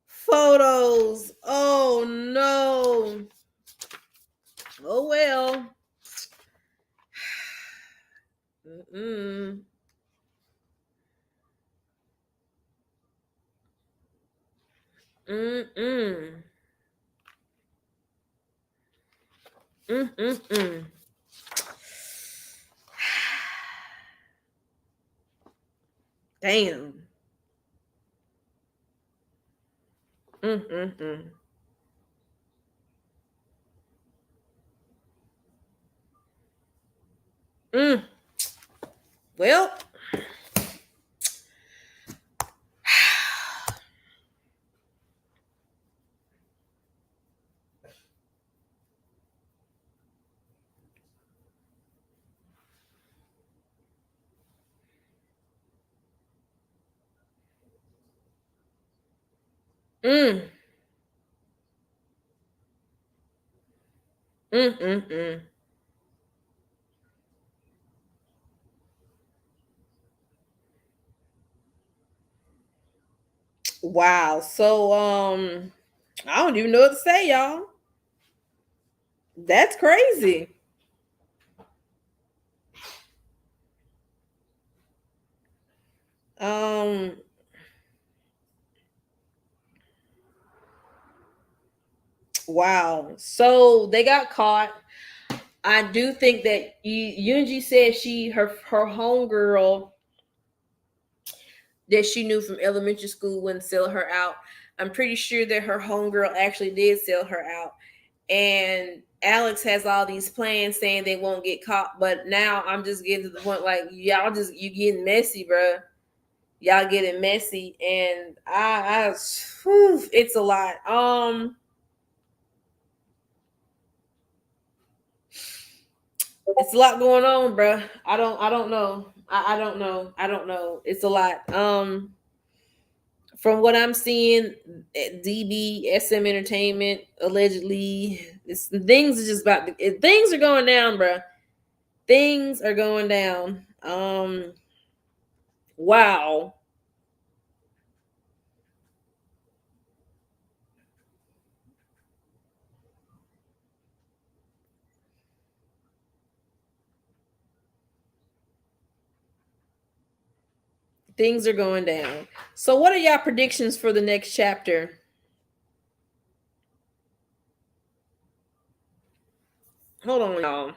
photos. Oh no. Oh well. Mm-mm. Mm-mm. Mm-mm-mm. Damn. Mm-mm-mm. Mm. Well. Mm. Mm-mm-mm. Wow. So I don't even know what to say, y'all. That's crazy. Um wow. So they got caught. I do think that Yunji said her homegirl that she knew from elementary school wouldn't sell her out. I'm pretty sure that her homegirl actually did sell her out. And Alex has all these plans saying they won't get caught. But now I'm just getting to the point like you getting messy, bro. Y'all getting messy, and it's a lot. It's a lot going on, bro. I don't know. I don't know. I don't know. It's a lot. From what I'm seeing at DB SM Entertainment, allegedly, things are just things are going down, bro. Things are going down. Wow. Things are going down. So, what are y'all predictions for the next chapter? Hold on, y'all.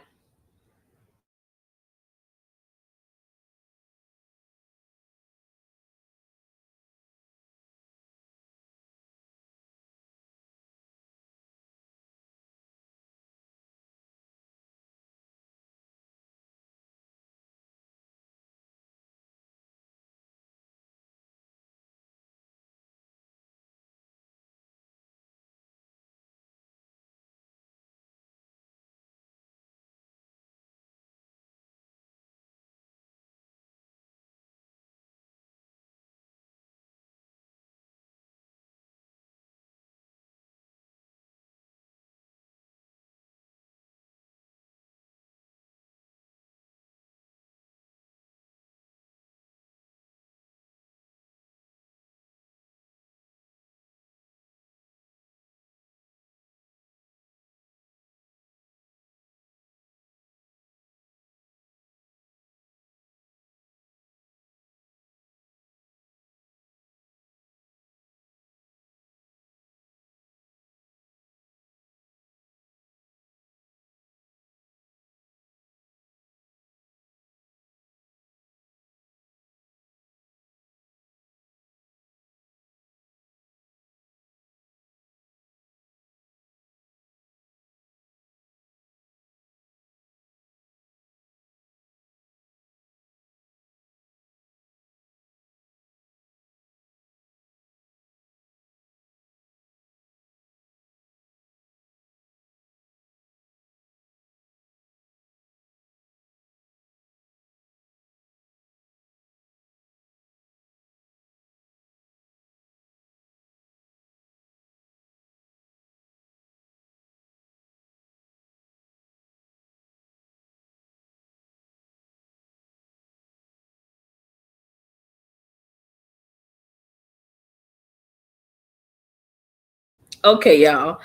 Okay, y'all.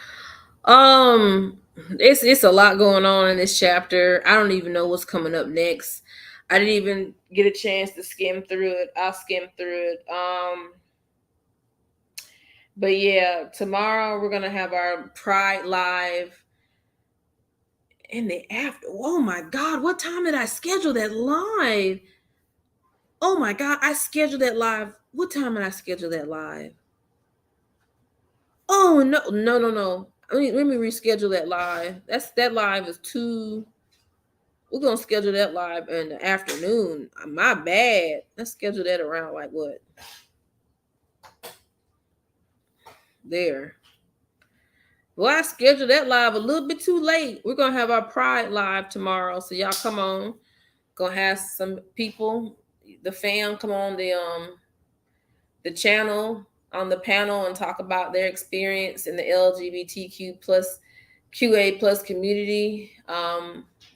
It's a lot going on in this chapter. I don't even know what's coming up next. I didn't even get a chance to skim through it. I'll skim through it. But yeah, tomorrow we're gonna have our Pride Live in the after. Oh my God, what time did I schedule that live? Oh my God, I scheduled that live. What time did I schedule that live? Oh no, no, no, no. Let me reschedule that live. That live is too. We're gonna schedule that live in the afternoon. My bad. Let's schedule that around like what? There. Well, I scheduled that live a little bit too late. We're gonna have our Pride live tomorrow, so y'all come on. Gonna have some people, the fam, come on the channel on the panel and talk about their experience in the LGBTQ plus QA plus community,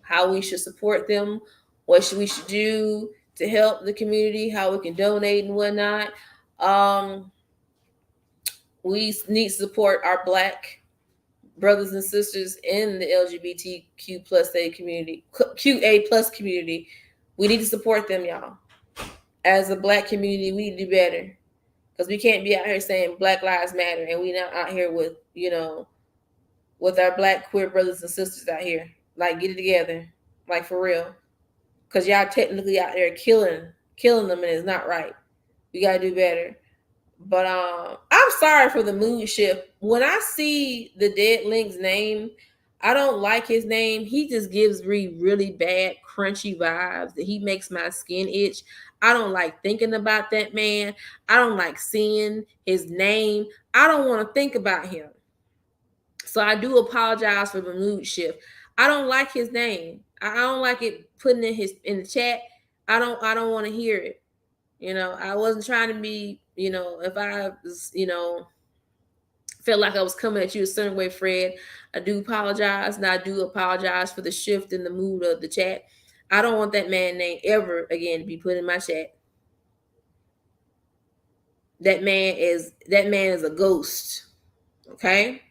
how we should support them, we should do to help the community, how we can donate and whatnot. We need to support our Black brothers and sisters in the LGBTQ plus A community, QA plus community. We need to support them, y'all. As a Black community, we need to do better. Because we can't be out here saying Black Lives Matter and we not out here with, with our Black queer brothers and sisters out here. Like, get it together. Like, for real. Because y'all technically out there killing them and it's not right. We got to do better. But I'm sorry for the mood shift. When I see the Dead Link's name, I don't like his name. He just gives me really bad, crunchy vibes that he makes my skin itch. I don't like thinking about that man. I don't like seeing his name. I don't want to think about him. So I do apologize for the mood shift. I don't like his name. I don't like it putting in the chat. I don't want to hear it. I wasn't trying to be, if I was, felt like I was coming at you a certain way, Fred, I do apologize. And I do apologize for the shift in the mood of the chat. I don't want that man name ever again to be put in my chat. That man is a ghost. Okay?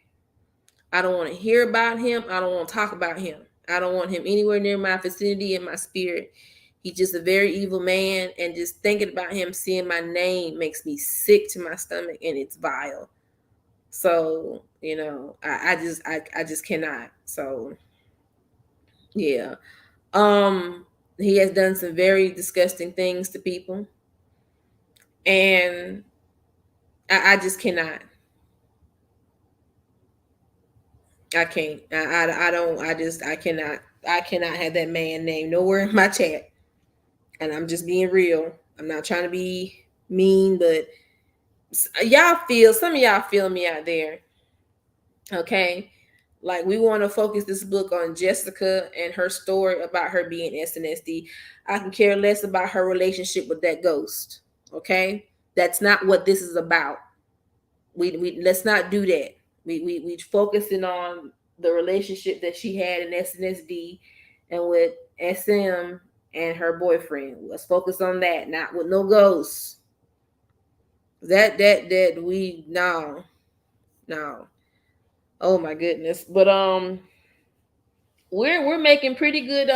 I don't want to hear about him. I don't want to talk about him. I don't want him anywhere near my vicinity and my spirit. He's just a very evil man, and just thinking about him, seeing my name makes me sick to my stomach, and it's vile. So, I just cannot. So, yeah. He has done some very disgusting things to people, and I just cannot. I can't. I cannot have that man name nowhere in my chat. And I'm just being real. I'm not trying to be mean, but some of y'all feel me out there. Okay. Like, we want to focus this book on Jessica and her story about her being SNSD. I can care less about her relationship with that ghost. Okay. That's not what this is about. We let's not do that. We focusing on the relationship that she had in SNSD and with SM and her boyfriend. Let's focus on that, not with no ghosts. That we no. Oh my goodness. But we're making pretty good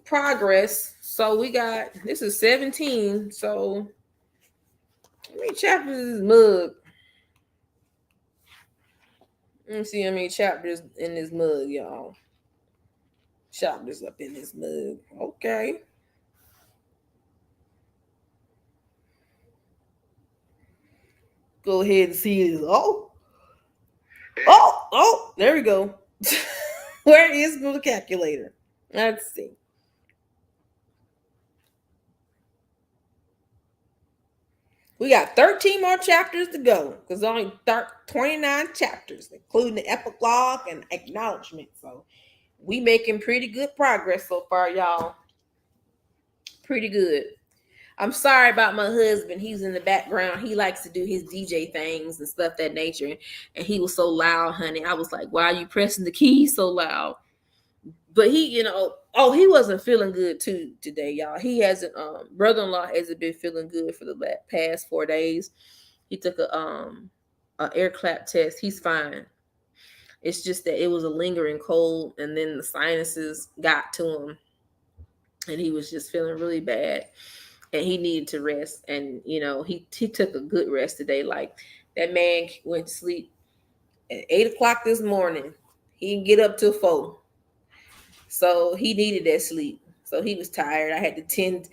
progress. So we got, this is 17. So how many chapters is this mug? Let me see how many chapters in this mug, y'all. Chapters up in this mug. Okay. Go ahead and see this. Oh, there we go. Where is the calculator? Let's see. We got 13 more chapters to go because only 29 chapters, including the epilogue and acknowledgement. So we making pretty good progress so far, y'all. Pretty good. I'm sorry about my husband. He's in the background. He likes to do his DJ things and stuff that nature. And he was so loud, honey. I was like, why are you pressing the keys so loud? But he, he wasn't feeling good too today, y'all. He hasn't, brother-in-law hasn't been feeling good for the past 4 days. He took a air clap test. He's fine. It's just that it was a lingering cold, and then the sinuses got to him, and he was just feeling really bad, and he needed to rest. And he took a good rest today. Like, that man went to sleep at 8 o'clock this morning. He didn't get up till 4, so he needed that sleep. So he was tired. I had to tend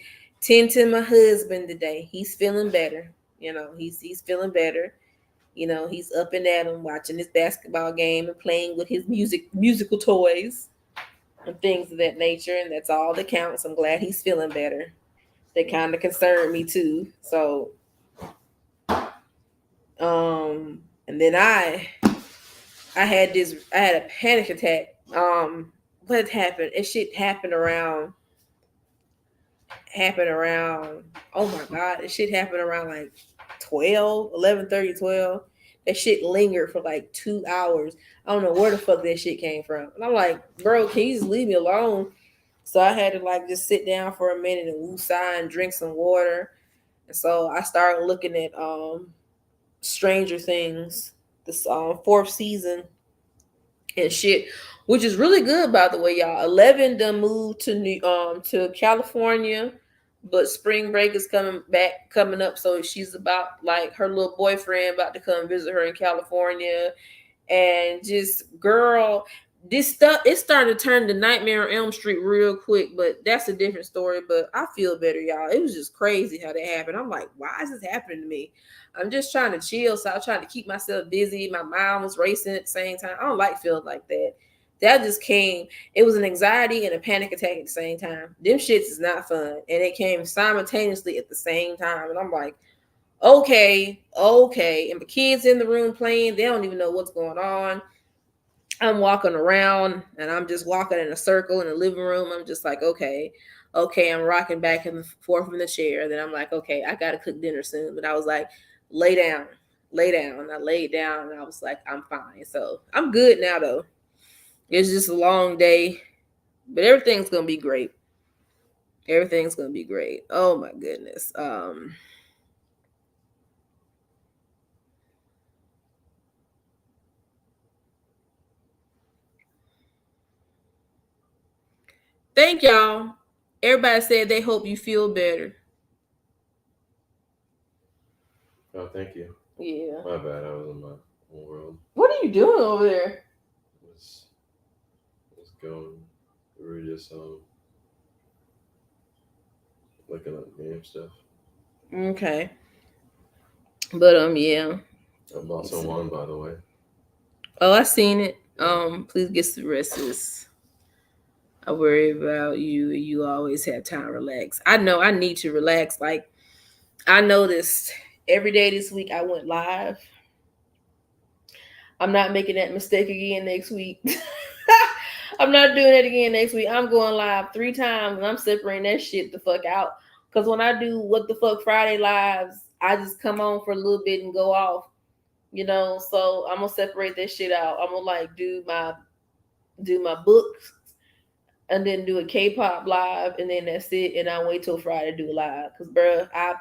to my husband today. He's feeling better. He's feeling better. He's up and at him, watching his basketball game and playing with his musical toys and things of that nature. And that's all that counts. I'm glad he's feeling better. They kind of concerned me too. So, and then I had a panic attack. What happened? It shit happened around. Oh my God, it shit happened around like 11:30, 12. That shit lingered for like 2 hours. I don't know where the fuck that shit came from. And I'm like, bro, can you just leave me alone? So I had to like just sit down for a minute and woosah and drink some water. And so I started looking at Stranger Things, this 4th season and shit, which is really good, by the way, y'all. 11 done moved to California, but spring break is coming up, so she's about, like, her little boyfriend about to come visit her in California. And just, girl, this stuff, it started to turn to Nightmare on Elm Street real quick, but that's a different story. But I feel better, y'all. It was just crazy how that happened. I'm like, why is this happening to me? I'm just trying to chill, so I was trying to keep myself busy. My mind was racing at the same time. I don't like feeling like that. That just came. It was an anxiety and a panic attack at the same time. Them shits is not fun. And it came simultaneously at the same time. And I'm like, okay. And the kids in the room playing, they don't even know what's going on. I'm walking around and I'm just walking in a circle in the living room. I'm just like, okay. I'm rocking back and forth in the chair. Then I'm like, okay, I got to cook dinner soon. But I was like, lay down. And I laid down and I was like, I'm fine. So I'm good now, though. It's just a long day, but everything's going to be great. Oh my goodness. Thank y'all. Everybody said they hope you feel better. Oh, thank you. Yeah. My bad. I was in my own world. What are you doing over there? Was going. We were just looking at game stuff. Okay. But yeah. I'm also won, by the way. Oh, I seen it. Please get some rest. I worry about you. You always have time to relax. I know I need to relax. Like, I noticed every day this week I went live. I'm not making that mistake again next week. I'm not doing it again next week. I'm going live 3 times and I'm separating that shit the fuck out. Because when I do What the Fuck Friday lives, I just come on for a little bit and go off. So I'm going to separate that shit out. I'm going to like do my books and then do a K-pop live and then that's it. And I wait till Friday to do a live. Because, bro, I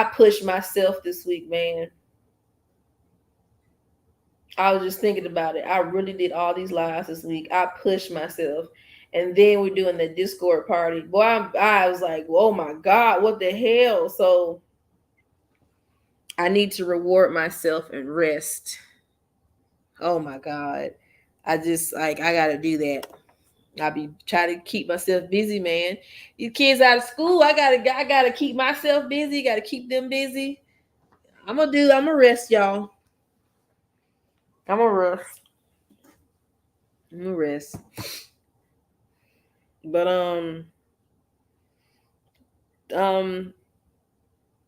pushed myself this week, man. I was just thinking about it. I really did all these lives this week. I pushed myself. And then we're doing the Discord party. Boy, I was like, oh my God, what the hell? So I need to reward myself and rest. Oh my God. I got to do that. I be trying to keep myself busy, man. These kids out of school, I gotta keep myself busy. Got to keep them busy. I'm gonna rest, y'all. I'm gonna rest. But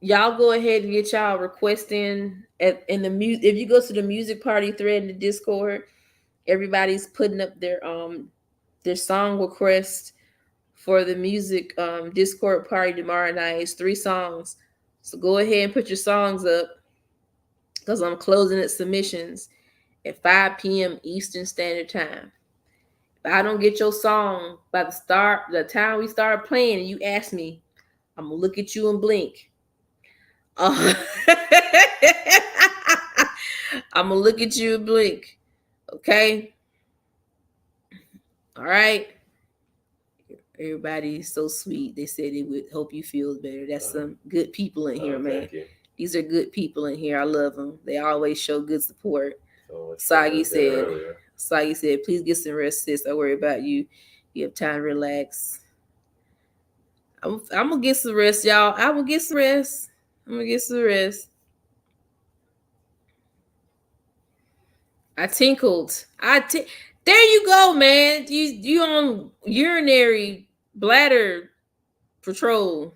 y'all go ahead and get y'all request in the music. If you go to the music party thread in the Discord, everybody's putting up their song request for the music Discord party tomorrow night. It's 3 songs. So go ahead and put your songs up because I'm closing at submissions at 5 p.m. Eastern Standard Time. If I don't get your song by the time we start playing and you ask me, I'm going to look at you and blink. I'm gonna look at you and blink. Okay. All right. Everybody's so sweet. They said it would hope you feel better. That's some good people in here, man. Thank you. These are good people in here. I love them. They always show good support. So Usagi said, please get some rest, sis. I worry about you. You have time to relax. I'm gonna get some rest, y'all. I will get some rest. I'm gonna get some rest. I tinkled. There you go, man. You on urinary bladder patrol.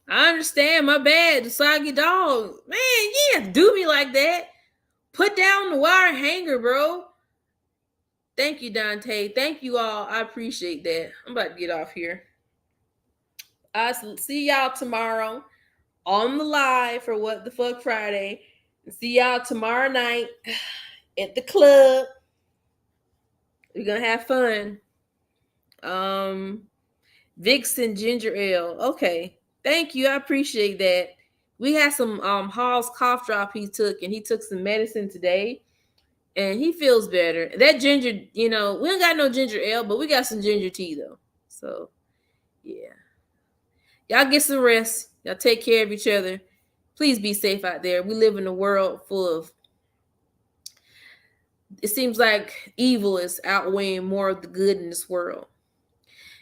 I understand. My bad, Usagi dog. Man, you can't do me like that. Put down the wire hanger, bro. Thank you, Dante. Thank you all. I appreciate that. I'm about to get off here. I'll see y'all tomorrow on the live for What the Fuck Friday. See y'all tomorrow night at the club. We're gonna have fun. Vixen ginger ale. Okay. Thank you. I appreciate that. We had some Hall's cough drop he took, and he took some medicine today, and he feels better. That ginger, we don't got no ginger ale, but we got some ginger tea though. So yeah. Y'all get some rest. Y'all take care of each other. Please be safe out there. We live in a world full of, it seems like evil is outweighing more of the good in this world.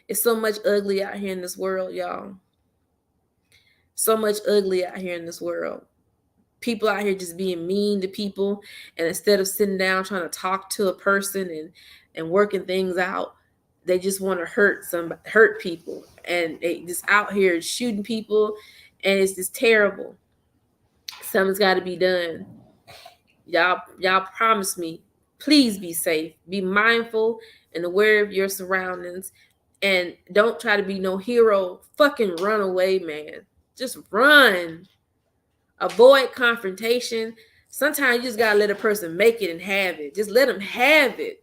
It's so much ugly out here in this world, y'all. So much ugly out here in this world. People out here just being mean to people, and instead of sitting down trying to talk to a person and working things out, they just want to hurt people, and they just out here shooting people, and it's just terrible. Something's got to be done. Y'all promise me, please be safe, be mindful and aware of your surroundings, and don't try to be no hero. Fucking run away, man. Just run. Avoid confrontation. Sometimes you just gotta let a person make it and have it. Just let them have it.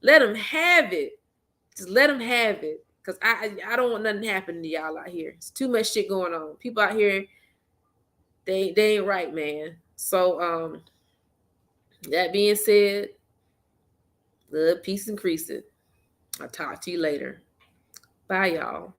Let them have it. Just let them have it. Because I don't want nothing happening to y'all out here. It's too much shit going on. People out here, they ain't right, man. So that being said, love, peace, and crease it. I'll talk to you later. Bye, y'all.